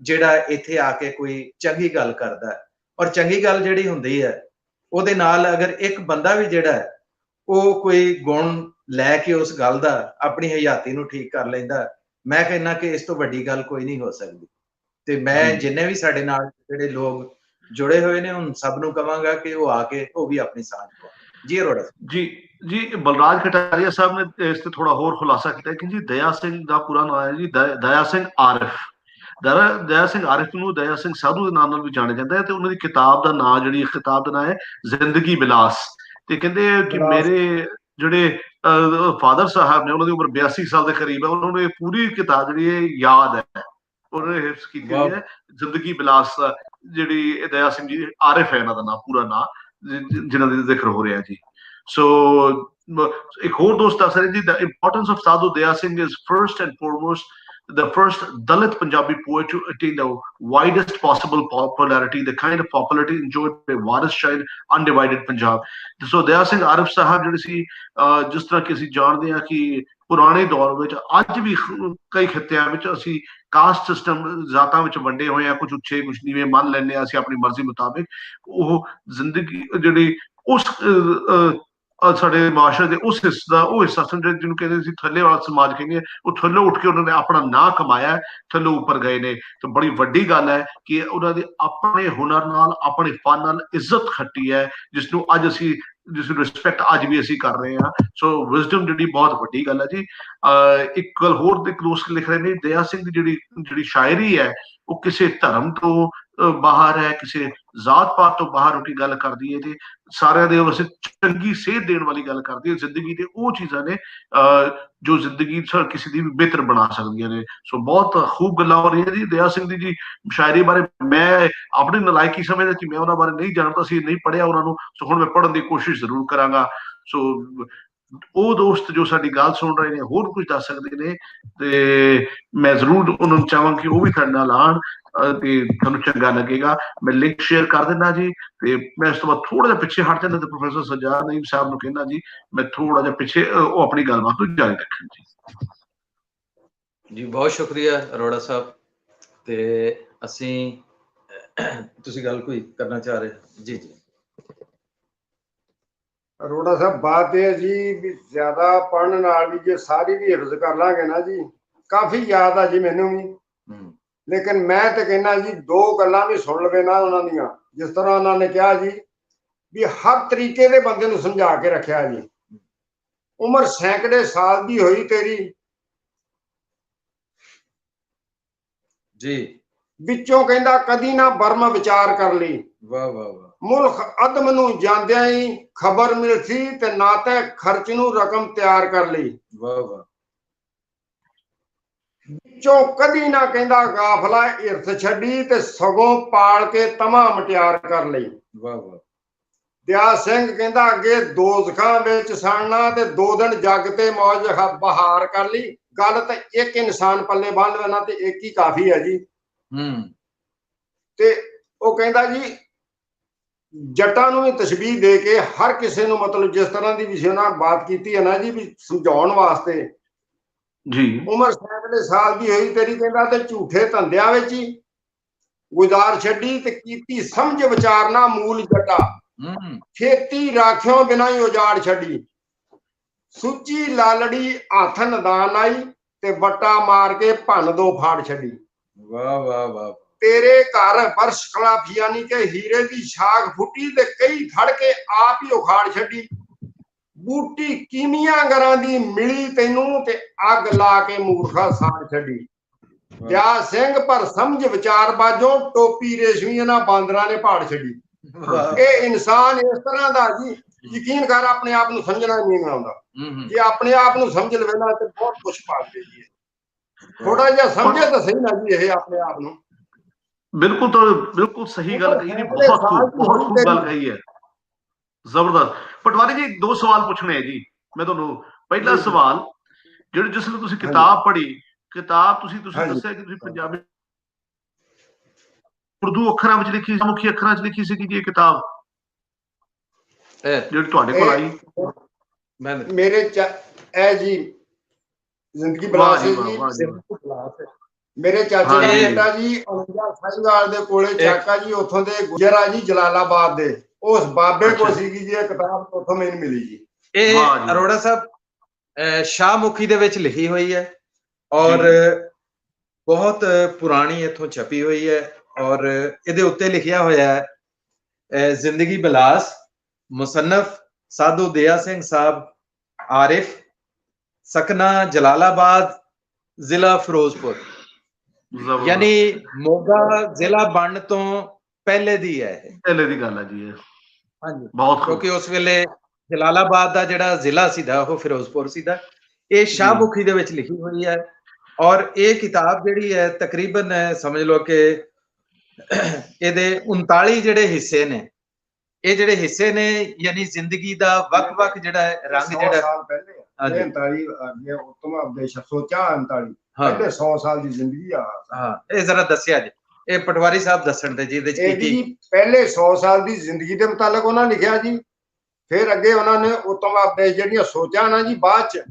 ਜਿਹੜਾ ਇੱਥੇ ਆ ਕੇ ਕੋਈ ਚੰਗੀ ਗੱਲ ਕਰਦਾ ਹੈ, ਔਰ ਚੰਗੀ ਗੱਲ ਜਿਹੜੀ ਹੁੰਦੀ ਹੈ ਉਹਦੇ ਨਾਲ ਅਗਰ ਇੱਕ ਬੰਦਾ ਵੀ ਜਿਹੜਾ ਹੈ ਉਹ ਕੋਈ ਗੁਣ ਲੈ ਕੇ ਉਸ ਗੱਲ ਦਾ ਆਪਣੀ ਹਯਾਤੀ ਨੂੰ ਠੀਕ ਕਰ ਲੈਂਦਾ, ਮੈਂ ਕਹਿੰਦਾ ਕਿ ਇਸ ਤੋਂ ਵੱਡੀ ਗੱਲ ਕੋਈ ਨਹੀਂ ਹੋ ਸਕਦੀ। ਤੇ ਮੈਂ ਜਿੰਨੇ ਵੀ ਸਾਡੇ ਨਾਲ ਜਿਹੜੇ ਲੋਕ ਜੁੜੇ ਹੋਏ ਨੇ ਹੁਣ ਸਭ ਨੂੰ ਕਹਾਂਗਾ ਕਿ ਉਹ ਆ ਕੇ ਉਹ ਵੀ ਆਪਣੀ ਸਾਂਝ ਪਾਉਣ। ਜੀ ਅਰੋੜਾ ਜੀ ਬਲਰਾਜ ਕਟਾਰੀਆ ਸਾਹਿਬ ਨੇ ਇਸ ਤੇ ਥੋੜਾ ਹੋਰ ਖੁਲਾਸਾ ਕੀਤਾ ਕਿ ਜੀ ਦਇਆ ਸਿੰਘ ਦਾ ਪੂਰਾ ਨਾਮ ਹੈ ਜੀ ਦਇਆ ਸਿੰਘ ਆਰਿਫ। ਦਇਆ ਸਿੰਘ ਆਰਿਫ ਨੂੰ ਦਇਆ ਸਿੰਘ ਸਾਧੂ ਦੇ ਨਾਮ ਨਾਲ ਵੀ ਜਾਣਿਆ ਜਾਂਦਾ ਹੈ, ਤੇ ਉਹਨਾਂ ਦੀ ਕਿਤਾਬ ਦਾ ਨਾਂ, ਜਿਹੜੀ ਕਿਤਾਬ ਦਾ ਨਾਂ ਹੈ ਜ਼ਿੰਦਗੀ ਬਿਲਾਸ। ਤੇ ਕਹਿੰਦੇ ਕਿ ਜਿਹੜੇ ਫਾਦਰ ਸਾਹਿਬ ਨੇ, ਉਹਨਾਂ ਦੀ ਉਮਰ 82 ਸਾਲ ਦੇ ਕਰੀਬ ਹੈ, ਉਹਨਾਂ ਨੂੰ ਇਹ ਪੂਰੀ ਕਿਤਾਬ ਜਿਹੜੀ ਹੈ ਯਾਦ ਹੈ, ਉਹਨਾਂ ਨੇ ਹਿਫਜ਼ ਕੀਤੀ ਹੋਈ ਹੈ, ਜ਼ਿੰਦਗੀ ਬਿਲਾਸ, ਜਿਹੜੀ ਦਇਆ ਸਿੰਘ ਜੀ ਆਰਿਫ ਹੈ ਇਹਨਾਂ ਦਾ ਨਾਮ, ਪੂਰਾ ਨਾਮ ਜਿਨ੍ਹਾਂ ਦਾ ਜ਼ਿਕਰ ਹੋ ਰਿਹਾ ਜੀ। ਸੋ ਇੱਕ ਹੋਰ ਦੋਸਤ ਦੱਸ ਰਹੇ ਜੀ, the importance of Sadhu Daya Singh is first and foremost the first Dalit Punjabi poet to attain the widest possible popularity, the kind of popularity enjoyed by Waris Shah in undivided Punjab. So Daya Singh Arif Sahab ਜਿਹੜੇ ਸੀ, ਜਿਸ ਤਰ੍ਹਾਂ ਕਿ ਅਸੀਂ ਜਾਣਦੇ ਹਾਂ ਕਿ ਪੁਰਾਣੇ ਦੌਰ ਵਿੱਚ, ਅੱਜ ਵੀ ਕਈ ਖਿੱਤਿਆਂ ਵਿੱਚ ਅਸੀਂ ਕਾਸਟ ਸਿਸਟਮ, ਜ਼ਾਤਾਂ ਵਿੱਚ ਵੰਡੇ ਹੋਏ ਆ, ਕੁਝ ਉੱਚੇ ਕੁਝ ਨੀਵੇਂ ਮੰਨ ਲੈਂਦੇ ਹਾਂ ਅਸੀਂ ਆਪਣੀ ਮਰਜ਼ੀ ਮੁਤਾਬਿਕ। ਉਹ ਜ਼ਿੰਦਗੀ ਜਿਹੜੀ ਉਸ ਸਾਡੇ ਮਾਸ਼ਰੇ ਦੇ ਉਸ ਹਿੱਸੇ ਦਾ, ਉਹ ਹਿੱਸਾ ਜਿਹਨੂੰ ਕਹਿੰਦੇ ਸੀ ਥੱਲੇ ਵਾਲਾ ਸਮਾਜ ਕਹਿੰਦੇ, ਉਹ ਥੱਲੋਂ ਉੱਠ ਕੇ ਉਹਨਾਂ ਨੇ ਆਪਣਾ ਨਾਂ ਕਮਾਇਆ, ਥੱਲੋਂ ਉੱਪਰ ਗਏ ਨੇ। ਤੇ ਬੜੀ ਵੱਡੀ ਗੱਲ ਹੈ ਕਿ ਉਹਨਾਂ ਦੇ ਆਪਣੇ ਹੁਨਰ ਨਾਲ, ਆਪਣੇ ਫਨ ਨਾਲ ਇੱਜ਼ਤ ਖੱਟੀ ਹੈ, ਜਿਸ ਨੂੰ ਅੱਜ ਅਸੀਂ, ਜਿਸ ਨੂੰ ਰਿਸਪੈਕਟ ਅੱਜ ਵੀ ਅਸੀਂ ਕਰ ਰਹੇ ਹਾਂ। ਸੋ ਵਿਜ਼ਡਮ ਜਿਹੜੀ ਬਹੁਤ ਵੱਡੀ ਗੱਲ ਹੈ ਜੀ। ਇੱਕ ਗੱਲ ਹੋਰ ਇੱਕ ਦੋਸਤ ਲਿਖ ਰਹੇ ਨੇ, ਦਇਆ ਸਿੰਘ ਦੀ ਜਿਹੜੀ ਸ਼ਾਇਰੀ ਹੈ, ਉਹ ਕਿਸੇ ਧਰਮ ਤੋਂ ਬਾਹਰ ਹੈ, ਕਿਸੇ ਜ਼ਾਤ ਪਾਤ ਤੋਂ ਬਾਹਰ ਹੋ ਕੇ ਗੱਲ ਕਰਦੀ ਹੈ, ਤੇ ਸਾਰਿਆਂ ਦੇ ਵਾਸਤੇ ਚੰਗੀ ਸੇਧ ਦੇਣ ਵਾਲੀ ਗੱਲ ਕਰਦੀ ਹੈ। ਜ਼ਿੰਦਗੀ ਦੇ ਉਹ ਚੀਜ਼ਾਂ ਨੇ ਜੋ ਜ਼ਿੰਦਗੀ ਕਿਸੇ ਦੀ ਵੀ ਬਿਹਤਰ ਬਣਾ ਸਕਦੀਆਂ ਨੇ। ਸੋ ਬਹੁਤ ਖੂਬ ਗੱਲਾਂ ਹੋ ਰਹੀਆਂ ਜੀ ਦਇਆ ਸਿੰਘ ਦੀ ਜੀ ਸ਼ਾਇਰੀ ਬਾਰੇ। ਮੈਂ ਆਪਣੀ ਨਲਾਇਕੀ ਸਮਝਦਾ ਕਿ ਮੈਂ ਉਹਨਾਂ ਬਾਰੇ ਨਹੀਂ ਜਾਣਦਾ ਸੀ, ਨਹੀਂ ਪੜ੍ਹਿਆ ਉਹਨਾਂ ਨੂੰ। ਸੋ ਹੁਣ ਮੈਂ ਪੜ੍ਹਨ ਦੀ ਕੋਸ਼ਿਸ਼ ਜ਼ਰੂਰ ਕਰਾਂਗਾ। ਸੋ ਉਹ ਦੋਸਤ ਜੋ ਸਾਡੀ ਗੱਲ ਸੁਣ ਰਹੇ ਨੇ, ਹੋਰ ਕੁਝ ਦੱਸ ਸਕਦੇ ਨੇ, ਤੇ ਮੈਂ ਜ਼ਰੂਰ ਉਹਨਾਂ ਨੂੰ ਚਾਹਾਂਗਾ ਕਿ ਉਹ ਵੀ ਸਾਡੇ ਨਾਲ ਆਉਣ, ਤੇ ਤੁਹਾਨੂੰ ਚੰਗਾ ਲੱਗੇਗਾ। ਮੈਂ ਲਿੰਕ ਸ਼ੇਅਰ ਕਰ ਦਿੰਦਾ ਜੀ। ਤੇ ਮੈਂ ਇਸ ਤੋਂ ਬਾਅਦ ਥੋੜਾ ਜਿਹਾ ਪਿੱਛੇ ਹਟ ਜਾਂਦਾ ਤੇ ਪ੍ਰੋਫੈਸਰ ਸੱਜਾਦ ਨਈਮ ਸਾਹਿਬ ਨੂੰ ਕਹਿੰਦਾ ਜੀ ਮੈਂ ਥੋੜਾ ਜਿਹਾ ਪਿੱਛੇ, ਉਹ ਆਪਣੀ ਗੱਲਬਾਤ ਨੂੰ ਜਾਰੀ ਰੱਖਣ ਜੀ। ਜੀ ਬਹੁਤ ਸ਼ੁਕਰੀਆ ਅਰੋੜਾ ਸਾਹਿਬ। ਤੇ ਅਸੀਂ, ਤੁਸੀਂ ਗੱਲ ਕੋਈ ਕਰਨਾ ਚਾਹ ਰਹੇ? ਜੀ ਜੀ ਅਰੋੜਾ ਸਾਹਿਬ, ਬਾਤ ਇਹ ਜੀ ਵੀ ਜ਼ਿਆਦਾ ਪੜ੍ਹਨ ਨਾਲ ਵੀ ਜੇ ਸਾਰੀ ਵੀ ਹਿਫਜ਼ ਕਰ ਲਾਂਗੇ ਨਾ ਜੀ, ਕਾਫੀ ਯਾਦ ਆ ਜੀ ਮੈਨੂੰ ਵੀ। ਲੇਕਿਨ ਮੈਂ ਤੇ ਕਹਿੰਦਾ ਜੀ ਦੋ ਗੱਲਾਂ ਵੀ ਸੁਣ ਲਵੇ ਨਾ ਉਹਨਾਂ ਦੀਆਂ, ਜਿਸ ਤਰ੍ਹਾਂ ਉਹਨਾਂ ਨੇ ਕਿਹਾ ਜੀ ਵੀ ਹਰ ਤਰੀਕੇ ਦੇ ਬੰਦੇ ਨੂੰ ਸਮਝਾ ਕੇ ਰੱਖਿਆ ਜੀ। ਉਮਰ ਸੈਂਕੜੇ ਸਾਲ ਦੀ ਹੋਈ ਤੇਰੀ, ਜੀ ਵਿੱਚੋਂ ਕਹਿੰਦਾ ਕਦੀ ਨਾ ਬਰਮ ਵਿਚਾਰ ਕਰ ਲਈ। ਵਾਹ ਵਾਹ ਵਾਹ। ਮੁਲਕ ਅਦਮ ਨੂੰ ਜਾਂਦਿਆਂ ਹੀ ਖਬਰ ਮਿਲ ਸੀ, ਤੇ ਨਾ ਤੇ ਖਰਚ ਨੂੰ ਰਕਮ ਤਿਆਰ ਕਰ ਲਈ। ਵਾਹ ਵਾਹ। ਵਿੱਚੋਂ ਕਦੀ ਨਾ ਕਹਿੰਦਾ ਗਾਫਲਾ ਇਰਥ ਛੱਡੀ, ਤੇ ਸਗੋਂ ਪਾਲ ਕੇ ਤਮਾ ਮਟਿਆਰ ਕਰ ਲਈ। ਵਾਹ ਵਾਹ। ਦਇਆ ਸਿੰਘ ਕਹਿੰਦਾ ਅੱਗੇ ਦੋਜ਼ਖਾਂ ਵਿੱਚ ਸੜਨਾ, ਤੇ 2 ਦਿਨ ਜੱਗ ਤੇ ਮੌਜ ਬਹਾਰ ਕਰ ਲਈ। ਗੱਲ ਤਾਂ ਇੱਕ ਇਨਸਾਨ ਪੱਲੇ ਬੰਨ ਲੈਣਾ ਤੇ ਇੱਕ ਹੀ ਕਾਫੀ ਹੈ ਜੀ। ਤੇ ਉਹ ਕਹਿੰਦਾ ਜੀ ਜੱਟਾਂ ਨੂੰ ਵੀ ਤਸ਼ਬੀਹ ਦੇ ਕੇ ਹਰ ਕਿਸੇ ਨੂੰ, ਮਤਲਬ ਜਿਸ ਤਰ੍ਹਾਂ ਦੀ ਵੀ ਉਹਨਾਂ ਬਾਤ ਕੀਤੀ ਹੈ ਨਾ ਜੀ, ਵੀ ਸਮਝਾਉਣ ਵਾਸਤੇ ਜੀ। ਉਮਰ ਸੈਂਕੜੇ ਸਾਲ ਦੀ ਹੋਈ ਤੇਰੀ, ਕਹਿੰਦਾ ਤੇ ਝੂਠੇ ਧੰਦਿਆਂ ਵਿੱਚ ਹੀ ਗੁਜ਼ਾਰ ਛੱਡੀ, ਤੇ ਕੀਤੀ ਸਮਝ ਵਿਚਾਰਨਾ ਮੂਲ ਜੱਟਾ। ਖੇਤੀ ਰਾਖਿਓ ਬਿਨਾਂ ਹੀ ਉਜਾੜ ਛੱਡੀ। ਸੁੱਚੀ ਲਾਲੜੀ ਹੱਥ ਨਦਾਨ ਆਈ, ਤੇ ਵੱਟਾ ਮਾਰ ਕੇ ਭੰਨ 2 ਫਾੜ ਛੱਡੀ। ਵਾਹ ਵਾਹ ਵਾਹ। ਤੇਰੇ ਘਰ ਵਰਸ਼ ਖਲਾਫ ਯਾਨੀ ਕਿ ਹੀਰੇ ਦੀ ਛਾਗ ਫੁੱਟੀ, ਤੇ ਕਈ ਖੜ ਕੇ ਆਪ ਹੀ ਉਖਾੜ ਛੱਡੀ। ਬੂਟੀ ਕੀਮੀਆਂਗਰਾਂ ਦੀ ਮਿਲੀ ਤੈਨੂੰ, ਤੇ ਅੱਗ ਲਾ ਕੇ ਮੂਰਖਾ ਸਾੜ ਛੱਡੀ। ਦਇਆ ਸਿੰਘ ਪਰ ਸਮਝ ਵਿਚਾਰ ਬਾਜੋਂ, ਟੋਪੀ ਰੇਸ਼ਮੀ ਇਹਨਾਂ ਬਾਂਦਰਾਂ ਨੇ ਪਾੜ ਛੱਡੀ। ਇਹ ਇਨਸਾਨ ਇਸ ਤਰ੍ਹਾਂ ਦਾ ਜੀ, ਯਕੀਨ ਕਰ ਆਪਣੇ ਆਪ ਨੂੰ ਸਮਝਣਾ ਨਹੀਂ ਆਉਂਦਾ। ਜੇ ਆਪਣੇ ਆਪ ਨੂੰ ਸਮਝ ਲਵੇ ਨਾ ਤੇ ਬਹੁਤ ਕੁਛ ਪਾਉਂਦੇ ਜੀ। ਥੋੜਾ ਜਿਹਾ ਸਮਝੇ ਤਾਂ ਸਹੀ ਨਾ ਜੀ ਇਹ ਆਪਣੇ ਆਪ ਨੂੰ। ਬਿਲਕੁਲ ਤਾਂ ਬਿਲਕੁਲ ਸਹੀ ਗੱਲ ਕਹੀ ਜੀ, ਬਹੁਤ ਖੂਬ ਗੱਲ ਕਹੀ ਹੈ, ਜ਼ਬਰਦਸਤ। ਪਟਵਾਰੀ ਜੀ 2 ਸਵਾਲ ਪੁੱਛਣੇ ਹੈ ਜੀ ਮੈਂ ਤੁਹਾਨੂੰ। ਪਹਿਲਾ ਸਵਾਲ, ਜਿਹੜੇ ਜਿਸ ਨੂੰ ਤੁਸੀਂ ਕਿਤਾਬ ਪੜ੍ਹੀ, ਕਿਤਾਬ ਤੁਸੀਂ ਦੱਸਿਆ ਕਿ ਤੁਸੀਂ ਪੰਜਾਬੀ ਉਰਦੂ ਅੱਖਰਾਂ ਵਿੱਚ ਲਿਖੀ, ਮੁਖੀ ਅੱਖਰਾਂ 'ਚ ਲਿਖੀ ਸੀ ਕਿ ਇਹ ਕਿਤਾਬ ਜਿਹੜੀ ਤੁਹਾਡੇ ਕੋਲ ਆਈ? ਮੇਰੇ ਇਹ ਜੀ ਜ਼ਿੰਦਗੀ ਬਲਾਸ ਜੀ, ਮੇਰੇ ਚਾਚੇ ਦਾ ਬੇਟਾ ਜੀ 49 ਸਾਲ ਦੇ ਕੋਲੇ ਚਾਕਾ ਜੀ, ਉੱਥੋਂ ਦੇ ਗੁਜਰਾ ਜੀ ਜਲਾਲਾਬਾਦ ਦੇ, ਉਸ ਬਾਬੇ ਕੋਲ ਸੀਗੀ ਜੀ ਇਹ ਕਿਤਾਬ, ਉੱਥੋਂ ਮੈਨੂੰ ਮਿਲੀ ਜੀ। ਇਹ ਅਰੋੜਾ ਸਾਹਿਬ ਸ਼ਾਹਮੁਖੀ ਦੇ ਵਿੱਚ ਲਿਖੀ ਹੋਈ ਹੈ, ਔਰ ਬਹੁਤ ਪੁਰਾਣੀ ਇੱਥੋਂ ਛਪੀ ਹੋਈ ਹੈ, ਔਰ ਇਹਦੇ ਉੱਤੇ ਲਿਖਿਆ ਹੋਇਆ ਹੈ ਜ਼ਿੰਦਗੀ ਬਿਲਾਸ, ਮੁਸੰਨਫ ਸਾਧੂ ਦਇਆ ਸਿੰਘ ਸਾਹਿਬ ਆਰਿਫ, ਸਕਨਾ ਜਲਾਲਾਬਾਦ, ਜ਼ਿਲ੍ਹਾ ਫਿਰੋਜ਼ਪੁਰ। ਯਾਨੀ ਮੋਗਾ ਜ਼ਿਲ੍ਹਾ ਬਣਨ ਤੋਂ ਪਹਿਲੇ ਦੀ ਹੈ, ਪਹਿਲੇ ਦੀ ਗੱਲ ਹੈ ਜੀ। ਹਾਂਜੀ, ਕਿਉਂਕਿ ਉਸ ਵੇਲੇ ਜਲਾਲਾਬਾਦ ਦਾ ਜਿਹੜਾ ਜ਼ਿਲ੍ਹਾ ਸੀਗਾ ਉਹ ਫਿਰੋਜ਼ਪੁਰ ਸੀਗਾ। ਇਹ ਸ਼ਾਹਬੁਖੀ ਦੇ ਵਿੱਚ ਲਿਖੀ ਹੋਈ ਹੈ ਔਰ ਇਹ ਕਿਤਾਬ ਜਿਹੜੀ ਹੈ ਤਕਰੀਬਨ ਸਮਝ ਲਓ ਕਿ ਇਹਦੇ 39 ਜਿਹੜੇ ਹਿੱਸੇ ਨੇ, ਇਹ ਜਿਹੜੇ ਹਿੱਸੇ ਨੇ ਯਾਨੀ ਜ਼ਿੰਦਗੀ ਦਾ ਵੱਖ-ਵੱਖ ਜਿਹੜਾ ਰੰਗ ਜਿਹੜਾ ਸਾਲ ਪਹਿਲੇ 39 ਅੱਗੇ ਉਤਮ ਉਪਦੇਸ਼ ਸੋਚਾ 39 ਪਹਿਲੇ 100 ਸਾਲ ਦੀ ਜ਼ਿੰਦਗੀ ਆ। ਹਾਂ, ਇਹ ਜ਼ਰਾ ਦੱਸਿਆ ਜੀ, ਇਹ ਪਟਵਾਰੀ ਸਾਹਿਬ ਦੱਸਣ ਦੇ ਜੀ ਇਹਦੇ ਚ ਕੀ ਪਹਿਲੇ 100 ਸਾਲ ਦੀ ਜ਼ਿੰਦਗੀ ਦੇ ਮੁਤਾਲਕ ਉਹਨਾਂ ਲਿਖਿਆ ਜੀ। ਫਿਰ ਅੱਗੇ ਉਹਨਾਂ ਨੇ ਉਤਮ ਉਪਦੇਸ਼ ਜਿਹੜੀਆਂ ਸੋਚਾਂ ਨਾ ਜੀ, ਬਾਅਦ ਚ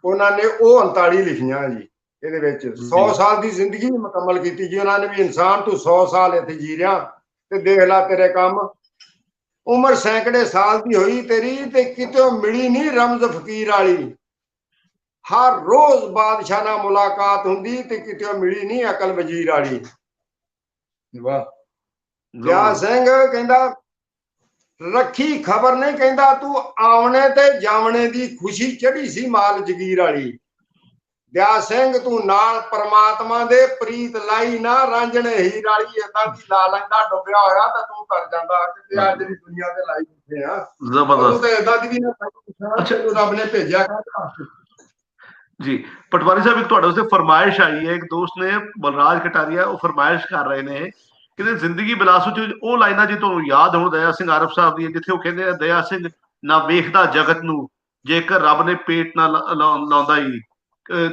ਉਹਨਾਂ ਨੇ ਉਹ 39 ਲਿਖੀਆਂ ਜੀ। ਇਹਦੇ ਵਿੱਚ 100 ਸਾਲ ਦੀ ਜ਼ਿੰਦਗੀ ਮੁਕੰਮਲ ਕੀਤੀ ਜੀ ਉਹਨਾਂ ਨੇ ਵੀ। ਇਨਸਾਨ ਤੂੰ 100 ਸਾਲ ਇੱਥੇ ਜੀ ਰਿਹਾ ਤੇ ਦੇਖ ਲੈ ਤੇਰੇ ਕੰਮ, ਉਮਰ ਸੈਂਕੜੇ ਸਾਲ ਦੀ ਹੋਈ ਤੇਰੀ ਤੇ ਕਿਤੇ ਮਿਲੀ ਨਹੀਂ ਰਮਜ਼ ਫਕੀਰ ਵਾਲੀ। ਹਰ ਰੋਜ਼ ਬਾਦਸ਼ਾਹ ਨਾਲ ਮੁਲਾਕਾਤ ਹੁੰਦੀ ਤੇ ਕਿਤੇ ਮਿਲੀ ਨਹੀਂ ਅਕਲ ਵਜ਼ੀਰ ਵਾਲੀ। ਵਾਹ। ਦਿਆ ਸਿੰਘ ਕਹਿੰਦਾ ਰੱਖੀ ਖਬਰ ਨਹੀਂ, ਕਹਿੰਦਾ ਤੂੰ ਆਵਣੇ ਤੇ ਜਾਵਣੇ ਦੀ ਖੁਸ਼ੀ ਚੜੀ ਸੀ ਮਾਲ ਜਗੀਰ ਵਾਲੀ। ਦਿਆ ਸਿੰਘ ਤੂੰ ਨਾਲ ਪਰਮਾਤਮਾ ਦੇ ਪ੍ਰੀਤ ਲਾਈ ਨਾ ਰਾਂਝਣੇ ਹੀਰ ਵਾਲੀ। ਏਦਾਂ ਦੀ ਲਾ ਲੈਂਦਾ ਡੁੱਬਿਆ ਹੋਇਆ ਤਾਂ ਤੂੰ ਕਰ ਜਾਂਦਾ ਤੇ ਅੱਜ ਦੀ ਦੁਨੀਆ ਤੇ ਲਾਈ ਬੈਠੇ ਆ ਜ਼ਬਰਦਸਤ। ਤੇ ਏਦਾਂ ਦੀ ਵੀ ਨਾ ਰੱਬ ਨੇ ਭੇਜਿਆ ਜੀ। ਪਟਵਾਰੀ ਸਾਹਿਬ, ਇੱਕ ਤੁਹਾਡੇ ਵਾਸਤੇ ਫਰਮਾਇਸ਼ ਆਈ ਹੈ। ਇੱਕ ਦੋਸਤ ਨੇ ਬਲਰਾਜ ਕਟਾਰੀਆ, ਉਹ ਫਰਮਾਇਸ਼ ਕਰ ਰਹੇ ਨੇ ਕਿ ਜ਼ਿੰਦਗੀ ਬਿਲਾਸੂ ਚ ਉਹ ਲਾਈਨਾਂ ਜੀ ਤੁਹਾਨੂੰ ਯਾਦ ਹੋਣ ਦਇਆ ਸਿੰਘ ਆਰਫ ਸਾਹਿਬ ਦੀਆਂ, ਜਿੱਥੇ ਉਹ ਕਹਿੰਦੇ ਆ ਦਇਆ ਸਿੰਘ ਨਾ ਵੇਖਦਾ ਜਗਤ ਨੂੰ ਜੇਕਰ ਰੱਬ ਨੇ ਪੇਟ ਨਾ ਲਾਉਂਦਾ ਹੀ।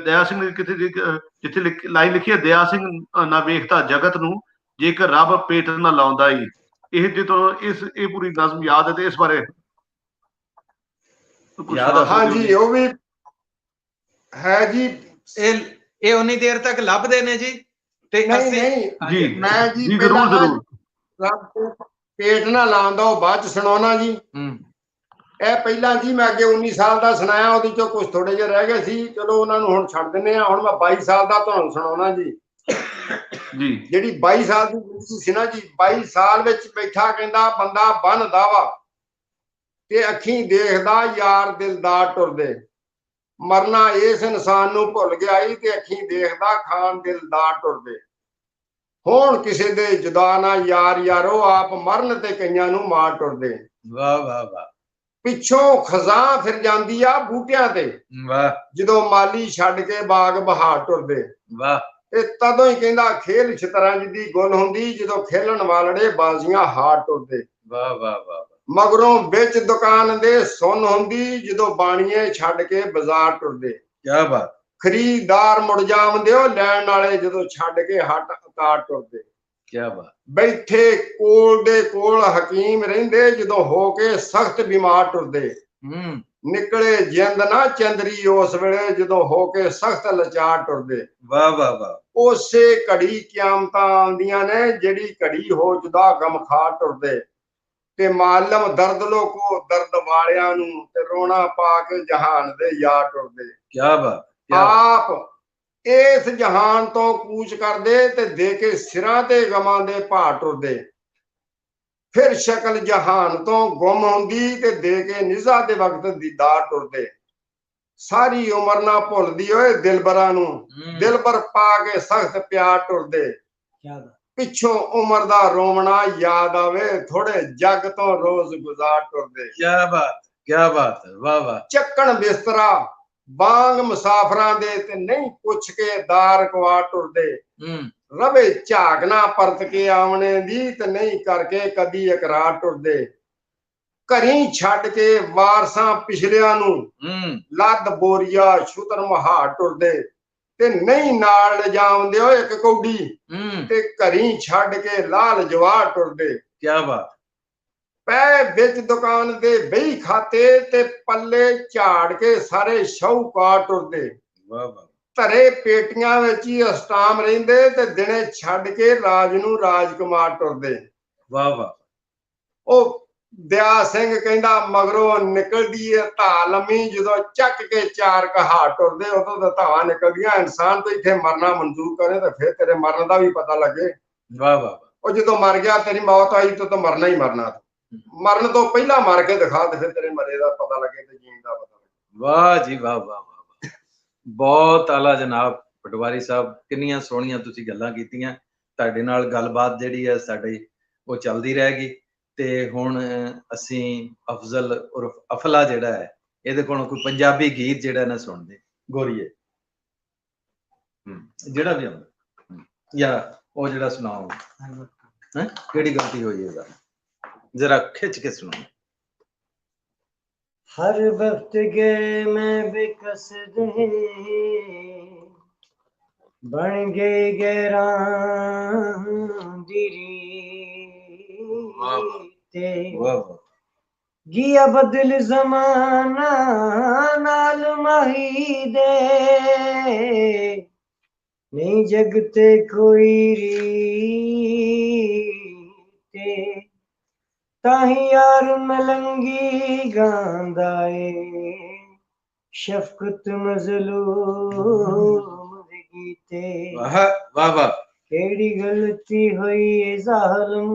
ਦਇਆ ਸਿੰਘ ਨੇ ਕਿਤੇ ਜਿੱਥੇ ਲਾਈਨ ਲਿਖੀ ਹੈ, ਦਇਆ ਸਿੰਘ ਨਾ ਵੇਖਦਾ ਜਗਤ ਨੂੰ ਜੇਕਰ ਰੱਬ ਪੇਟ ਨਾ ਲਾਉਂਦਾ ਹੀ। ਇਹ ਜੇ ਤੁਹਾਨੂੰ ਇਹ ਪੂਰੀ ਨਜ਼ਮ ਯਾਦ ਹੈ ਤੇ ਇਸ ਬਾਰੇ ਹਾਂਜੀ ਉਹ ਵੀ ਹੈ ਜੀ। ਇਹ ਉਨੀ ਦੇਰ ਤੱਕ ਲੱਭਦੇ ਨੇ ਜੀ ਤੇ ਨਹੀਂ ਜੀ ਮੈਂ ਜੀ ਜ਼ਰੂਰ ਰੱਬ ਪੇਟ ਨਾ ਲਾਉਂਦਾ ਉਹ ਬਾਅਦ ਚ ਸੁਣਾਉਣਾ ਜੀ। ਇਹ ਪਹਿਲਾਂ ਜੀ ਮੈਂ ਅੱਗੇ 19 ਸਾਲ ਦਾ ਸੁਣਾਇਆ, ਉਹਦੇ ਚੋਂ ਕੁਝ ਥੋੜੇ ਜਿਹੇ ਰਹਿ ਗਏ ਸੀ, ਚਲੋ ਉਹਨਾਂ ਨੂੰ ਹੁਣ ਛੱਡ ਦਿੰਦੇ ਆ। ਹੁਣ ਮੈਂ 22 ਸਾਲ ਦਾ ਤੁਹਾਨੂੰ ਸੁਣਾਉਣਾ ਜੀ। ਜਿਹੜੀ 22 ਸਾਲ ਦੀ ਜ਼ਿੰਦਗੀ ਸੀ ਨਾ ਜੀ, 22 ਸਾਲ ਵਿੱਚ ਬੈਠਾ ਕਹਿੰਦਾ ਬੰਦਾ ਬੰਨਦਾ ਵਾ ਤੇ ਅੱਖੀਂ ਦੇਖਦਾ ਯਾਰ ਦਿਲਦਾਰ ਟੁਰਦੇ। ਮਰਨਾ ਇਸ ਇਨਸਾਨ ਨੂੰ ਭੁੱਲ ਗਿਆ ਈ ਤੇ ਅੱਖੀਂ ਦੇਖਦਾ ਖਾਨ ਦਿਲਦਾਰ ਟੁਰਦੇ। ਹੁਣ ਕਿਸੇ ਦੇ ਜੁਦਾ ਨਾ ਯਾਰ ਯਾਰੋ ਆਪ ਮਰਨ ਤੇ ਕਈਆਂ ਨੂੰ ਮਾਰ ਟੁਰਦੇ। ਵਾਹ ਵਾਹ ਵਾਹ। ਪਿੱਛੋਂ ਖਜ਼ਾਂ ਫਿਰ ਜਾਂਦੀ ਆ ਬੂਟਿਆਂ ਤੇ, ਵਾਹ। ਜਦੋਂ ਮਾਲੀ ਛੱਡ ਕੇ ਬਾਗ ਬਹਾਰ ਟੁਰਦੇ। ਵਾਹ। ਇਹ ਤਦੋਂ ਹੀ ਕਹਿੰਦਾ ਖੇਲ ਸ਼ਤਰੰਜ ਦੀ ਗੁੱਲ ਹੁੰਦੀ ਜਦੋਂ ਖੇਲਣ ਵਾਲੜੇ ਬਾਜ਼ੀਆਂ ਹਾਰ ਟੁਰਦੇ। ਵਾਹ ਵਾਹ ਵਾਹ। ਮਗਰੋਂ ਵਿੱਚ ਦੁਕਾਨ ਦੇ ਸੁੰਨ ਹੁੰਦੀ ਜਦੋਂ ਬਾਣੀਏ ਛੱਡ ਕੇ ਬਾਜ਼ਾਰ ਟੁਰਦੇ। ਕੀ ਬਾਤ। ਖਰੀਦਦਾਰ ਮੁੜ ਜਾਵੰਦੇ ਉਹ ਲੈਣ ਵਾਲੇ ਜਦੋਂ ਛੱਡ ਕੇ ਹੱਟ ਉਤਾਰ ਟੁਰਦੇ। ਕੀ ਬਾਤ। ਬੈਠੇ ਕੋਲ ਦੇ ਕੋਲ ਹਕੀਮ ਰਹਿੰਦੇ ਜਦੋਂ ਹੋ ਕੇ ਸਖਤ ਬਿਮਾਰ ਟੁਰਦੇ। ਨਿਕਲੇ ਜਿੰਦ ਨਾ ਚੰਦਰੀ ਉਸ ਵੇਲੇ ਜਦੋਂ ਹੋ ਕੇ ਸਖਤ ਲਾਚਾਰ ਟੁਰਦੇ। ਵਾਹ ਵਾਹ ਵਾਹ। ਉਸੇ ਘੜੀ ਕਿਆਮਤਾਂ ਆਉਂਦੀਆਂ ਨੇ ਜਿਹੜੀ ਘੜੀ ਹੋ ਜੁਦਾ ਗਮਖਾਰ ਟੁਰਦੇ। ਤੇ ਮਾਲਮ ਦਰਦ ਲੋਕੋ ਦਰਦ ਵਾਲਿਆਂ ਨੂੰ ਤੇ ਰੋਣਾ ਪਾ ਕੇ ਜਹਾਨ ਦੇ ਯਾਰ ਟੁਰਦੇ। ਕੀ ਬਾਤ। ਆਪ ਇਸ ਜਹਾਨ ਤੋਂ ਕੂਚ ਕਰਦੇ ਤੇ ਦੇ ਕੇ ਸਿਰਾਂ ਤੇ ਗਮਾਂ ਦੇ ਭਾਰ ਟੁਰਦੇ। ਫਿਰ ਸ਼ਕਲ ਜਹਾਨ ਤੋਂ ਗੁੰਮ ਹੁੰਦੀ ਤੇ ਦੇ ਕੇ ਨਿਜ਼ਾ ਦੇ ਵਕਤ ਦੀਦਾਰ ਟੁਰਦੇ। ਸਾਰੀ ਉਮਰ ਨਾ ਭੁੱਲਦੀ ਓਏ ਦਿਲਬਰਾਂ ਨੂੰ ਦਿਲਬਰ ਪਾ ਕੇ ਸਖਤ ਪਿਆਰ ਟੁਰਦੇ। ਪਿੱਛੋਂ ਉਮਰ ਦਾ ਰੋਵਣਾ ਯਾਦ ਆਵੇ ਥੋੜੇ ਜੱਗ ਤੋਂ ਰੋਜ਼ ਗੁਜ਼ਾਰ ਟੁਰਦੇ। ਕੀ ਬਾਤ। ਕੀ ਬਾਤ। ਵਾਹ ਵਾਹ। ਚੱਕਣ ਬਿਸਤਰਾ ਬਾਂਗ ਮੁਸਾਫਰਾਂ ਦੇ ਤੇ ਨਹੀਂ ਪੁੱਛ ਕੇ ਦਾਰ ਕਵਾ ਟੁਰਦੇ। ਰਵੇ ਝਾਕਣਾ ਪਰਤ ਕੇ ਆਵਣੇ ਦੀ ਤੇ ਨਹੀਂ ਕਰਕੇ ਕਦੀ ਇਕਰਾਰ ਟੁਰਦੇ। ਘਰੀ ਛੱਡ ਕੇ ਵਾਰਸਾਂ ਪਿਛਲਿਆਂ ਨੂੰ ਲੱਦ ਬੋਰੀਆ ਛੁਤਰ ਮਹਾਰ ਟੁਰਦੇ। ਤੇ ਨਹੀਂ ਨਾਲ ਲਿਜਾਉਂਦੇ ਹੋ ਇੱਕ ਕੌਡੀ ਤੇ ਘਰੀ ਛੱਡ ਕੇ ਲਾਲ ਜਵਾਰ ਟੁਰਦੇ। ਕੀ ਬਾਤ। ਪੈ ਵਿੱਚ ਦੁਕਾਨ ਦੇ ਬਈ ਖਾਤੇ ਤੇ ਪੱਲੇ ਝਾੜ ਕੇ ਸਾਰੇ ਸ਼ੌਕਾਰ ਟੁਰਦੇ। ਵਾਹ ਵਾਹ। ਧਰੇ ਪੇਟੀਆਂ ਵਿੱਚ ਹੀ ਅਸਟਾਮ ਰਹਿੰਦੇ ਤੇ ਦਿਨੇ ਛੱਡ ਕੇ ਰਾਜ ਨੂੰ ਰਾਜਕੁਮਾਰ ਟੁਰਦੇ। ਵਾਹ ਵਾਹ। ਉਹ ਦਿਆ ਸਿੰਘ ਕਹਿੰਦਾ ਮਗਰੋਂ ਨਿਕਲਦੀ ਹੈ ਧਾ ਲੰਮੀ ਜਦੋਂ ਚੱਕ ਕੇ ਚਾਰ ਕਹਾਰ ਟੁਰਦੇ। ਉਦੋਂ ਤਾਂ ਧਾਵਾਂ ਨਿਕਲਦੀਆਂ। ਇਨਸਾਨ ਤੋਂ ਇੱਥੇ ਮਰਨਾ ਮਨਜ਼ੂਰ ਕਰੇ ਤਾਂ ਫਿਰ ਤੇਰੇ ਮਰਨ ਦਾ ਵੀ ਪਤਾ ਲੱਗੇ। ਵਾਹ ਵਾਹ। ਉਹ ਜਦੋਂ ਮਰ ਗਿਆ ਤੇਰੀ ਮੌਤ ਆਈ ਤਾਂ ਮਰਨਾ ਹੀ ਮਰਨਾ। ਮਰਨ ਤੋਂ ਪਹਿਲਾਂ ਮਰ ਕੇ ਦਿਖਾ ਤੇ ਫਿਰ ਤੇਰੇ ਮਰੇ ਦਾ ਪਤਾ ਲੱਗੇ ਤੇ ਜੀਣ ਦਾ ਪਤਾ ਲੱਗੇ। ਵਾਹ ਜੀ ਵਾਹ ਵਾਹ ਵਾਹ। ਬਹੁਤ ਆਲਾ ਜਨਾਬ ਪਟਵਾਰੀ ਸਾਹਿਬ, ਕਿੰਨੀਆਂ ਸੋਹਣੀਆਂ ਤੁਸੀਂ ਗੱਲਾਂ ਕੀਤੀਆਂ। ਤੁਹਾਡੇ ਨਾਲ ਗੱਲਬਾਤ ਜਿਹੜੀ ਹੈ ਸਾਡੀ ਉਹ ਚੱਲਦੀ ਰਹੇਗੀ ਤੇ ਹੁਣ ਅਸੀਂ ਅਫਜ਼ਲ ਉਰਫ ਅਫਲਾ ਜਿਹੜਾ ਹੈ ਇਹਦੇ ਕੋਲੋਂ ਕੋਈ ਪੰਜਾਬੀ ਗੀਤ ਜਿਹੜਾ ਨਾ ਸੁਣਦੇ ਗੋਰੀਏ, ਜਿਹੜਾ ਵੀ ਆਉਂਦਾ ਜਾਂ ਉਹ ਜਿਹੜਾ ਸੁਣਾਓ ਹੈ, ਕਿਹੜੀ ਗਲਤੀ ਹੋਈ ਇਹਦਾ जरा खिंच के सुनो। हर वक्त के मैं बेकसद बन गई गैरांदिरी गिया बदल जमाना नाल माही दे नहीं जगते कोई रीते ताही यार मलंगी गांदा है शफकत मजलूम दे गीते। वाह वाह वाह, केड़ी गलती हुई जालिम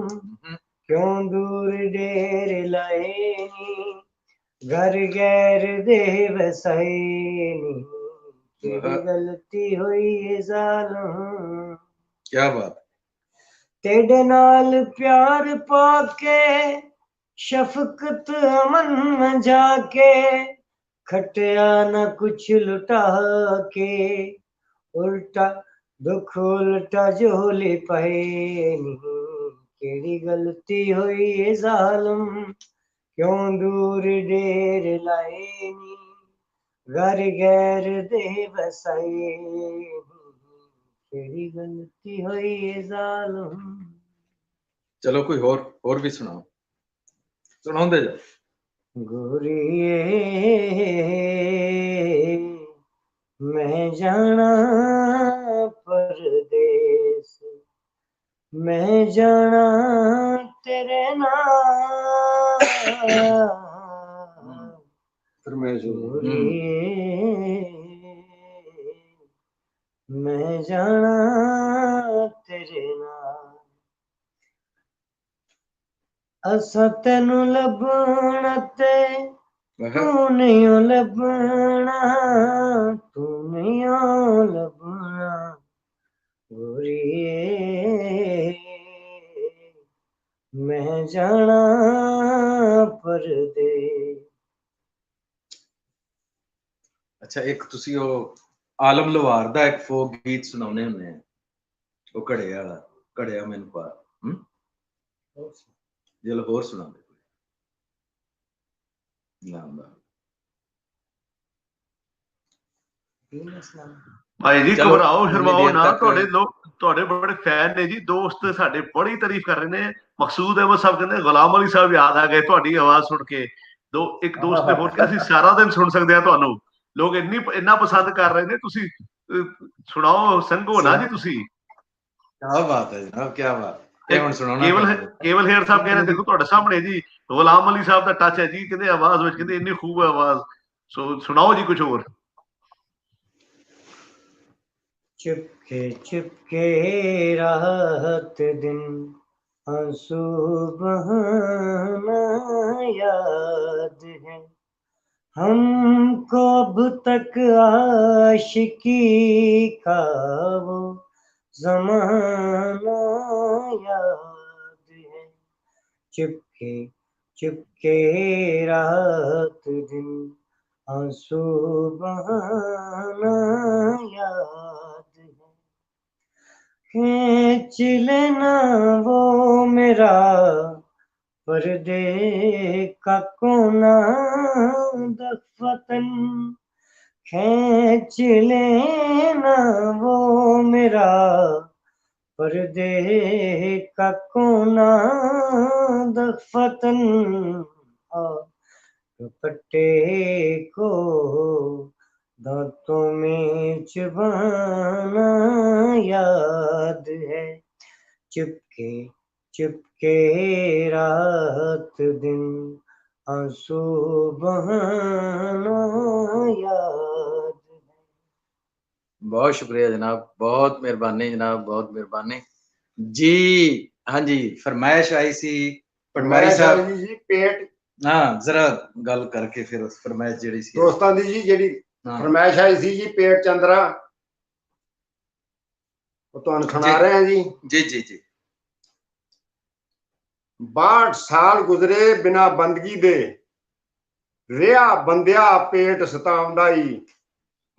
क्यों दूर डेरे लाए नी घर गैर दे वसाए नी केड़ी गलती हुई जालिम। क्या बात। तेरे नाल प्यार पाके शफकत अमन में जाके खटिया न कुछ लुटा के उल्टा दुख उल्टा झोली पाए नी केड़ी गलती हुई जालिम क्यों दूर डेर लाए नी घर गैर दे बसाए केड़ी गलती हुई जालिम। चलो कोई और भी सुनाओ, सुनाओ जा। गोरिए मैं जाना परदेस मैं जाना तेरे नाल मैं जाना तेरे नाल असा तेनू लभना ते तू नहीं लभना तू नहीं लभना गोरिए मैं जाना परदेस। अच्छा एक तुसी ओ आलम लोहार दा एक फोक गीत सुनाउने हुंदे हैं, ओ घड़े वाला घड़िया मैनू पा चलो होर सुना दे भाई जी घबराओ शर्माओ ना, ਤੁਹਾਡੇ ਲੋਕ ਤੁਹਾਡੇ ਬੜੇ ਫੈਨ ਨੇ ਜੀ, ਦੋਸਤ ਸਾਡੇ ਬੜੀ ਤਾਰੀਫ ਕਰ ਰਹੇ ਨੇ। ਮਕਸੂਦ ਅਹਿਮਦ ਸਾਹਿਬ ਕਹਿੰਦੇ ਗੁਲਾਮ ਅਲੀ ਸਾਹਿਬ ਯਾਦ ਆ ਗਏ ਤੁਹਾਡੀ ਆਵਾਜ਼ ਸੁਣ ਕੇ। ਇੱਕ ਦੋਸਤ ਨੇ ਹੋਰ ਕਿਹਾ ਅਸੀਂ ਸਾਰਾ ਦਿਨ ਸੁਣ ਸਕਦੇ ਹਾਂ ਤੁਹਾਨੂੰ, ਲੋਕ ਇੰਨਾ ਪਸੰਦ ਕਰ ਰਹੇ ਨੇ। ਤੁਸੀਂ ਸੁਣਾਓ, ਸੰਗੋ ਨਾ ਜੀ ਤੁਸੀਂ। ਕੀ ਬਾਤ ਹੈ ਜਨਾਬ, ਕੀ ਬਾਤ। ਕੇਵਲ ਹੇਰ ਸਾਹਿਬ ਕਹਿੰਦੇ ਦੇਖੋ ਤੁਹਾਡੇ ਸਾਹਮਣੇ ਜੀ ਗੁਲਾਮ ਅਲੀ ਸਾਹਿਬ ਦਾ ਟੱਚ ਹੈ ਜੀ, ਕਹਿੰਦੇ ਆਵਾਜ਼ ਵਿੱਚ, ਕਹਿੰਦੇ ਇੰਨੀ ਖੂਬ ਆਵਾਜ਼। ਸੋ ਸੁਣਾਓ ਜੀ ਕੁਝ ਹੋਰ। चुपके चुपके रात दिन आंसू बहाना याद है हमको अब तक आशिकी का वो ज़माना याद है। चुपके चुपके रात दिन आंसू बहाना याद है खींच लेना वो मेरा पर्दे का कोना दफतन खींच लेना वो मेरा पर्दे का कोना दफतन दुपट्टे को दांतों में चबाना याद है। चुपके चुपके रात दिन आंसू बहाना याद है। बहुत शुक्रिया जनाब, बहुत मेहरबानी जनाब, बहुत मेहरबानी जी। हाँ जी, फरमाइश आई सी पटवारी साहब जी पेट, हाँ जरा गल करके फिर उस फरमाइश जेड़ी सी दोस्तां दी जी जेड़ी फरमाइश आई सी जी पेट चंद्रा, वो तुहानू सुना रहे हैं जी। जी जी जी 62 ਸਾਲ ਗੁਜ਼ਰੇ ਬਿਨਾ ਬੰਦਗੀ ਦੇ, ਰਿਹਾ ਬੰਦਿਆ ਪੇਟ ਸਤਾਉਂਦਾ ਈ।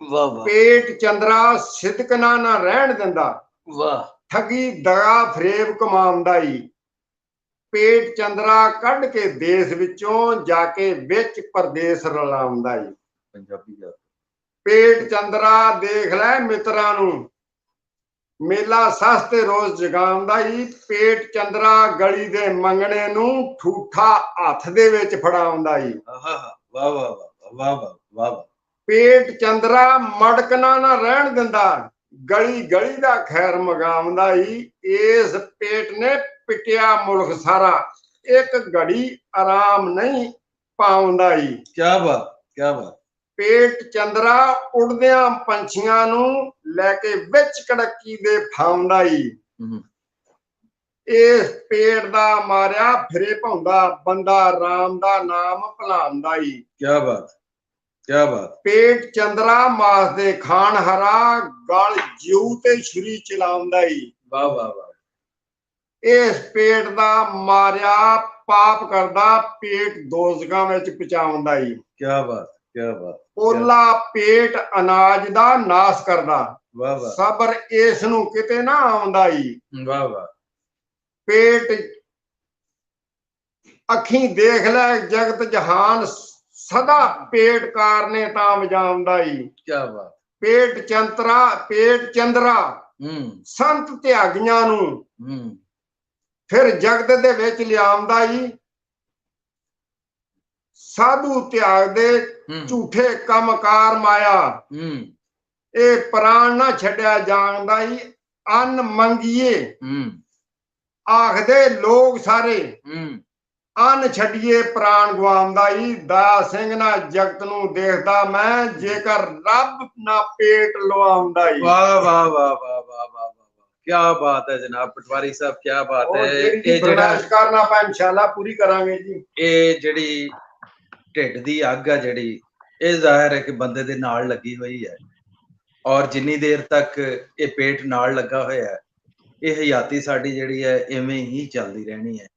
ਵਾਹ ਵਾਹ ਪੇਟ ਚੰਦਰਾ ਸਿਦਕਣਾ ਨਾ ਰਹਿਣ ਦਿੰਦਾ, ਵਾਹ ਠੱਗੀ ਦਗਾ ਫਰੇਬ ਕਮਾਉਂਦਾ ਈ। ਪੇਟ ਚੰਦਰਾ ਕੱਢ ਕੇ ਦੇਸ਼ ਵਿੱਚੋਂ ਜਾ ਕੇ ਵਿੱਚ ਪਰਦੇਸ ਰਲਾਉਂਦਾ ਈ। ਪੰਜਾਬੀ ਦਾ ਪੇਟ ਚੰਦਰਾ ਦੇਖ ਲੈ ਮਿੱਤਰਾਂ ਨੂੰ, ਮੇਲਾ ਸਸਤੇ ਰੋਜ਼ ਜਗਾਉਂਦਾ ਈ। ਪੇਟ ਚੰਦਰਾ ਗਲੀ ਦੇ ਮੰਗਣੇ ਨੂੰ ਠੂਠਾ ਹੱਥ ਦੇ ਵਿੱਚ ਫੜਾਉਂਦਾ ਈ। ਵਾਹ ਵਾਹ ਵਾਹ ਵਾਹ ਵਾਹ ਵਾਹ। ਪੇਟ ਚੰਦਰਾ ਮੜਕਣਾ ਨਾ ਰਹਿਣ ਦਿੰਦਾ, ਗਲੀ ਗਲੀ ਦਾ ਖੈਰ ਮਗਾਉਂਦਾ ਈ। ਇਸ ਪੇਟ ਨੇ ਪਿਟਿਆ ਮੁਲਕ ਸਾਰਾ, ਇੱਕ ਘੜੀ ਆਰਾਮ ਨਹੀਂ ਪਾਉਂਦਾ ਈ। ਕਿਆ ਬਾਤ ਕਿਆ ਬਾਤ। ਪੇਟ ਚੰਦਰਾ ਉੜਦਿਆਂ ਪੰਛੀਆਂ ਨੂੰ ਲੈ ਕੇ ਵਿੱਚ ਕੜਕੀ ਦੇ ਫਾਉਂਦਾ ਈ। ਇਸ ਪੇਟ ਦਾ ਮਾਰਿਆ ਫਿਰੇ ਭੌਂਦਾ, ਬੰਦਾ ਰਾਮ ਦਾ ਨਾਮ ਭੁਲਾਉਂਦਾ ਈ। ਕਿਆ ਬਾਤ ਕਿਆ ਬਾਤ। ਪੇਟ ਚੰਦਰਾ ਮਾਸ ਦੇ ਖਾਣ ਹਰਾ, ਗਲ ਜਿਉ ਤੇ ਛੁਰੀ ਚਲਾਉਂਦਾ ਈ। ਵਾਹ ਵਾਹ ਵਾਹ। ਇਸ ਪੇਟ ਦਾ ਮਾਰਿਆ ਪਾਪ ਕਰਦਾ, ਪੇਟ ਦੋਜ਼ਖਾਂ ਵਿੱਚ ਪਹੁੰਚਾਉਂਦਾ ਈ। ਕਿਆ ਬਾਤ ਕਿਆ ਬਾਤ। ਪੋਲਾ ਪੇਟ ਅਨਾਜ ਦਾ ਨਾਸ ਕਰਦਾ, ਵਾਹ ਵਾਹ ਸਬਰ ਇਸ ਨੂੰ ਕਿਤੇ ਨਾ ਆਉਂਦਾ ਈ। ਵਾਹ ਵਾਹ। ਪੇਟ ਅੱਖੀਂ ਦੇਖ ਲੈ ਜਗਤ ਜਹਾਨ, ਸਦਾ ਪੇਟ ਕਾਰਨੇ ਤਾਂ ਵਜਾਉਂਦਾ ਈ। ਕਿਆ ਬਾਤ। ਪੇਟ ਚੰਦਰਾ ਸੰਤ ਤਿਆਗੀਆਂ ਨੂੰ ਫਿਰ ਜਗਤ ਦੇ ਵਿੱਚ ਲਿਆਉਂਦਾ ਈ। ਸਾਧੂ ਤਿਆਗ ਦੇ ਝੂਠੇ ਕੰਮਕਾਰ ਮਾਇਆ, ਇਹ ਪ੍ਰਾਣ ਨਾ ਛੱਡਿਆ ਜਾਂਦਾ ਈ। ਅੰਨ ਮੰਗੀਏ ਆਖਦੇ ਲੋਕ ਸਾਰੇ, ਅੰਨ ਛੱਡੀਏ ਪ੍ਰਾਣ ਗਵਾਉਂਦਾ ਈ। ਦਇਆ ਸਿੰਘ ਨਾ ਜਗਤ ਨੂੰ ਦੇਖਦਾ ਮੈਂ, ਜੇਕਰ ਰੱਬ ਨਾ ਪੇਟ ਲਵਾਉਂਦਾ ਈ। ਵਾਹ ਵਾਹ ਵਾਹ ਵਾਹ ਵਾਹ ਵਾਹ ਵਾਹ। ਕਿਆ ਬਾਤ ਹੈ ਜਨਾਬ ਪਟਵਾਰੀ ਸਾਹਿਬ, ਕਿਆ ਬਾਤ ਹੈ। ਇਹ ਜਿਹੜਾ ਕਰਨਾ ਆਪਾਂ ਇਨਸ਼ਾਅੱਲਾ ਪੂਰੀ ਕਰਾਂਗੇ ਜੀ। ਇਹ ਜਿਹੜੀ ਢਿੱਡ ਦੀ ਅੱਗ ਆ ਜਿਹੜੀ, ਇਹ ਜ਼ਾਹਿਰ ਹੈ ਕਿ ਬੰਦੇ ਦੇ ਨਾਲ ਲੱਗੀ ਹੋਈ ਹੈ, ਔਰ ਜਿੰਨੀ ਦੇਰ ਤੱਕ ਇਹ ਪੇਟ ਨਾਲ ਲੱਗਾ ਹੋਇਆ ਹੈ, ਇਹ ਹਯਾਤੀ ਸਾਡੀ ਜਿਹੜੀ ਹੈ ਇਵੇਂ ਹੀ ਚੱਲਦੀ ਰਹਿਣੀ ਹੈ।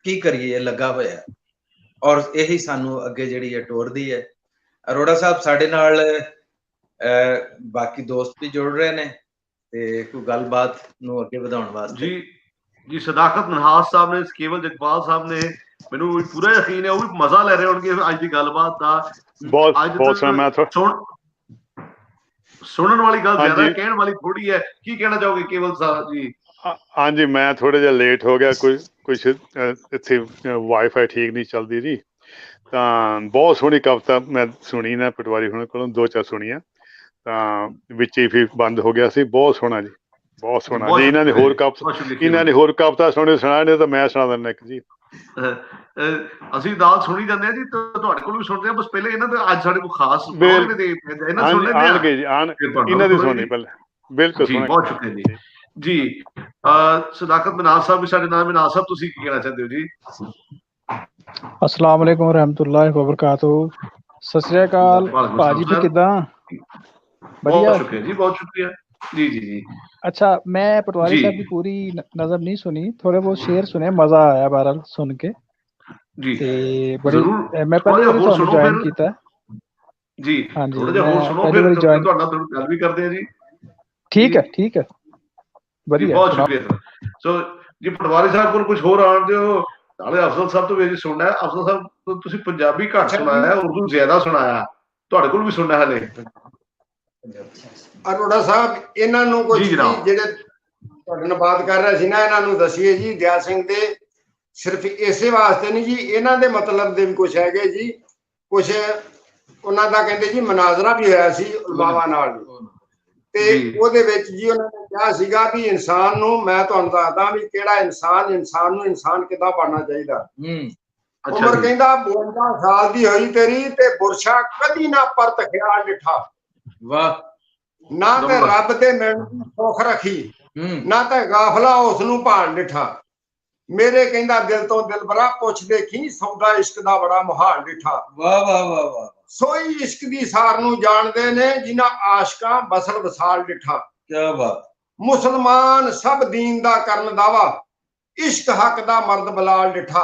ਕੀ ਕਰੀਏ, ਇਹ ਲੱਗਾ ਹੋਇਆ ਹੈ ਔਰ ਇਹੀ ਸਾਨੂੰ ਅੱਗੇ ਜਿਹੜੀ ਹੈ ਟੋਰਦੀ ਹੈ। ਅਰੋੜਾ ਸਾਹਿਬ ਸਾਡੇ ਨਾਲ ਬਾਕੀ ਦੋਸਤ ਵੀ ਜੁੜ ਰਹੇ ਨੇ ਤੇ ਕੋਈ ਗੱਲਬਾਤ ਨੂੰ ਅੱਗੇ ਵਧਾਉਣ ਵਾਸਤੇ। ਜੀ ਸਦਾਕਤ ਮਨਹਾਸ ਸਾਹਿਬ ਨੇ, ਕੇਵਲ ਜਗਪਾਲ ਸਾਹਿਬ ਨੇ, ਮੈਨੂੰ ਪੂਰਾ ਯਕੀਨ ਹੈ ਉਹ ਵੀ ਮਜ਼ਾ ਲੈ ਰਹੇ ਹੋਣਗੇ ਅੱਜ ਦੀ ਗੱਲਬਾਤ ਦਾ। ਬਹੁਤ ਸੁਣਨ ਵਾਲੀ ਗੱਲ ਜ਼ਿਆਦਾ ਹੈ, ਕਹਿਣ ਵਾਲੀ ਥੋੜੀ ਹੈ। ਕੀ ਕਹਿਣਾ ਚਾਹੋਗੇ ਕੇਵਲ ਸਾਹਿਬ ਜੀ? ਹਾਂਜੀ, ਮੈਂ ਥੋੜਾ ਜਿਹਾ ਲੇਟ ਹੋ ਗਿਆ, ਕੁਛ ਇੱਥੇ ਵਾਈਫਾਈ ਠੀਕ ਨਹੀਂ ਚੱਲਦੀ ਜੀ। ਤਾਂ ਬਹੁਤ ਸੋਹਣੀ ਕਵਿਤਾ ਮੈਂ ਸੁਣੀ ਨਾ ਪਟਵਾਰੀ ਹੁਣਾਂ ਕੋਲੋਂ, 2-4 ਸੁਣੀਆਂ, ਤਾਂ ਵਿੱਚ ਹੀ ਫਿਰ ਬੰਦ ਹੋ ਗਿਆ ਸੀ। ਬਹੁਤ ਸੋਹਣਾ ਜੀ, ਬਹੁਤ ਸੋਹਣਾ ਜੀ। ਇਹਨਾਂ ਨੇ ਹੋਰ ਕਵਿਤਾ ਸੁਣਾ ਨੇ ਤਾਂ ਮੈਂ ਸੁਣਾ ਦਿੰਦਾ ਇੱਕ ਜੀ। ਅਸੀਂ ਨਾਲ ਸੁਣੀ ਜਾਂਦੇ ਆ ਜੀ, ਤੁਹਾਡੇ ਕੋਲ ਵੀ ਸੁਣਦੇ ਆ, ਬਸ ਪਹਿਲੇ ਇਹਨਾਂ ਦਾ ਅੱਜ ਸਾਡੇ ਕੋਲ ਖਾਸ ਆਣਗੇ ਜੀ, ਇਹਨਾਂ ਦੀ ਸੁਣਨੀ ਪਹਿਲੇ। ਬਿਲਕੁਲ ਜੀ, ਬਹੁਤ ਸ਼ੁਕਰੀਆ ਜੀ। ਜੀ ਸਦਾਕਤ ਮਨਾਜ਼ ਸਾਹਿਬ ਵੀ ਸਾਡੇ ਨਾਲ। ਮਨਾਜ਼ ਸਾਹਿਬ ਤੁਸੀਂ ਕੀ ਕਹਿਣਾ ਚਾਹੁੰਦੇ ਹੋ ਜੀ? अस्सलाम वालेकुम रहमतुल्लाहि व बरकातुहू। सत श्री अकाल भाजी भी किदा बढ़िया? शुक्रिया जी, बहुत शुक्रिया जी जी जी। अच्छा, मैं पटवारी साहब की पूरी नज़म नहीं सुनी, थोड़े बहुत शेर सुने, मजा आया बहरहाल सुन के जी। ते बड़ी मैं पहले बार ਤੁਹਾਨੂੰ ज्वाइन ਕੀਤਾ जी। ਹਾਂਜੀ, ਥੋੜਾ ਜਿਹਾ ਹੋਰ ਸੁਣੋ ਫਿਰ ਤੁਹਾਡਾ ਗੱਲ ਵੀ ਕਰਦੇ ਆ ਜੀ। ਠੀਕ ਹੈ ਵਧੀਆ, ਬਹੁਤ ਸ਼ੁਕਰੀਆ ਸੋ ਜੀ। ਪਟਵਾਰੀ ਸਾਹਿਬ ਕੋਲ ਕੁਝ ਹੋਰ ਆਣ ਦਿਓ। ਨਾਲੇ ਅਫਜ਼ਲ ਸਾਹਿਬ ਤੋਂ ਵੀ ਸੁਣਨਾ ਹੈ। ਅਫਜ਼ਲ ਸਾਹਿਬ ਤੁਸੀਂ ਪੰਜਾਬੀ ਘੱਟ ਸੁਣਾਇਆ, ਉਰਦੂ ਜ਼ਿਆਦਾ ਸੁਣਾਇਆ, ਤੁਹਾਡੇ ਕੋਲ ਵੀ ਸੁਣਨਾ ਹਲੇ। ਅਰੋੜਾ ਸਾਹਿਬ, ਇਹਨਾਂ ਨੂੰ ਕੁਝ ਜਿਹੜੇ ਤੁਹਾਡੇ ਨਾਲ ਬਾਤ ਕਰ ਰਿਹਾ ਸੀ ਨਾ, ਇਹਨਾਂ ਨੂੰ ਦਸੀਏ ਜੀ। ਦਇਆ ਸਿੰਘ ਦੇ ਸਿਰਫ ਇਸੇ ਵਾਸਤੇ ਨਹੀਂ ਜੀ, ਇਹਨਾਂ ਦੇ ਮਤਲਬ ਦੇ ਵੀ ਕੁਝ ਹੈਗੇ ਜੀ। ਕੁਝ ਉਹਨਾਂ ਦਾ ਕਹਿੰਦੇ ਜੀ ਮਨਾਜ਼ਰਾ ਵੀ ਹੋਇਆ ਸੀ ਉਲਮਾਵਾਂ ਨਾਲ, ਤੇ ਉਹਦੇ ਵਿੱਚ ਜੀ ਉਹਨਾਂ ਨੇ ਕਿਹਾ ਸੀਗਾ ਵੀ ਇਨਸਾਨ ਨੂੰ, ਮੈਂ ਤੁਹਾਨੂੰ ਦੱਸਦਾ ਵੀ ਕਿਹੜਾ ਇਨਸਾਨ ਨੂੰ ਇਨਸਾਨ ਕਿੱਦਾਂ ਬਣਨਾ ਚਾਹੀਦਾ। ਉਮਰ ਕਹਿੰਦਾ 52 ਸਾਲ ਦੀ ਹੋਈ ਤੇਰੀ, ਤੇ ਬੁਰਸ਼ਾ ਕਦੀ ਨਾ ਪਰਤ ਖਿਆਲ ਡਿਠਾ। ਵਾਹ। ਨਾ ਤੇ ਰੱਬ ਤੇ ਮੈਨੂੰ ਸੁੱਖ ਰੱਖੀ, ਨਾ ਤੇ ਗਾਫਲਾ ਉਸ ਨੂੰ ਭਾਲ ਡਿਠਾ। ਮੇਰੇ ਕਹਿੰਦਾ ਦਿਲ ਤੋਂ ਦਿਲਬਰਾ ਪੁੱਛ ਦੇਖੀ, ਸੌਦਾ ਇਸ਼ਕ ਦਾ ਬੜਾ ਮੁਹਾਲ ਡਿਠਾ। ਵਾਹ ਵਾਹ ਵਾਹ ਵਾਹ। ਸੋਈ ਇਸ਼ਕ ਦੀ ਸਾਰ ਨੂੰ ਜਾਣਦੇ ਨੇ, ਜਿਨ੍ਹਾਂ ਆਸ਼ਕਾਂ ਬਸਲ ਵਸਾਲ ਡਿਠਾ। ਕਿਆ ਬਾਤ। ਮੁਸਲਮਾਨ ਸਭ ਦੀਨ ਦਾ ਕਰਨ ਦਾਵਾ, इश्क हक दा मर्द बलाल डिठा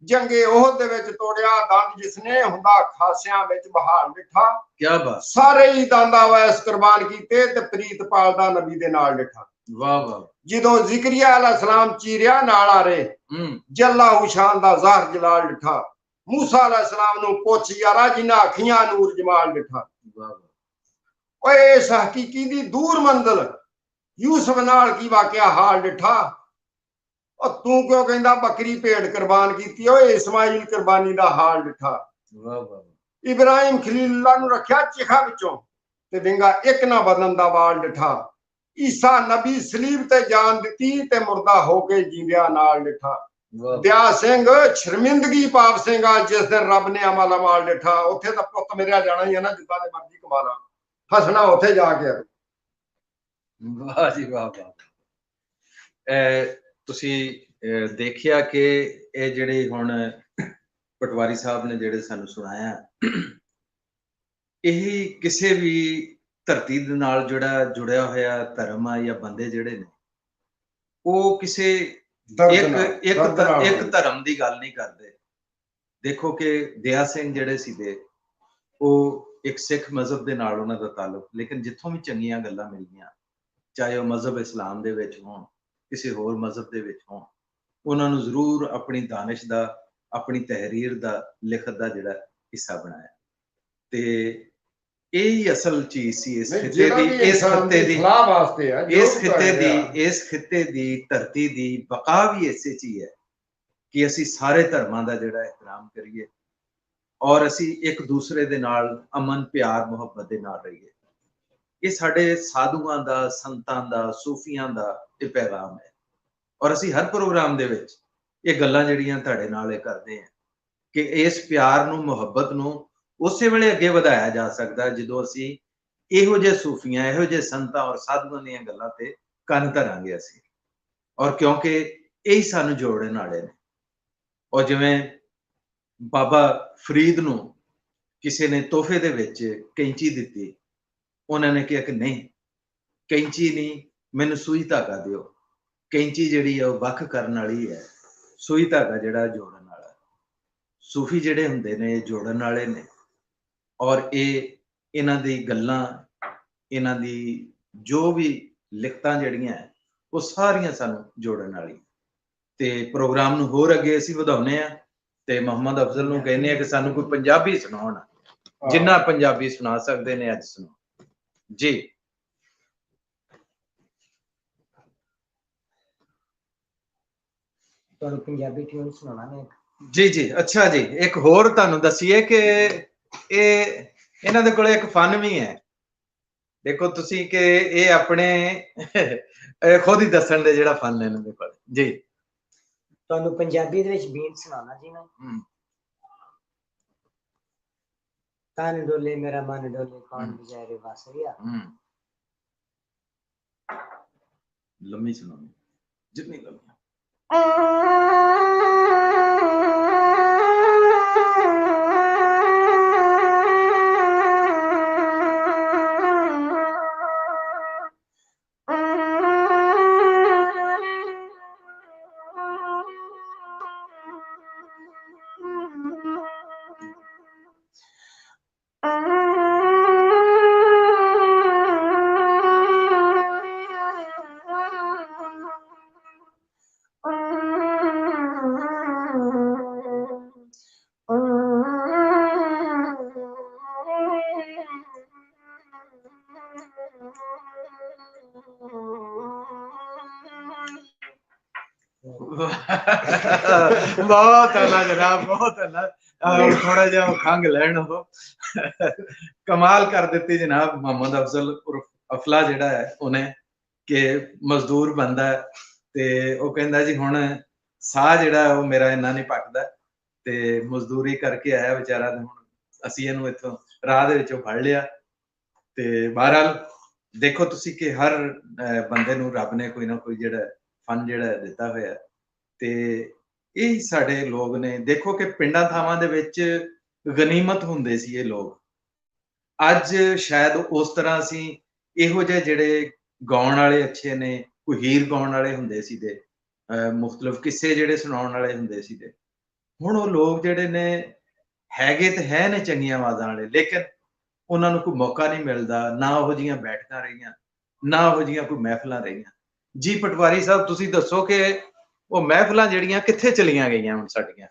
जंगे ओहद दे विच तोड़िया दंद जिसने हुंदा खासियां विच बहाल डिठा क्या बात सारे ही दांदा वैस कुर्बान कीते ते प्रीत पालदा नबी दे नाल डिठा वाह वाह जदों जिक्रिया अलैहिस्सलाम चीरिया नाल आरे जल्ला हुशान दा ज़ाहर जलाल डिठा मूसा अलैहिस्सलाम नूं पुछ यारा जिन्हां अखियां नूर जमाल डिठा ओए इस हकीकी दी दूर मंजिल यूसुफ नाल की वाकया हाल डिठा और तू क्यों कहंदा बकरी भेड़ कुर्बान कीती ओए इस्माइल कुर्बानी दा हाल डिठा इब्राहिम खलीलुल्लाह नूं रखिया चिखा विचों ते विंगा एक ना बदन दा वाल डिठा ईसा नबी सलीब ते जान दिती ते मुर्दा हो के जींदिया नाल डिठा दया सिंह शर्मिंदगी पाप सिंह जिस दिन रब ने अमल अमाल डिठा उत्थे तां पुत्त मेरा जाना ही है ना जिद्दां दे मर्जी कमाला हसना उत्थे जाके वाह जी वाह वाह ਤੁਸੀਂ ਦੇਖਿਆ ਕਿ ਇਹ ਜਿਹੜੇ ਹੁਣ ਪਟਵਾਰੀ ਸਾਹਿਬ ਨੇ ਜਿਹੜੇ ਸਾਨੂੰ ਸੁਣਾਇਆ ਇਹ ਕਿਸੇ ਵੀ ਧਰਤੀ ਦੇ ਨਾਲ ਜਿਹੜਾ ਜੁੜਿਆ ਹੋਇਆ ਧਰਮ ਆ ਜਾਂ ਬੰਦੇ ਜਿਹੜੇ ਨੇ ਉਹ ਕਿਸੇ ਇੱਕ ਧਰਮ ਦੀ ਗੱਲ ਨਹੀਂ ਕਰਦੇ। ਦੇਖੋ ਕਿ ਦਇਆ ਸਿੰਘ ਜਿਹੜੇ ਸੀਗੇ ਉਹ ਇੱਕ ਸਿੱਖ ਮਜ਼ਹਬ ਦੇ ਨਾਲ ਉਹਨਾਂ ਦਾ ਤਾਲੁਕ, ਲੇਕਿਨ ਜਿੱਥੋਂ ਵੀ ਚੰਗੀਆਂ ਗੱਲਾਂ ਮਿਲੀਆਂ ਚਾਹੇ ਉਹ ਮਜ਼ਹਬ ਇਸਲਾਮ ਦੇ ਵਿੱਚ ਹੋਣ ਕਿਸੇ ਹੋਰ ਮਜ਼ਹਬ ਦੇ ਵਿੱਚ ਹੋਣ ਉਹਨਾਂ ਨੂੰ ਜ਼ਰੂਰ ਆਪਣੀ ਦਾਨਿਸ਼ ਦਾ ਆਪਣੀ ਤਹਿਰੀਰ ਦਾ ਲਿਖਤ ਦਾ ਜਿਹੜਾ ਹਿੱਸਾ ਬਣਾਇਆ ਤੇ ਇਹ ਹੀ ਅਸਲ ਚੀਜ਼ ਸੀ ਇਸ ਖਿੱਤੇ ਦੀ ਇਸ ਖਿੱਤੇ ਦੀ ਧਰਤੀ ਦੀ ਬਕਾ ਵੀ ਇਸੇ ਚ ਹੀ ਹੈ ਕਿ ਅਸੀਂ ਸਾਰੇ ਧਰਮਾਂ ਦਾ ਜਿਹੜਾ ਇਹਤਰਾਮ ਕਰੀਏ ਔਰ ਅਸੀਂ ਇੱਕ ਦੂਸਰੇ ਦੇ ਨਾਲ ਅਮਨ ਪਿਆਰ ਮੁਹੱਬਤ ਦੇ ਨਾਲ ਰਹੀਏ। ਇਹ ਸਾਡੇ ਸਾਧੂਆਂ ਦਾ ਸੰਤਾਂ ਦਾ ਸੂਫੀਆਂ ਦਾ ਇਹ ਪੈਗਾਮ ਹੈ ਔਰ ਅਸੀਂ ਹਰ ਪ੍ਰੋਗਰਾਮ ਦੇ ਵਿੱਚ ਇਹ ਗੱਲਾਂ ਜਿਹੜੀਆਂ ਤੁਹਾਡੇ ਨਾਲ ਇਹ ਕਰਦੇ ਹਾਂ ਕਿ ਇਸ ਪਿਆਰ ਨੂੰ ਮੁਹੱਬਤ ਨੂੰ ਉਸੇ ਵੇਲੇ ਅੱਗੇ ਵਧਾਇਆ ਜਾ ਸਕਦਾ ਜਦੋਂ ਅਸੀਂ ਇਹੋ ਜਿਹੇ ਸੂਫੀਆਂ ਇਹੋ ਜਿਹੇ ਸੰਤਾਂ ਔਰ ਸਾਧੂਆਂ ਦੀਆਂ ਗੱਲਾਂ ਤੇ ਕੰਨ ਧਰਾਂਗੇ ਅਸੀਂ ਔਰ ਕਿਉਂਕਿ ਇਹੀ ਸਾਨੂੰ ਜੋੜਨ ਵਾਲੇ ਨੇ। ਔਰ ਜਿਵੇਂ ਬਾਬਾ ਫਰੀਦ ਨੂੰ ਕਿਸੇ ਨੇ ਤੋਹਫੇ ਦੇ ਵਿੱਚ ਕੈਂਚੀ ਦਿੱਤੀ, ਉਹਨਾਂ ਨੇ ਕਿਹਾ ਕਿ ਨਹੀਂ ਕੈਂਚੀ ਨਹੀਂ ਮੈਨੂੰ ਸੂਈ ਧਾਗਾ ਦਿਓ, ਕੈਂਚੀ ਜਿਹੜੀ ਆ ਉਹ ਵੱਖ ਕਰਨ ਵਾਲੀ ਹੈ, ਸੂਈ ਧਾਗਾ ਜਿਹੜਾ ਜੋੜਨ ਵਾਲਾ। ਸੂਫੀ ਜਿਹੜੇ ਹੁੰਦੇ ਨੇ ਇਹ ਜੋੜਨ ਵਾਲੇ ਨੇ ਔਰ ਇਹਨਾਂ ਦੀ ਗੱਲਾਂ ਇਹਨਾਂ ਦੀ ਜੋ ਵੀ ਲਿਖਤਾਂ ਜਿਹੜੀਆਂ ਉਹ ਸਾਰੀਆਂ ਸਾਨੂੰ ਜੋੜਨ ਵਾਲੀ। ਤੇ ਪ੍ਰੋਗਰਾਮ ਨੂੰ ਹੋਰ ਅੱਗੇ ਅਸੀਂ ਵਧਾਉਂਦੇ ਹਾਂ ਤੇ ਮੁਹੰਮਦ ਅਫਜ਼ਲ ਨੂੰ ਕਹਿੰਦੇ ਆ ਕਿ ਸਾਨੂੰ ਕੋਈ ਪੰਜਾਬੀ ਸੁਣਾਉਣ, ਜਿੰਨਾ ਪੰਜਾਬੀ ਸੁਣਾ ਸਕਦੇ ਨੇ ਅੱਜ ਸੁਣਾਓ ਜੀ। ਤੁਹਾਨੂੰ ਪੰਜਾਬੀ ਟਿਊਨ ਸੁਣਾਉਣਾ ਨੇ ਜੀ ਜੀ। ਅੱਛਾ ਜੀ, ਇੱਕ ਹੋਰ ਤੁਹਾਨੂੰ ਦੱਸੀਏ ਕਿ ਇਹਨਾਂ ਦੇ ਕੋਲ ਇੱਕ ਫਨ ਵੀ ਹੈ। ਦੇਖੋ ਤੁਸੀਂ ਕਿ ਇਹ ਆਪਣੇ ਖੁਦ ਹੀ ਦੱਸਣ ਦੇ ਜਿਹੜਾ ਫਨ ਇਹਨਾਂ ਦੇ ਕੋਲ ਜੀ। ਤੁਹਾਨੂੰ ਪੰਜਾਬੀ ਦੇ ਵਿੱਚ ਬੀਨ ਸੁਣਾਉਣਾ ਜੀ ਨਾ। ਤਨ ਡੋਲੇ ਮੇਰਾ ਮਨ ਡੋਲੇ ਕੌਣ ਵਿਚਾਰੇ ਵਾਸਰੀਆ। ਲੰਮੀ ਸੁਣਾਉਣੀ ਜਿੰਨੀ ਲੰਮੀ। बहुत अल्लाह जनाब, बहुत अल्लाह। थोड़ा जहा खंग लैन हो कमाल कर दिती जनाब मोहम्मद अफजल उर्फ अफला जिहड़ा है उन्हें कि मजदूर बंदा है ते वो कहंदा जी हुण साह जिहड़ा है वो मेरा इन्ना नहीं पकदा ते मजदूरी करके आया बेचारा ते हुण असीं इहनूं इत्थों राह दे विचों फड़ लिया ते बहरहाल देखो तुसीं कि हर बंदे नूं रब ने कोई ना कोई जिहड़ा फन जिहड़ा दिता होया ते ਇਹ ਸਾਡੇ ਲੋਕ ਨੇ। ਦੇਖੋ ਕਿ ਪਿੰਡਾਂ ਥਾਵਾਂ ਦੇ ਵਿੱਚ ਗਨੀਮਤ ਹੁੰਦੇ ਸੀ ਇਹ ਲੋਕ। ਅੱਜ ਸ਼ਾਇਦ ਉਸ ਤਰ੍ਹਾਂ ਅਸੀਂ ਇਹੋ ਜਿਹੇ ਜਿਹੜੇ ਗਾਉਣ ਵਾਲੇ ਅੱਛੇ ਨੇ, ਕੋਈ ਹੀਰ ਗਾਉਣ ਵਾਲੇ ਹੁੰਦੇ ਸੀ ਤੇ ਮੁxtਲਫ ਕਿੱਸੇ ਜਿਹੜੇ ਸੁਣਾਉਣ ਵਾਲੇ ਹੁੰਦੇ ਸੀਗੇ। ਹੁਣ ਉਹ ਲੋਕ ਜਿਹੜੇ ਨੇ ਹੈਗੇ ਤੇ ਹੈ ਨੇ ਚੰਗੀਆਂ ਆਵਾਜ਼ਾਂ ਵਾਲੇ, ਲੇਕਿਨ ਉਹਨਾਂ ਨੂੰ ਕੋਈ ਮੌਕਾ ਨਹੀਂ ਮਿਲਦਾ, ਨਾ ਉਹੋ ਜਿਹੀਆਂ ਬੈਠਕਾਂ ਰਹੀਆਂ, ਨਾ ਉਹੋ ਜਿਹੀਆਂ ਕੋਈ ਮਹਿਫਲਾਂ ਰਹੀਆਂ। ਜੀ ਪਟਵਾਰੀ ਸਾਹਿਬ, ਤੁਸੀਂ ਦੱਸੋ ਕਿ ਉਹ ਮਹਿਫਲਾਂ ਜਿਹੜੀਆਂ ਕਿੱਥੇ ਚਲੀਆਂ ਗਈਆਂ ਹੁਣ ਸਾਡੀਆਂ?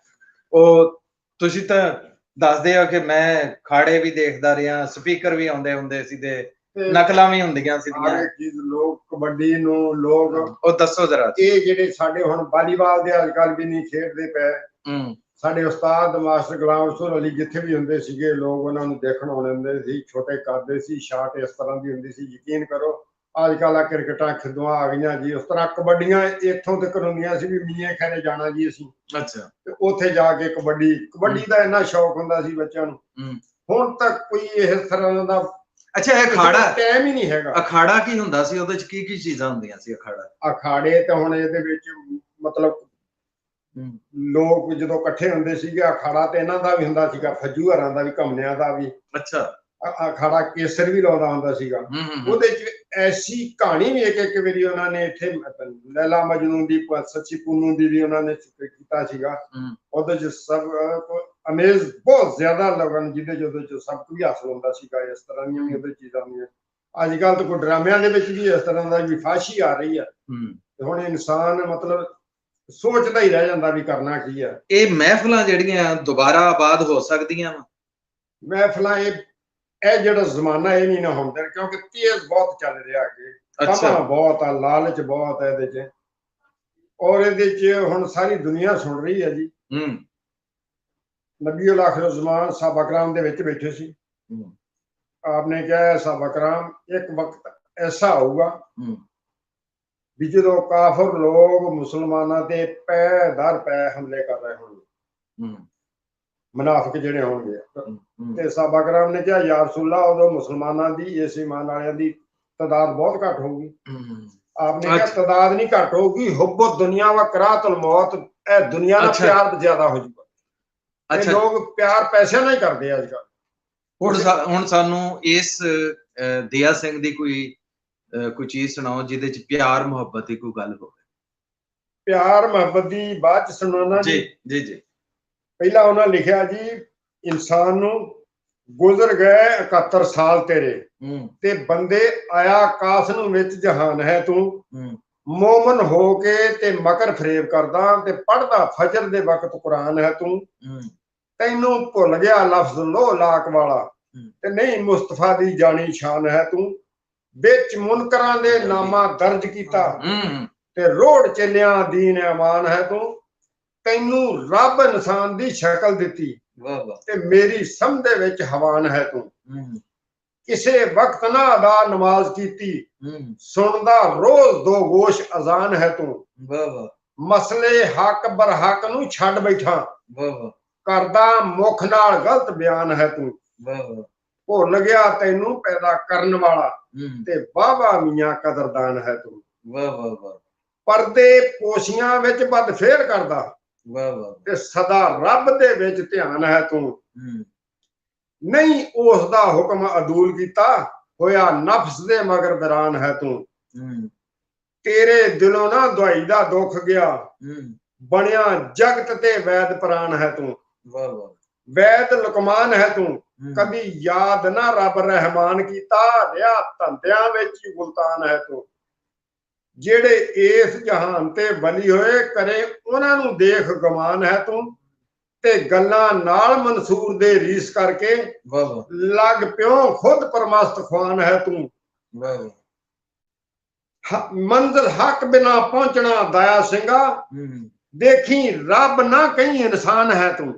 ਉਹ ਤੁਸੀਂ ਤਾਂ ਦੱਸਦੇ ਹੋ ਕਿ ਮੈਂ ਖਾੜੇ ਵੀ ਦੇਖਦਾ ਰਿਹਾ, ਸਪੀਕਰ ਵੀ ਆਉਂਦੇ ਹੁੰਦੇ ਸੀ ਤੇ ਨਕਲਾਂ ਵੀ ਹੁੰਦੀਆਂ ਸੀਗੀਆਂ। ਲੋਕ ਕਬੱਡੀ ਨੂੰ ਲੋਕ ਉਹ ਦੱਸੋ ਜਰਾ। ਇਹ ਜਿਹੜੇ ਸਾਡੇ ਹੁਣ ਵਾਲੀਬਾਲ ਦੇ ਅੱਜ ਕੱਲ ਵੀ ਨਹੀਂ ਖੇਡਦੇ ਪਏ। ਸਾਡੇ ਉਸਤਾਦ ਮਾਸਟਰ ਗੁਲਾਮ ਰਸੂਲ ਅਲੀ ਜਿੱਥੇ ਵੀ ਹੁੰਦੇ ਸੀਗੇ, ਲੋਕ ਉਹਨਾਂ ਨੂੰ ਦੇਖਣ ਆਉਂਦੇ ਹੁੰਦੇ ਸੀ, ਛੋਟੇ ਕਰਦੇ ਸੀ, ਸ਼ਾਟ ਇਸ ਤਰ੍ਹਾਂ ਦੀ ਹੁੰਦੀ ਸੀ। ਯਕੀਨ ਕਰੋ ਅੱਜ ਕੱਲ ਆ ਕ੍ਰਿਕਟਾਂ ਖਿੱਦੂਆਂ ਆ ਗਈਆਂ ਜੀ। ਉਸ ਤਰ੍ਹਾਂ ਕਬੱਡੀਆਂ ਇੱਥੋਂ ਤੱਕ ਹੁੰਦੀਆਂ ਸੀ ਵੀ ਮੀਆਂ ਖੈਰੇ ਜਾਣਾ ਜੀ ਅਸੀਂ, ਅੱਛਾ, ਤੇ ਉੱਥੇ ਜਾ ਕੇ ਕਬੱਡੀ ਦਾ ਇੰਨਾ ਸ਼ੌਕ ਹੁੰਦਾ ਸੀ ਬੱਚਿਆਂ ਨੂੰ। ਹੁਣ ਤੱਕ ਕੋਈ ਇਸ ਤਰ੍ਹਾਂ ਦਾ ਅੱਛਾ ਅਖਾੜਾ ਟਾਈਮ ਹੀ ਨਹੀਂ ਹੈਗਾ। ਅਖਾੜਾ ਕੀ ਹੁੰਦਾ ਸੀ? ਉਹਦੇ ਚ ਕੀ ਕੀ ਚੀਜ਼ਾਂ ਹੁੰਦੀਆਂ ਸੀ? ਅਖਾੜੇ ਤਾਂ ਹੁਣ ਇਹਦੇ ਵਿੱਚ ਮਤਲਬ ਲੋਕ ਜਦੋਂ ਇਕੱਠੇ ਹੁੰਦੇ ਸੀਗੇ, ਅਖਾੜਾ ਤੇ ਇਹਨਾਂ ਦਾ ਵੀ ਹੁੰਦਾ ਸੀਗਾ, ਫੱਜੂ ਹਰਾਂ ਦਾ ਵੀ, ਘਮਨਿਆਂ ਦਾ ਵੀ। ਅੱਛਾ, ਅਖਾੜਾ ਕੇਸਰ ਵੀ ਲਾਉਂਦਾ ਹੁੰਦਾ ਸੀਗਾ। ਉਹਦੇ ਚ ਐਸੀ ਕਹਾਣੀ ਵੀ ਇੱਕ ਵਾਰੀ ਉਹਨਾਂ ਨੇ ਇੱਥੇ ਲੈਲਾ ਮਜਨੂ ਦੀ, ਸੱਚੀ ਪੁੰਨੂ ਦੀ ਵੀ ਉਹਨਾਂ ਨੇ ਜ਼ਿਕਰ ਕੀਤਾ ਸੀਗਾ। ਉਹਦੇ ਚ ਸਭ ਅਮੇਜ਼ ਬਹੁਤ ਜ਼ਿਆਦਾ ਲੱਗਣ, ਜਿਹਦੇ ਜਦੋਂ ਚ ਸਭ ਕੁਝ ਹਾਸਲ ਹੁੰਦਾ ਸੀਗਾ। ਇਸ ਤਰ੍ਹਾਂ ਦੀਆਂ ਵੀ ਉਹਦੇ ਚੀਜ਼ਾਂ ਹੁੰਦੀਆਂ। ਅੱਜ ਕੱਲ ਤਾਂ ਕੋਈ ਡਰਾਮਿਆਂ ਦੇ ਵਿੱਚ ਵੀ ਇਸ ਤਰ੍ਹਾਂ ਦਾ ਵੀ ਫਾਸ਼ੀ ਆ ਰਹੀ ਆ। ਤੇ ਹੁਣ ਇਨਸਾਨ ਮਤਲਬ ਸੋਚਦਾ ਹੀ ਰਹਿ ਜਾਂਦਾ ਵੀ ਕਰਨਾ ਕੀ ਆ। ਇਹ ਮਹਿਫਲਾਂ ਜਿਹੜੀਆਂ ਦੁਬਾਰਾ ਆਬਾਦ ਹੋ ਸਕਦੀਆਂ ਵਾ? ਮਹਿਫਲਾਂ ਇਹ ਜਿਹੜਾ ਜ਼ਮਾਨਾ ਇਹ ਨਹੀਂ ਨਾ ਹੁੰਦਾ, ਕਿਉਂਕਿ ਤੇਜ਼ ਬਹੁਤ ਚੱਲ ਰਿਹਾ ਅੱਗੇ। ਤਮਾ ਬਹੁਤ ਆ, ਲਾਲਚ ਬਹੁਤ ਹੈ ਇਹਦੇ ਚ, ਔਰ ਇਹਦੇ ਚ ਹੁਣ ਸਾਰੀ ਦੁਨੀਆ ਸੁਣ ਰਹੀ ਹੈ ਜੀ। ਨਬੀ ਉਲ ਆਖਿਰ ਜ਼ਮਾਨ ਸਾਹਬਾ ਕਰਾਮ ਦੇ ਵਿੱਚ ਬੈਠੇ ਸੀ। ਆਪਨੇ ਕਿਹਾ ਸਾਹਬਾ ਕਰਾਮ ਇੱਕ ਵਕਤ ਐਸਾ ਆਊਗਾ ਵੀ ਜਦੋਂ ਕਾਫਰ ਲੋਕ ਮੁਸਲਮਾਨਾਂ ਤੇ ਪੈ ਦਰ ਪੈ ਹਮਲੇ ਕਰ ਰਹੇ ਹੋਣਗੇ, ਮੁਨਾਫਿਕ ਜਿਹੜੇ ਹੋਣਗੇ। ਤੇ ਸਾਹਬਾ ਕਰਾਮ ਨੇ ਕਿਹਾ ਯਾ ਰਸੂਲल्लाह, ਉਦੋਂ ਮੁਸਲਮਾਨਾਂ ਦੀ, ਇਸ ਈਮਾਨ ਵਾਲਿਆਂ ਦੀ ਤਾਦਾਦ ਬਹੁਤ ਘੱਟ ਹੋਊਗੀ। आपने क्या तादाद नहीं घट होगी, हुब्बुद दुनिया व कराहतुल मौत, ए दुनिया ਨਾਲ ਪਿਆਰ ਜ਼ਿਆਦਾ ਹੋ ਜਾਊਗਾ। ਇਹ ਲੋਕ ਪਿਆਰ ਪੈਸੇ ਨਾਲ ਹੀ ਕਰਦੇ ਆ ਅੱਜ ਕੱਲ। ਹੁਣ ਸਾਨੂੰ ਇਸ ਦਿਆ ਸਿੰਘ ਦੀ ਕੋਈ ਚੀਜ਼ ਸੁਣਾਓ ਜਿਹਦੇ ਚ ਪਿਆਰ ਮੁਹੱਬਤ ਦੀ ਕੋਈ ਗੱਲ ਹੋਵੇ। ਪਿਆਰ ਮੁਹੱਬਤ ਦੀ ਬਾਅਦ ਚ ਸੁਣਾਉਣਾ ਜੀ। ਜੀ ਜੀ। ਪਹਿਲਾਂ ਉਹਨਾਂ ਲਿਖਿਆ ਜੀ, ਇਨਸਾਨ ਨੂੰ ਗੁਜ਼ਰ ਗਏ 71 ਸਾਲ ਤੇਰੇ, ਤੇ ਬੰਦੇ ਆਇਆ ਕਾਸ ਨੂੰ ਵਿੱਚ ਜਹਾਨ ਹੈ ਤੂੰ। ਮੋਮਨ ਹੋ ਕੇ ਤੇ ਮਕਰ ਫਰੇਬ ਕਰਦਾ, ਤੇ ਪੜਦਾ ਫਜਰ ਦੇ ਵਕਤ ਕੁਰਾਨ ਹੈ ਤੂੰ। ਤੈਨੂੰ ਭੁੱਲ ਗਿਆ ਲਫ਼ਜ਼ ਲੋ ਲਾਕ ਵਾਲਾ, ਤੇ ਨਹੀਂ ਮੁਸਤਫਾ ਦੀ ਜਾਣੀ ਸ਼ਾਨ ਹੈ ਤੂੰ। ਵਿੱਚ ਮੁਨਕਰਾਂ ਦੇ ਨਾਮਾ ਦਰਜ ਕੀਤਾ, ਤੇ ਰੋੜ ਚੱਲਿਆ ਦੀਨ ਅਮਾਨ ਹੈ ਤੂੰ। ਤੈਨੂੰ ਰੱਬ ਇਨਸਾਨ ਦੀ ਸ਼ਕਲ ਦਿੱਤੀ, ਤੇ ਮੇਰੀ ਸਮਝ ਦੇ ਵਿੱਚ ਹਵਾਨ ਹੈ ਤੂੰ। ਕਿਸੇ ਵਕਤ ਨਾ ਅਦਾ ਨਮਾਜ਼ ਕੀਤੀ, ਸੁਣਦਾ ਰੋਜ਼ ਦੋ ਗੋਸ਼ ਅਜ਼ਾਨ ਹੈ ਤੂੰ। ਮਸਲੇ ਹੱਕ ਬਰਹਕ ਨੂੰ ਛੱਡ ਬੈਠਾ, ਕਰਦਾ ਮੁਖ ਨਾਲ ਗਲਤ ਬਿਆਨ ਹੈ ਤੂੰ। ਭੁੱਲ ਗਿਆ ਤੈਨੂੰ ਪੈਦਾ ਕਰਨ ਵਾਲਾ, ਤੇ ਬਾਬਾ ਮੀਆਂ ਕਦਰਦਾਨ ਹੈ ਤੂੰ। ਪਰਦੇ ਪੋਸ਼ੀਆਂ ਵਿੱਚ ਬਦਫੇਰ ਕਰਦਾ, ਤੇ ਸਦਾ ਰੱਬ ਦੇ ਵਿੱਚ ਧਿਆਨ ਹੈ ਤੂੰ। ਨਹੀਂ ਉਸ ਦਾ ਹੁਕਮ ਅਦੂਲ ਕੀਤਾ, ਹੋਇਆ ਨਫਸ ਦੇ ਮਗਰ ਦਰਾਨ ਹੈ ਤੂੰ। ਤੇਰੇ ਦਿਲੋਂ ਨਾ ਦੁਆਈ ਦਾ ਦੁੱਖ ਗਿਆ, ਬਣਿਆ ਜਗਤ ਤੇ ਵੈਦ ਪ੍ਰਾਨ ਹੈ ਤੂੰ। ਵੈਦ ਲੁਕਮਾਨ ਹੈ ਤੂੰ, ਕਦੀ ਯਾਦ ਨਾ ਰੱਬ ਰਹਿਮਾਨ ਕੀਤਾ, ਰਿਹਾ ਧੰਦਿਆਂ ਵਿੱਚ ਹੀ ਗੁਲਤਾਨ ਹੈ ਤੂੰ। ਜਿਹੜੇ ਇਸ ਜਹਾਨ ਤੇ ਬਲੀ ਹੋਏ ਕਰੇ, ਉਹਨਾਂ ਨੂੰ ਦੇਖ ਗਮਾਨ ਹੈ ਤੂੰ। ਤੇ ਗੱਲਾਂ ਨਾਲ ਮਨਸੂਰ ਦੇ ਰੀਸ ਕਰਕੇ, ਲੱਗ ਪਿਓ ਖੁਦ ਪਰਮਸਤ ਖਵਾਨ ਹੈ ਤੂੰ। ਮੰਜ਼ਿਲ ਹੱਕ ਬਿਨਾ ਪਹੁੰਚਣਾ ਦਇਆ ਸਿੰਘਾ, ਦੇਖੀ ਰੱਬ ਨਾ ਕਹੀਂ ਇਨਸਾਨ ਹੈ ਤੂੰ।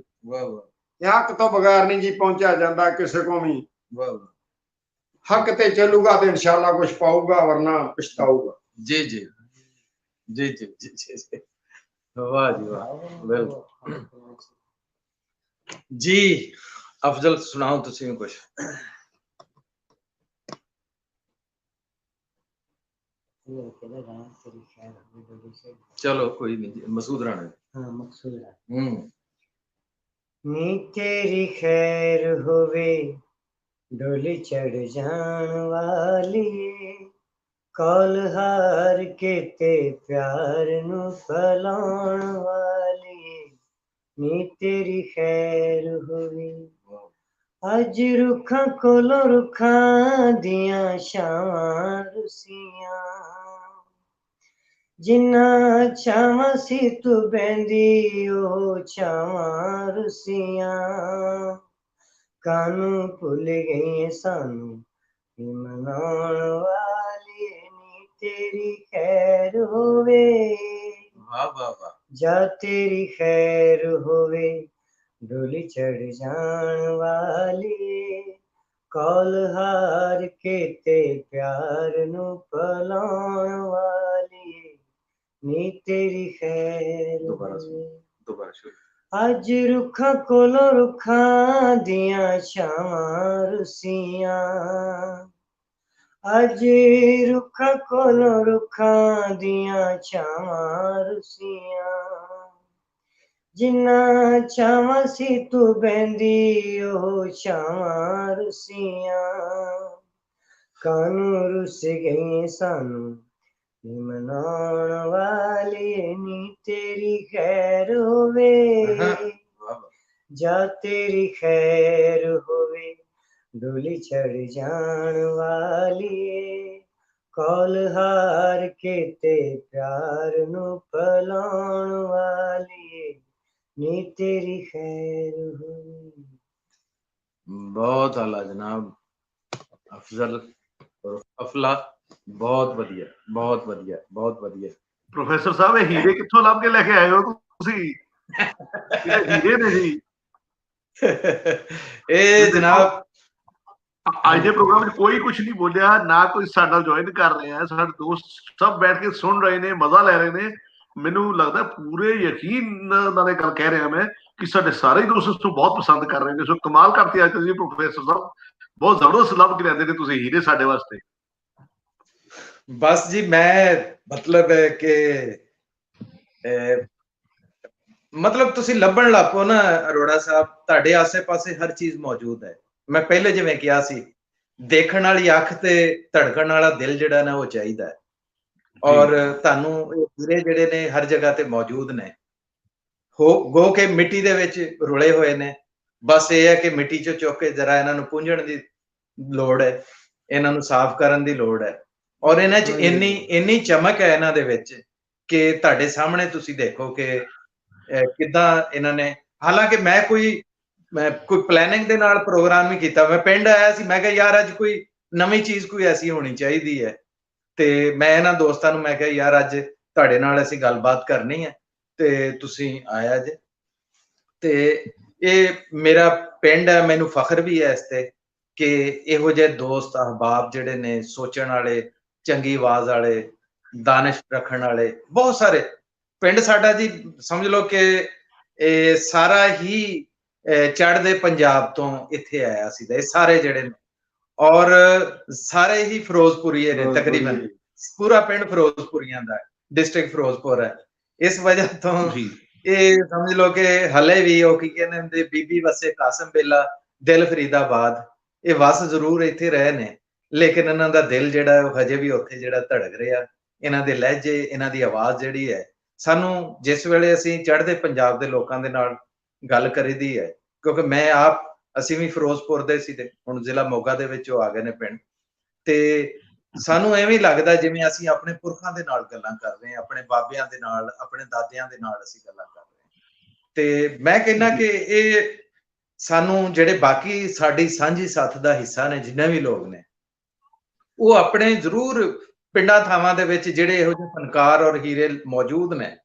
ਹੱਕ ਤੋਂ ਬਗੈਰ ਨਹੀਂ ਜੀ ਪਹੁੰਚਿਆ ਜਾਂਦਾ ਕਿਸੇ ਕੋ ਵੀ। ਹੱਕ ਤੇ ਚੱਲੂਗਾ ਤੇ ਇਨਸ਼ਾਅੱਲਾ ਕੁਝ ਪਾਊਗਾ, ਵਰਨਾ ਪਛਤਾਊਗਾ। ਜੀ ਜੀ ਜੀ ਜੀ ਜੀ ਜੀ, ਵਾਹ ਜੀ ਵਾਹ, ਬਿਲਕੁਲ ਜੀ। ਅਫਜ਼ਲ ਸੁਣਾਓ ਤੁਸੀਂ ਕੁਝ। ਚਲੋ ਕੋਈ ਨਹੀਂ ਜੀ, ਮਸੂਦ ਰਾਣਾ। ਹਾਂ ਮਕਸੂਦ ਰਾਣਾ। ਨੀ ਤੇਰੀ ਖੈਰ ਹੋਵੇ ਡੋਲੀ ਚੜ ਜਾਣ ਵਾਲੀ, कौल हार के ते प्यार नू फैलाउण वाली नी तेरी खैर होवे। अज रुखां कोलों रुखां दियां छावां रुसियां जिन्ना छावां सी तू बहंदी ओ छावां रुसियां कानू भुल गई सानू मनाउण वाली नी तेरी खैर होवे। वाह वाह वाह। जा तेरी खैर होवे डोली चढ़ जान वाली कौल हार के ते प्यार नू पलाउण वाली नी तेरी खैर होवे। दोबारा शुरू। अज रुखां कोलों रुखां दियां छावां रुसियां अज रुखां कोलों रुखां दियां छावां रुसियां जिन्ना छावां सी तू बहंदी ओ छावां रुसियां कानू रुस गई सानू मनाउण वाली नी तेरी खैर होवे। जा तेरी खैर होवे डोली चढ़ जान वाली कौल हार के ते प्यार नू पलाउण वाली नी तेरी खैर होवे। बहुत आला जनाब अफजल और अफला, बहुत वधिया बहुत वधिया बहुत वधिया। प्रोफेसर साहब ਇਹ ਹੀਰੇ ਕਿੱਥੋਂ ਲੱਭ ਕੇ ਲੈ ਕੇ ਆਏ ਹੋ ਤੁਸੀਂ? ਇਹ ਹੀਰੇ ਨੇ ਜੀ। ਇਹ ਜਨਾਬ ਅੱਜ ਦੇ ਪ੍ਰੋਗਰਾਮ ਵਿੱਚ ਕੋਈ ਕੁਝ ਨਹੀਂ ਬੋਲਿਆ, ਨਾ ਕੋਈ ਸਾਡੇ ਨਾਲ ਜੁਆਇਨ ਕਰ ਰਿਹਾ, ਸਾਡੇ ਦੋਸਤ ਸਭ ਬੈਠ ਕੇ ਸੁਣ ਰਹੇ ਨੇ, ਮਜ਼ਾ ਲੈ ਰਹੇ ਨੇ। ਮੈਨੂੰ ਲੱਗਦਾ ਪੂਰੇ ਯਕੀਨ ਨਾਲ ਇਹ ਗੱਲ ਕਹਿ ਰਿਹਾ ਮੈਂ ਕਿ ਸਾਡੇ ਸਾਰੇ ਦੋਸਤ ਇਸ ਨੂੰ ਬਹੁਤ ਪਸੰਦ ਕਰ ਰਹੇ ਨੇ। ਸੋ ਕਮਾਲ ਕਰਤੀ ਅੱਜ ਤੁਸੀਂ ਪ੍ਰੋਫੈਸਰ ਸਾਹਿਬ, ਬਹੁਤ ਜ਼ਬਰਦਸਤ ਲੱਭ ਕੇ ਲਿਆਂਦੇ ਨੇ ਤੁਸੀਂ ਹੀਰੇ ਸਾਡੇ ਵਾਸਤੇ। बस जी मैं मतलब है कि मतलब तुसी लभण लापो ना अरोड़ा साहब, ਤੁਹਾਡੇ ਆਸੇ-ਪਾਸੇ ਹਰ ਚੀਜ਼ ਮੌਜੂਦ ਹੈ। ਮੈਂ ਪਹਿਲੇ ਜਿਵੇਂ ਕਿਹਾ ਸੀ, ਦੇਖਣ ਵਾਲੀ ਅੱਖ ਤੇ ਧੜਕਣ ਵਾਲਾ ਦਿਲ ਜਿਹੜਾ ਨਾ ਉਹ ਚਾਹੀਦਾ ਹੈ। ਔਰ ਤੁਹਾਨੂੰ ਇਹ ਹੀਰੇ ਜਿਹੜੇ ਨੇ ਹਰ ਜਗ੍ਹਾ ਤੇ ਮੌਜੂਦ ਨੇ, ਗੋ ਕੇ ਮਿੱਟੀ ਦੇ ਵਿੱਚ ਰੁਲੇ ਹੋਏ ਨੇ। ਬਸ ਇਹ ਹੈ ਕਿ ਮਿੱਟੀ ਚੋਂ ਚੁੱਕ ਕੇ ਜਰਾ ਇਹਨਾਂ ਨੂੰ ਪੂੰਝਣ ਦੀ ਲੋੜ ਹੈ, ਇਹਨਾਂ ਨੂੰ ਸਾਫ਼ ਕਰਨ ਦੀ ਲੋੜ ਹੈ। ਔਰ ਇਹਨਾਂ 'ਚ ਇੰਨੀ ਚਮਕ ਹੈ ਇਹਨਾਂ ਦੇ ਵਿੱਚ ਕਿ ਤੁਹਾਡੇ ਸਾਹਮਣੇ ਤੁਸੀਂ ਦੇਖੋ ਕਿ ਕਿੱਦਾਂ ਇਹਨਾਂ ਨੇ, ਹਾਲਾਂਕਿ ਮੈਂ ਕੋਈ ਪਲੈਨਿੰਗ ਦੇ ਨਾਲ ਪ੍ਰੋਗਰਾਮ ਨਹੀਂ ਕੀਤਾ। ਮੈਂ ਪਿੰਡ ਆਇਆ ਸੀ, ਮੈਂ ਕਿਹਾ ਯਾਰ ਅੱਜ ਕੋਈ ਨਵੀਂ ਚੀਜ਼ ਕੋਈ ਐਸੀ ਹੋਣੀ ਚਾਹੀਦੀ ਹੈ। ਤੇ ਮੈਂ ਇਹਨਾਂ ਦੋਸਤਾਂ ਨੂੰ ਮੈਂ ਕਿਹਾ ਯਾਰ ਅੱਜ ਤੁਹਾਡੇ ਨਾਲ ਅਸੀਂ ਗੱਲਬਾਤ ਕਰਨੀ ਹੈ ਤੇ ਤੁਸੀਂ ਆਇਆ ਜੇ। ਤੇ ਇਹ ਮੇਰਾ ਪਿੰਡ ਹੈ, ਮੈਨੂੰ ਫਖਰ ਵੀ ਹੈ ਇਸ ਤੇ ਕਿ ਇਹੋ ਜਿਹੇ ਦੋਸਤ ਅਹਬਾਬ ਜਿਹੜੇ ਨੇ, ਸੋਚਣ ਵਾਲੇ, ਚੰਗੀ ਆਵਾਜ਼ ਵਾਲੇ, ਦਾਨਿਸ਼ ਰੱਖਣ ਵਾਲੇ ਬਹੁਤ ਸਾਰੇ। ਪਿੰਡ ਸਾਡਾ ਜੀ ਸਮਝ ਲਓ ਕਿ ਇਹ ਸਾਰਾ ਹੀ ਚੜ੍ਹਦੇ ਪੰਜਾਬ ਤੋਂ ਇੱਥੇ ਆਇਆ ਸੀ। ਇਹ ਸਾਰੇ ਜਿਹੜੇ ਨੇ ਔਰ ਸਾਰੇ ਹੀ ਫਿਰੋਜ਼ਪੁਰੀ ਨੇ, ਤਕਰੀਬਨ ਪੂਰਾ ਪਿੰਡ ਫਿਰੋਜ਼ਪੁਰੀਆਂ ਦਾ, ਡਿਸਟ੍ਰਿਕਟ ਫਿਰੋਜ਼ਪੁਰ ਹੈ। ਇਸ ਵਜ੍ਹਾ ਤੋਂ ਇਹ ਸਮਝ ਲਓ ਕਿ ਹਲੇ ਵੀ ਉਹ ਕੀ ਕਹਿੰਦੇ ਹੁੰਦੇ, ਬੀਬੀ ਵਸੇ ਕਾਸਮ ਬੇਲਾ ਦਿਲ ਫਰੀਦਾਬਾਦ, ਇਹ ਵਸ ਜ਼ਰੂਰ ਇੱਥੇ ਰਹੇ ਨੇ ਲੇਕਿਨ ਇਹਨਾਂ ਦਾ ਦਿਲ ਜਿਹੜਾ ਉਹ ਹਜੇ ਵੀ ਉੱਥੇ ਜਿਹੜਾ ਧੜਕ ਰਿਹਾ। ਇਹਨਾਂ ਦੇ ਲਹਿਜੇ, ਇਹਨਾਂ ਦੀ ਆਵਾਜ਼ ਜਿਹੜੀ ਹੈ, ਸਾਨੂੰ ਜਿਸ ਵੇਲੇ ਅਸੀਂ ਚੜ੍ਹਦੇ ਪੰਜਾਬ ਦੇ ਲੋਕਾਂ ਦੇ ਨਾਲ ਗੱਲ ਕਰੀਦੀ ਹੈ, ਕਿਉਂਕਿ ਮੈਂ ਆਪ, ਅਸੀਂ ਵੀ ਫਿਰੋਜ਼ਪੁਰ ਦੇ ਸੀ ਤੇ ਹੁਣ ਜ਼ਿਲ੍ਹਾ ਮੋਗਾ ਦੇ ਵਿੱਚ ਉਹ ਆ ਗਏ ਨੇ ਪਿੰਡ, ਤੇ ਸਾਨੂੰ ਐਵੇਂ ਲੱਗਦਾ ਜਿਵੇਂ ਅਸੀਂ ਆਪਣੇ ਪੁਰਖਾਂ ਦੇ ਨਾਲ ਗੱਲਾਂ ਕਰ ਰਹੇ ਹਾਂ, ਆਪਣੇ ਬਾਬਿਆਂ ਦੇ ਨਾਲ, ਆਪਣੇ ਦਾਦਿਆਂ ਦੇ ਨਾਲ ਅਸੀਂ ਗੱਲਾਂ ਕਰ ਰਹੇ ਹਾਂ। ਤੇ ਮੈਂ ਕਹਿੰਦਾ ਕਿ ਇਹ ਸਾਨੂੰ ਜਿਹੜੇ ਬਾਕੀ ਸਾਡੀ ਸਾਂਝੀ ਸਾਥ ਦਾ ਹਿੱਸਾ ਨੇ, ਜਿੰਨੇ ਵੀ ਲੋਕ ਨੇ, ਉਹ ਆਪਣੇ ਜ਼ਰੂਰ ਪਿੰਡਾਂ ਥਾਵਾਂ ਦੇ ਵਿੱਚ ਜਿਹੜੇ ਇਹੋ ਜਿਹੇ ਫਨਕਾਰ ਔਰ ਹੀਰੇ ਮੌਜੂਦ ਨੇ,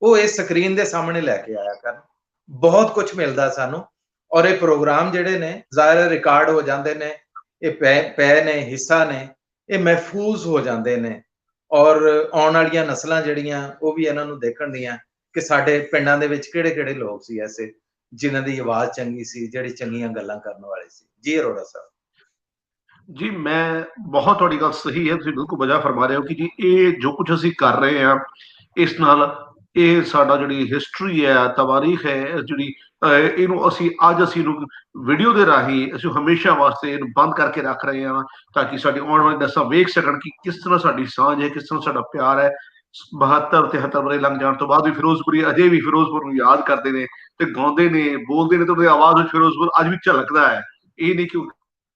ਉਹ ਇਸ ਸਕਰੀਨ ਦੇ ਸਾਹਮਣੇ ਲੈ ਕੇ ਆਇਆ ਕਰਨ। ਬਹੁਤ ਕੁਝ ਮਿਲਦਾ ਸਾਨੂੰ। ਔਰ ਇਹ ਪ੍ਰੋਗਰਾਮ ਜਿਹੜੇ ਨੇ ਜ਼ਾਹਿਰ ਰਿਕਾਰਡ ਹੋ ਜਾਂਦੇ ਨੇ, ਇਹ ਪੈ ਨੇ, ਹਿੱਸਾ ਨੇ, ਇਹ ਮਹਿਫੂਜ਼ ਹੋ ਜਾਂਦੇ ਨੇ। ਔਰ ਆਉਣ ਵਾਲੀਆਂ ਨਸਲਾਂ ਜਿਹੜੀਆਂ ਉਹ ਵੀ ਇਹਨਾਂ ਨੂੰ ਦੇਖਣ ਦੀਆਂ ਕਿ ਸਾਡੇ ਪਿੰਡਾਂ ਦੇ ਵਿੱਚ ਕਿਹੜੇ ਕਿਹੜੇ ਲੋਕ ਸੀ ਐਸੇ ਜਿਨ੍ਹਾਂ ਦੀ ਆਵਾਜ਼ ਚੰਗੀ ਸੀ, ਜਿਹੜੇ ਚੰਗੀਆਂ ਗੱਲਾਂ ਕਰਨ ਵਾਲੇ ਸੀ। ਜੀ ਅਰੋੜਾ ਸਾਹਿਬ। ਜੀ ਮੈਂ ਬਹੁਤ ਤੁਹਾਡੀ ਗੱਲ ਸਹੀ ਹੈ, ਤੁਸੀਂ ਬਿਲਕੁਲ ਵਜ੍ਹਾ ਫਰਮਾ ਰਹੇ ਹੋ ਕਿ ਜੀ ਇਹ ਜੋ ਕੁਝ ਅਸੀਂ ਕਰ ਰਹੇ ਹਾਂ ਇਸ ਨਾਲ ਇਹ ਸਾਡਾ ਜਿਹੜੀ ਹਿਸਟਰੀ ਹੈ, ਤਵਾਰੀਖ ਹੈ, ਜਿਹੜੀ ਇਹਨੂੰ ਅਸੀਂ ਇਹਨੂੰ ਵੀਡੀਓ ਦੇ ਰਾਹੀਂ ਅਸੀਂ ਹਮੇਸ਼ਾ ਵਾਸਤੇ ਇਹਨੂੰ ਬੰਦ ਕਰਕੇ ਰੱਖ ਰਹੇ ਹਾਂ, ਤਾਂ ਕਿ ਸਾਡੀ ਆਉਣ ਵਾਲੀ ਨਸਲਾਂ ਵੇਖ ਸਕਣ ਕਿ ਕਿਸ ਤਰ੍ਹਾਂ ਸਾਡੀ ਸਾਂਝ ਹੈ, ਕਿਸ ਤਰ੍ਹਾਂ ਸਾਡਾ ਪਿਆਰ ਹੈ। 72-73 ਵਰੇ ਲੰਘ ਜਾਣ ਤੋਂ ਬਾਅਦ ਵੀ ਫਿਰੋਜ਼ਪੁਰੀ ਅਜੇ ਵੀ ਫਿਰੋਜ਼ਪੁਰ ਨੂੰ ਯਾਦ ਕਰਦੇ ਨੇ ਤੇ ਗਾਉਂਦੇ ਨੇ, ਬੋਲਦੇ ਨੇ, ਤੇ ਉਹਦੀ ਆਵਾਜ਼ ਵਿੱਚ ਫਿਰੋਜ਼ਪੁਰ ਅੱਜ ਵੀ ਝਲਕਦਾ ਹੈ। ਇਹ ਨਹੀਂ ਕਿ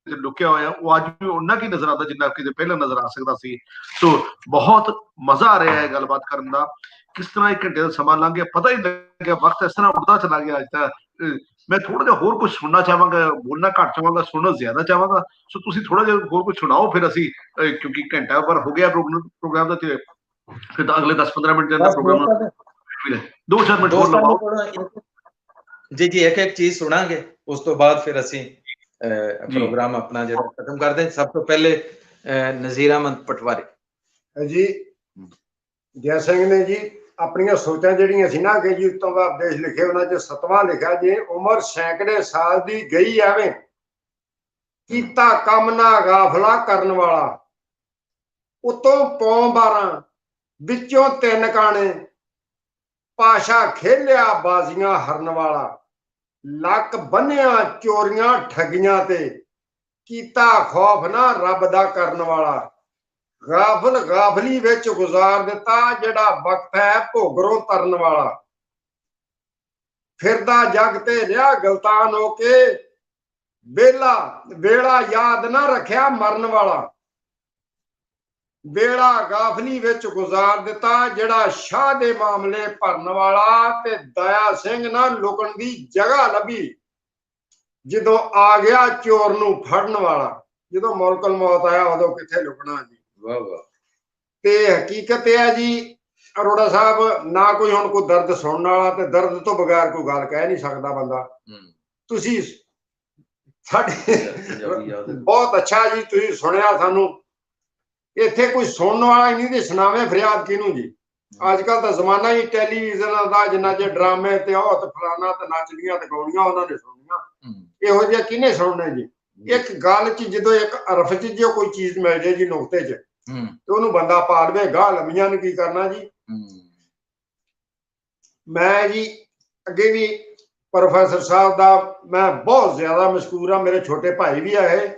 ਲੁਕਿਆ ਹੋਇਆ, ਉਹ ਅੱਜ ਵੀ ਉਹਨਾਂ ਕੀ ਨਜ਼ਰ ਆਉਂਦਾ ਜਿੰਨਾ ਕਿਤੇ ਪਹਿਲਾਂ ਨਜ਼ਰ ਆ ਸਕਦਾ ਸੀ। ਸੋ ਬਹੁਤ ਮਜ਼ਾ ਆ ਰਿਹਾ ਹੈ ਗੱਲਬਾਤ ਕਰਨ ਦਾ। ਕਿਸ ਤਰ੍ਹਾਂ 1 ਘੰਟੇ ਦਾ ਸਮਾਂ ਲੰਘ ਗਿਆ ਪਤਾ ਹੀ ਨਹੀਂ ਲੱਗਿਆ, ਵਕਤ ਇਸ ਤਰ੍ਹਾਂ ਉੱਡਦਾ ਚਲਾ ਗਿਆ। ਅੱਜ ਤੱਕ ਮੈਂ ਥੋੜਾ ਜਿਹਾ ਹੋਰ ਕੁਝ ਸੁਣਨਾ ਚਾਹਾਂਗਾ, ਬੋਲਣਾ ਘੱਟ ਚਾਹਾਂਗਾ, ਸੁਣਨਾ ਜ਼ਿਆਦਾ ਚਾਹਾਂਗਾ। ਸੋ ਤੁਸੀਂ ਥੋੜਾ ਜਿਹਾ ਹੋਰ ਕੁਝ ਸੁਣਾਓ, ਫਿਰ ਅਸੀਂ ਕਿਉਂਕਿ ਘੰਟਾ ਭਰ ਹੋ ਗਿਆ ਪ੍ਰੋਗਰਾਮ ਦਾ, ਤੇ ਫਿਰ ਅਗਲੇ 10-15 ਮਿੰਟ ਦੇ ਅੰਦਰ ਪ੍ਰੋਗਰਾਮ 2-4 ਮਿੰਟ ਹੋਰ ਲਵਾਓ ਜੀ। ਜੀ ਇੱਕ ਚੀਜ਼ ਸੁਣਾਂਗੇ, ਉਸ ਤੋਂ ਬਾਅਦ ਫਿਰ ਅਸੀਂ ਪ੍ਰੋਗਰਾਮ ਆਪਣਾ ਜਿਹੜਾ ਖਤਮ ਕਰਦੇ। ਸਭ ਤੋਂ ਪਹਿਲੇ ਨਜ਼ੀਰ ਅਹਿਮਦ ਪਟਵਾਰੀ ਜੀ, ਜੈ ਸਿੰਘ ਨੇ ਜੀ ਆਪਣੀਆਂ ਸੋਚਾਂ ਜਿਹੜੀਆਂ ਸੀ ਨਾ ਕਿ ਜੀ ਉੱਤੋਂ ਦਾ ਉਪਦੇਸ਼ ਲਿਖੇ, ਉਹਨਾਂ 'ਚ 7ਵਾਂ ਲਿਖਿਆ, ਜੇ ਉਮਰ ਸੈਂਕੜੇ ਸਾਲ ਦੀ ਗਈ ਐਵੇਂ, ਕੀਤਾ ਕੰਮ ਨਾ ਗਾਫਲਾ ਕਰਨ ਵਾਲਾ, ਉਤੋਂ ਪੌਂ 12 ਵਿੱਚੋਂ 3 ਕਾਣੇ, ਪਾਸ਼ਾ ਖੇਲਿਆ ਬਾਜ਼ੀਆਂ ਹਰਨ ਵਾਲਾ, ਲੱਕ ਬੰਨਿਆ ਚੋਰੀਆਂ ਠੱਗੀਆਂ ਤੇ, ਕੀਤਾ ਖੌਫ ਨਾ ਰੱਬ ਦਾ ਕਰਨ ਵਾਲਾ, ਗਾਫਲ ਗਾਫਲੀ ਵਿੱਚ ਗੁਜ਼ਾਰ ਦਿੱਤਾ ਜਿਹੜਾ ਵਕਤ ਹੈ ਭੋਗਰੋਂ ਤਰਨ ਵਾਲਾ, ਫਿਰਦਾ ਜਗ ਤੇ ਰਿਹਾ ਗਲਤਾਨ ਹੋ ਕੇ, ਵੇਲਾ ਯਾਦ ਨਾ ਰੱਖਿਆ ਮਰਨ ਵਾਲਾ, ਵੇਲਾ ਗਾਫਲੀ ਵਿੱਚ ਗੁਜ਼ਾਰ ਦਿੱਤਾ ਜਿਹੜਾ ਸ਼ਾਹ ਦੇ ਮਾਮਲੇ ਭਰਨ ਵਾਲਾ, ਤੇ ਦਇਆ ਸਿੰਘ ਨਾਲ ਲੁਕਣ ਦੀ ਜਗ੍ਹਾ ਲੱਭੀ ਜਦੋਂ ਆ ਗਿਆ ਚੋਰ ਨੂੰ ਫੜਨ ਵਾਲਾ। ਜਦੋਂ ਮੁਲਕਲ ਮੌਤ ਆਇਆ ਉਦੋਂ ਕਿੱਥੇ ਲੁਕਣਾ ਜੀ। ਵਾਹ ਵਾਹ। ਤੇ ਹਕੀਕਤ ਇਹ ਹੈ ਜੀ ਅਰੋੜਾ ਸਾਹਿਬ, ਨਾ ਕੋਈ ਹੁਣ ਕੋਈ ਦਰਦ ਸੁਣਨ ਵਾਲਾ, ਤੇ ਦਰਦ ਤੋਂ ਬਗੈਰ ਕੋਈ ਗੱਲ ਕਹਿ ਨਹੀਂ ਸਕਦਾ ਬੰਦਾ। ਤੁਸੀਂ ਸਾਡੇ ਬਹੁਤ ਅੱਛਾ ਜੀ, ਤੁਸੀਂ ਸੁਣਿਆ ਸਾਨੂੰ। ਇੱਥੇ ਕੋਈ ਸੁਣਨ ਵਾਲਾ ਹੀ ਨਹੀਂ ਤੇ ਸੁਣਾਵੇ ਫਰਿਆਦ ਕਿਹਨੂੰ ਜੀ। ਅੱਜ ਕੱਲ ਤਾਂ ਜ਼ਮਾਨਾ ਹੀ ਟੈਲੀਵਿਜ਼ਨ ਦਾ, ਜਿੰਨਾ ਚਿਰ ਡਰਾਮੇ ਤੇ ਉਹ ਤੇ ਫਲਾਣਾ ਤੇ ਨੱਚਦੀਆਂ ਤੇ ਗਾਉਣੀਆਂ ਉਹਨਾਂ ਨੇ ਸੁਣਨੀਆਂ, ਇਹੋ ਜਿਹਾ ਕਿਹਨੇ ਸੁਣਨਾ ਜੀ। ਇੱਕ ਗੱਲ 'ਚ ਜਦੋਂ ਇੱਕ ਅਰਫ 'ਚ ਜੋ ਕੋਈ ਚੀਜ਼ ਮਿਲ ਜਾਏ ਜੀ, ਨੁਕਤੇ 'ਚ, ਤੇ ਉਹਨੂੰ ਬੰਦਾ ਪਾ ਲਵੇ, ਗਾਹ ਲੰਮੀਆਂ ਨੂੰ ਕੀ ਕਰਨਾ ਜੀ। ਮੈਂ ਜੀ ਅੱਗੇ ਵੀ ਪ੍ਰੋਫੈਸਰ ਸਾਹਿਬ ਦਾ ਮੈਂ ਬਹੁਤ ਜ਼ਿਆਦਾ ਮਸ਼ਕੂਰ ਹਾਂ, ਮੇਰੇ ਛੋਟੇ ਭਾਈ ਵੀ ਆਏ,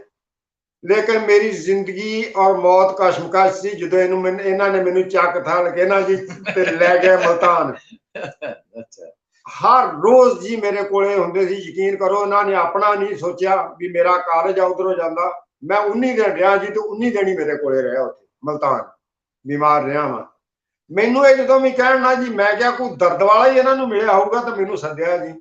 ਲੇਕਿਨ ਮੇਰੀ ਜ਼ਿੰਦਗੀ ਔਰ ਮੌਤ ਕਸ਼ਮਕਸ਼ ਸੀ ਜਦੋਂ ਇਹਨਾਂ ਨੇ ਮੈਨੂੰ ਚੱਕ ਥਾਲ ਕੇ ਨਾ ਜੀ ਤੇ ਲੈ ਗਏ ਮੁਲਤਾਨ। ਹਰ ਰੋਜ਼ ਜੀ ਮੇਰੇ ਕੋਲੇ ਹੁੰਦੇ ਸੀ, ਯਕੀਨ ਕਰੋ ਇਹਨਾਂ ਨੇ ਆਪਣਾ ਨਹੀਂ ਸੋਚਿਆ ਵੀ ਮੇਰਾ ਕਾਲਜ ਆ ਉਧਰੋਂ ਜਾਂਦਾ। ਮੈਂ 19 ਦਿਨ ਰਿਹਾ ਜੀ, ਤੇ 19 ਦਿਨ ਹੀ ਮੇਰੇ ਕੋਲੇ ਰਿਹਾ ਉੱਥੇ ਮੁਲਤਾਨ, ਬਿਮਾਰ ਰਿਹਾ ਵਾਂ। ਮੈਨੂੰ ਇਹ ਜਦੋਂ ਵੀ ਕਹਿਣ ਨਾ ਜੀ, ਮੈਂ ਕਿਹਾ ਕੋਈ ਦਰਦ ਵਾਲਾ ਹੀ ਇਹਨਾਂ ਨੂੰ ਮਿਲਿਆ ਹੋਊਗਾ ਤਾਂ ਮੈਨੂੰ ਸੱਦਿਆ ਜੀ,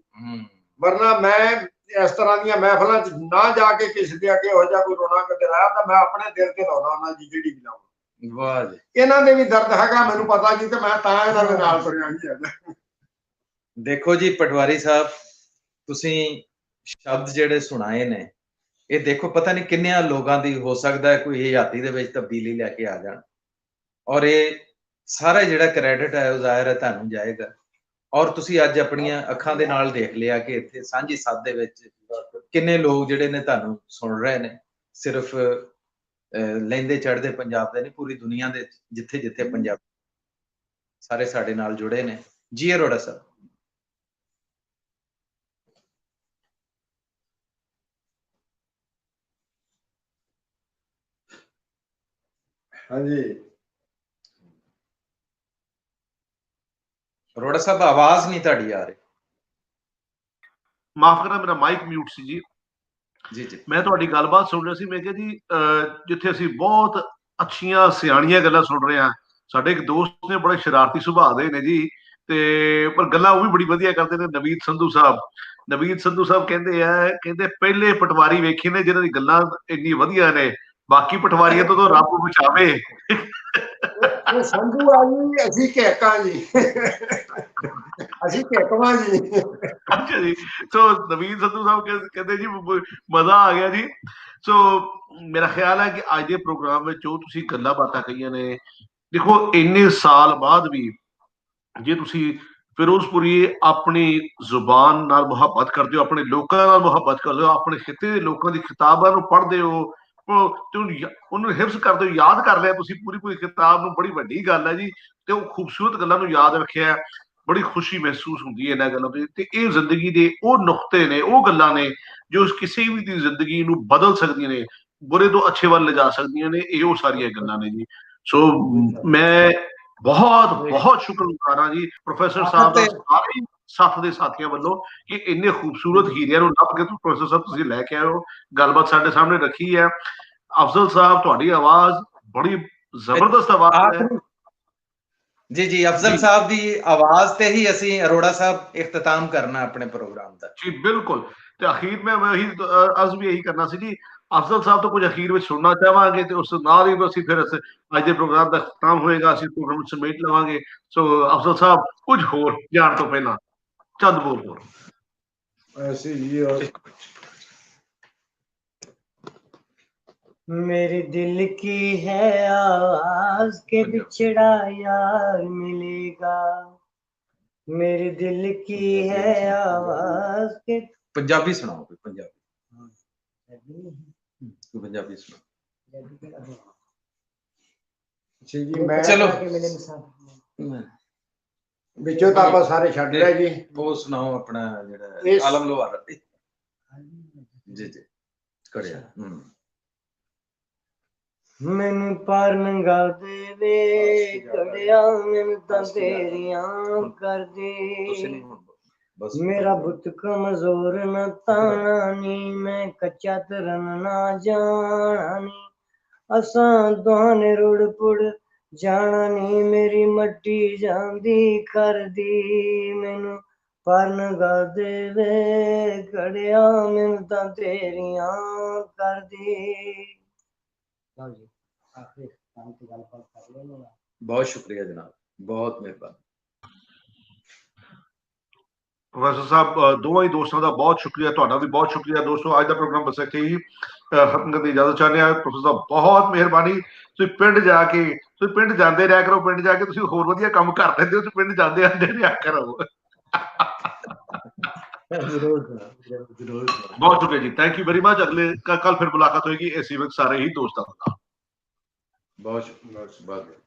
ਵਰਨਾ ਮੈਂ ਇਸ ਤਰ੍ਹਾਂ ਦੀਆਂ ਮਹਿਫਲਾਂ 'ਚ ਨਾ ਜਾ ਕੇ ਕਿਸੇ ਦੇ ਅੱਗੇ ਹੋ ਜਾ ਕੋਈ ਰੋਣਾ ਕਦੇ ਰਾਇਆ ਤਾਂ ਮੈਂ ਆਪਣੇ ਦਿਲ ਤੇ ਲਾਉਣਾ ਉਹਨਾਂ ਦੀ ਜਿਹੜੀ ਵੀ ਲਾਉਣਾ। ਵਾਹ ਜੀ। ਇਹਨਾਂ ਦੇ ਵੀ ਦਰਦ ਹੈਗਾ ਮੈਨੂੰ ਪਤਾ ਜੀ, ਤੇ ਮੈਂ ਤਾਂ ਇਹਨਾਂ ਦੇ ਨਾਲ ਤੁਰਿਆ ਜੀ। ਦੇਖੋ ਜੀ ਪਟਵਾਰੀ ਸਾਹਿਬ, ਤੁਸੀਂ ਸ਼ਬਦ ਜਿਹੜੇ ਸੁਣਾਏ ਨੇ, ਇਹ ਦੇਖੋ ਪਤਾ ਨਹੀਂ ਕਿੰਨਿਆਂ ਲੋਕਾਂ ਦੀ ਹੋ ਸਕਦਾ ਹੈ ਕੋਈ ਹਯਾਤੀ ਦੇ ਵਿੱਚ ਤਬਦੀਲੀ ਲੈ ਕੇ ਆ ਜਾਣ, ਔਰ ਇਹ ਸਾਰਾ ਜਿਹੜਾ ਕ੍ਰੈਡਿਟ ਹੈ ਉਹ ਜ਼ਾਹਿਰ ਹੈ ਤੁਹਾਨੂੰ ਜਾਏਗਾ। ਔਰ ਤੁਸੀਂ ਅੱਜ ਆਪਣੀਆਂ ਅੱਖਾਂ ਦੇ ਨਾਲ ਦੇਖ ਲਿਆ ਕਿ ਇੱਥੇ ਸਾਂਝੀ ਸੱਥ ਦੇ ਵਿੱਚ ਕਿੰਨੇ ਲੋਕ ਜਿਹੜੇ ਨੇ ਤੁਹਾਨੂੰ ਸੁਣ ਰਹੇ ਨੇ। ਸਿਰਫ ਲਹਿੰਦੇ ਚੜ੍ਹਦੇ ਪੰਜਾਬ ਦੇ ਨਹੀਂ, ਪੂਰੀ ਦੁਨੀਆ ਦੇ ਜਿੱਥੇ ਜਿੱਥੇ ਪੰਜਾਬ ਸਾਰੇ ਸਾਡੇ ਨਾਲ ਜੁੜੇ ਨੇ। ਜੀ ਅਰੋੜਾ ਸਾਹਿਬ। ਹਾਂਜੀ ਅਰੋੜਾ ਸਾਹਿਬ, ਆਵਾਜ਼ ਨਹੀਂ ਤੁਹਾਡੀ ਆ ਰਹੀ। ਮਾਫ ਕਰਨਾ, ਮੇਰਾ ਮਾਈਕ ਮਿਊਟ ਸੀ ਜੀ। ਜੀ ਜੀ। ਮੈਂ ਤੁਹਾਡੀ ਗੱਲਬਾਤ ਸੁਣ ਰਿਹਾ ਸੀ। ਮੈਂ ਕਿਹਾ ਜੀ ਜਿੱਥੇ ਅਸੀਂ ਬਹੁਤ ਅੱਛੀਆਂ ਸਿਆਣੀਆਂ ਗੱਲਾਂ ਸੁਣ ਰਹੇ ਹਾਂ, ਸਾਡੇ ਇੱਕ ਦੋਸਤ ਨੇ ਬੜੇ ਸ਼ਰਾਰਤੀ ਸੁਭਾਅ ਦੇ ਨੇ ਜੀ, ਤੇ ਪਰ ਗੱਲਾਂ ਉਹ ਵੀ ਬੜੀ ਵਧੀਆ ਕਰਦੇ ਨੇ। ਨਵੀਦ ਸੰਧੂ ਸਾਹਿਬ ਕਹਿੰਦੇ ਪਹਿਲੇ ਪਟਵਾਰੀ ਵੇਖੇ ਨੇ ਜਿਹਨਾਂ ਦੀ ਗੱਲਾਂ ਇੰਨੀ ਵਧੀਆ ਨੇ, ਬਾਕੀ ਪਟਵਾਰੀਆਂ ਤੋਂ ਰੱਬ ਬਚਾਵੇ। ਸੰਧੂ ਆ ਜੀ, ਅਸੀਂ ਘੇਕਾਂ ਜੀ, ਅਸੀਂ ਘੇਕਵਾਂ ਜੀ। ਅੱਛਾ ਜੀ। ਸੋ ਨਵੀਦ ਸੰਧੂ ਸਾਹਿਬ ਕਹਿੰਦੇ ਜੀ ਮਜ਼ਾ ਆ ਗਿਆ ਜੀ। ਸੋ ਮੇਰਾ ਖਿਆਲ ਹੈ ਕਿ ਅੱਜ ਦੇ ਪ੍ਰੋਗਰਾਮ ਵਿੱਚ ਜੋ ਤੁਸੀਂ ਗੱਲਾਂ ਬਾਤਾਂ ਕਹੀਆਂ ਨੇ, ਦੇਖੋ ਇੰਨੇ ਸਾਲ ਬਾਅਦ ਵੀ ਜੇ ਤੁਸੀਂ ਫਿਰੋਜ਼ਪੁਰੀ ਆਪਣੀ ਜ਼ੁਬਾਨ ਨਾਲ ਮੁਹੱਬਤ ਕਰਦੇ ਹੋ, ਆਪਣੇ ਲੋਕਾਂ ਨਾਲ ਮੁਹੱਬਤ ਕਰਦੇ ਹੋ, ਆਪਣੇ ਖਿੱਤੇ ਦੇ ਲੋਕਾਂ ਦੀ ਕਿਤਾਬਾਂ ਨੂੰ ਪੜ੍ਹਦੇ ਹੋ, ਉਹਨੂੰ ਹਿਫਜ਼ ਕਰਦੇ ਹੋ, ਯਾਦ ਕਰ ਲਿਆ ਤੁਸੀਂ ਪੂਰੀ ਕਿਤਾਬ ਨੂੰ, ਬੜੀ ਵੱਡੀ ਗੱਲ ਹੈ ਜੀ। ਤੇ ਉਹ ਖੂਬਸੂਰਤ ਗੱਲਾਂ ਨੂੰ ਯਾਦ ਰੱਖਿਆ। ਬੜੀ ਖੁਸ਼ੀ ਮਹਿਸੂਸ ਹੁੰਦੀ ਹੈ ਇਹਨਾਂ ਗੱਲਾਂ ਤੇ ਇਹ ਜ਼ਿੰਦਗੀ ਦੇ ਉਹ ਨੁਕਤੇ ਨੇ, ਉਹ ਗੱਲਾਂ ਨੇ ਜੋ ਕਿਸੇ ਵੀ ਦੀ ਜ਼ਿੰਦਗੀ ਨੂੰ ਬਦਲ ਸਕਦੀਆਂ ਨੇ, ਬੁਰੇ ਤੋਂ ਅੱਛੇ ਵੱਲ ਲਿਜਾ ਸਕਦੀਆਂ ਨੇ। ਇਹ ਉਹ ਸਾਰੀਆਂ ਗੱਲਾਂ ਨੇ ਜੀ। ਸੋ ਮੈਂ ਬਹੁਤ ਬਹੁਤ ਸ਼ੁਕਰਗੁਜ਼ਾਰ ਹਾਂ ਜੀ ਪ੍ਰੋਫੈਸਰ ਸਾਹਿਬ ਦਾ, ਸਾਰੇ ਸਾਥ ਦੇ ਸਾਥੀਆਂ ਵੱਲੋਂ, ਕਿ ਇੰਨੇ ਖੂਬਸੂਰਤ ਹੀਰਿਆਂ ਨੂੰ ਲੱਭ ਕੇ ਪ੍ਰੋਫੈਸਰ ਸਾਹਿਬ ਤੁਸੀਂ ਲੈ ਕੇ ਆਏ ਹੋ, ਗੱਲਬਾਤ ਸਾਡੇ ਸਾਹਮਣੇ ਰੱਖੀ ਹੈ। ਅਫਜ਼ਲ ਸਾਹਿਬ, ਤੁਹਾਡੀ ਆਵਾਜ਼ ਬੜੀ ਜ਼ਬਰਦਸਤ ਆਵਾਜ਼ ਹੈ ਜੀ। ਜੀ ਅਫਜ਼ਲ ਸਾਹਿਬ ਦੀ ਆਵਾਜ਼ ਤੇ ਹੀ ਅਸੀਂ ਅਰੋੜਾ ਸਾਹਿਬ ਇਖਤਤਾਮ ਕਰਨਾ ਆਪਣੇ ਪ੍ਰੋਗਰਾਮ ਦਾ ਜੀ। ਬਿਲਕੁਲ। ਤੇ ਅਖੀਰ ਮੈਂ ਇਹੀ ਅਰਜ਼ ਵੀ ਇਹੀ ਕਰਨਾ ਸੀ ਜੀ, ਅਫਜ਼ਲ ਸਾਹਿਬ ਤੋਂ ਕੁਝ ਅਖੀਰ ਵਿੱਚ ਸੁਣਨਾ ਚਾਹਾਂਗੇ ਤੇ ਉਸ ਨਾਲ ਹੀ ਅਸੀਂ ਫਿਰ ਅੱਜ ਦੇ ਪ੍ਰੋਗਰਾਮ ਦਾ ਖਤਮ ਹੋਏਗਾ, ਅਸੀਂ ਪ੍ਰੋਗਰਾਮ ਸਮੇਟ ਲਵਾਂਗੇ। ਸੋ ਅਫਜ਼ਲ ਸਾਹਿਬ, ਕੁਝ ਹੋਰ ਜਾਣ ਤੋਂ ਪਹਿਲਾਂ ਚੰਦ ਬੋਲ ਹੋਰ। ऐसे ही मेरे दिल की है आवाज के बिछड़ा यार मिलेगा, मेरे दिल की है आवाज के। पंजाबी सुनाओ कोई पंजाबी सुनाओ। चलो ਵਿੱਚੋਂ ਤਾਂ ਆਪਾਂ ਸਾਰੇ ਛੱਡ ਲਿਆ ਜੀ। ਉਹ ਸੁਣਾਓ ਆਪਣਾ ਜਿਹੜਾ ਆਲਮ ਲੋਹਾਰ ਜੀ ਜੀ ਕਰਿਆ। ਮੈਨੂੰ ਪਰ ਨੰਗਾ ਦੇਵੇ ਕੜਿਆ ਮਿੰਤਾਂ ਤੇਰੀਆਂ ਕਰਦੀ, ਮੇਰਾ ਬੁੱਤ ਕਮਜ਼ੋਰ ਨਾ ਤਾਣਾ ਨੀ, ਮੈਂ ਕੱਚਾ ਧਰਨ ਨਾ ਜਾਣਾ ਨੀ, ਅਸਾਂ ਦੋਹਾਂ ਨੇ ਰੁੜ ਪੁੜ ਜਾਣਾ ਨੀ, ਮੇਰੀ ਮੱਟੀ ਜਾਂਦੀ ਕਰਦੀ, ਮੈਨੂੰ ਪਰ ਨੰਗਾ ਦੇਵੇ ਕੜਿਆ ਮਿੰਤਾਂ ਤੇਰੀਆਂ ਕਰਦੀ। बहुत शुक्रिया जनाब, बहुत मेहरबानी। ਪ੍ਰੋਫੈਸਰ ਸਾਹਿਬ, ਦੋਵਾਂ ਹੀ ਦੋਸਤਾਂ ਦਾ ਬਹੁਤ ਸ਼ੁਕਰੀਆ, ਤੁਹਾਡਾ ਵੀ ਬਹੁਤ ਸ਼ੁਕਰੀਆ। ਦੋਸਤੋ, ਅੱਜ ਦਾ ਪ੍ਰੋਗਰਾਮ ਬਸ ਇੱਥੇ ਹੀ ਖਤਮ ਕਰਨ ਦੀ ਇਜਾਜ਼ਤ ਚਾਹੁੰਦੇ ਹਾਂ। ਪ੍ਰੋਫੈਸਰ ਸਾਹਿਬ, ਬਹੁਤ ਮਿਹਰਬਾਨੀ। ਤੁਸੀਂ ਪਿੰਡ ਜਾ ਕੇ, ਤੁਸੀਂ ਪਿੰਡ ਜਾਂਦੇ ਰਿਹਾ ਕਰੋ, ਪਿੰਡ ਜਾ ਕੇ ਤੁਸੀਂ ਹੋਰ ਵਧੀਆ ਕੰਮ ਕਰ ਲੈਂਦੇ ਹੋ, ਤੁਸੀਂ ਪਿੰਡ ਜਾਂਦੇ ਆਂਦੇ ਰਿਹਾ ਕਰੋ। ਬਹੁਤ ਸ਼ੁਕਰੀਆ ਜੀ, ਥੈਂਕ ਯੂ ਵੈਰੀ ਮਚ। ਅਗਲੇ ਕੱਲ ਫਿਰ ਮੁਲਾਕਾਤ ਹੋਏਗੀ ਇਸੇ ਵਕਤ ਸਾਰੇ ਹੀ ਦੋਸਤਾਂ ਨਾਲ। बहुत शुक्रिया।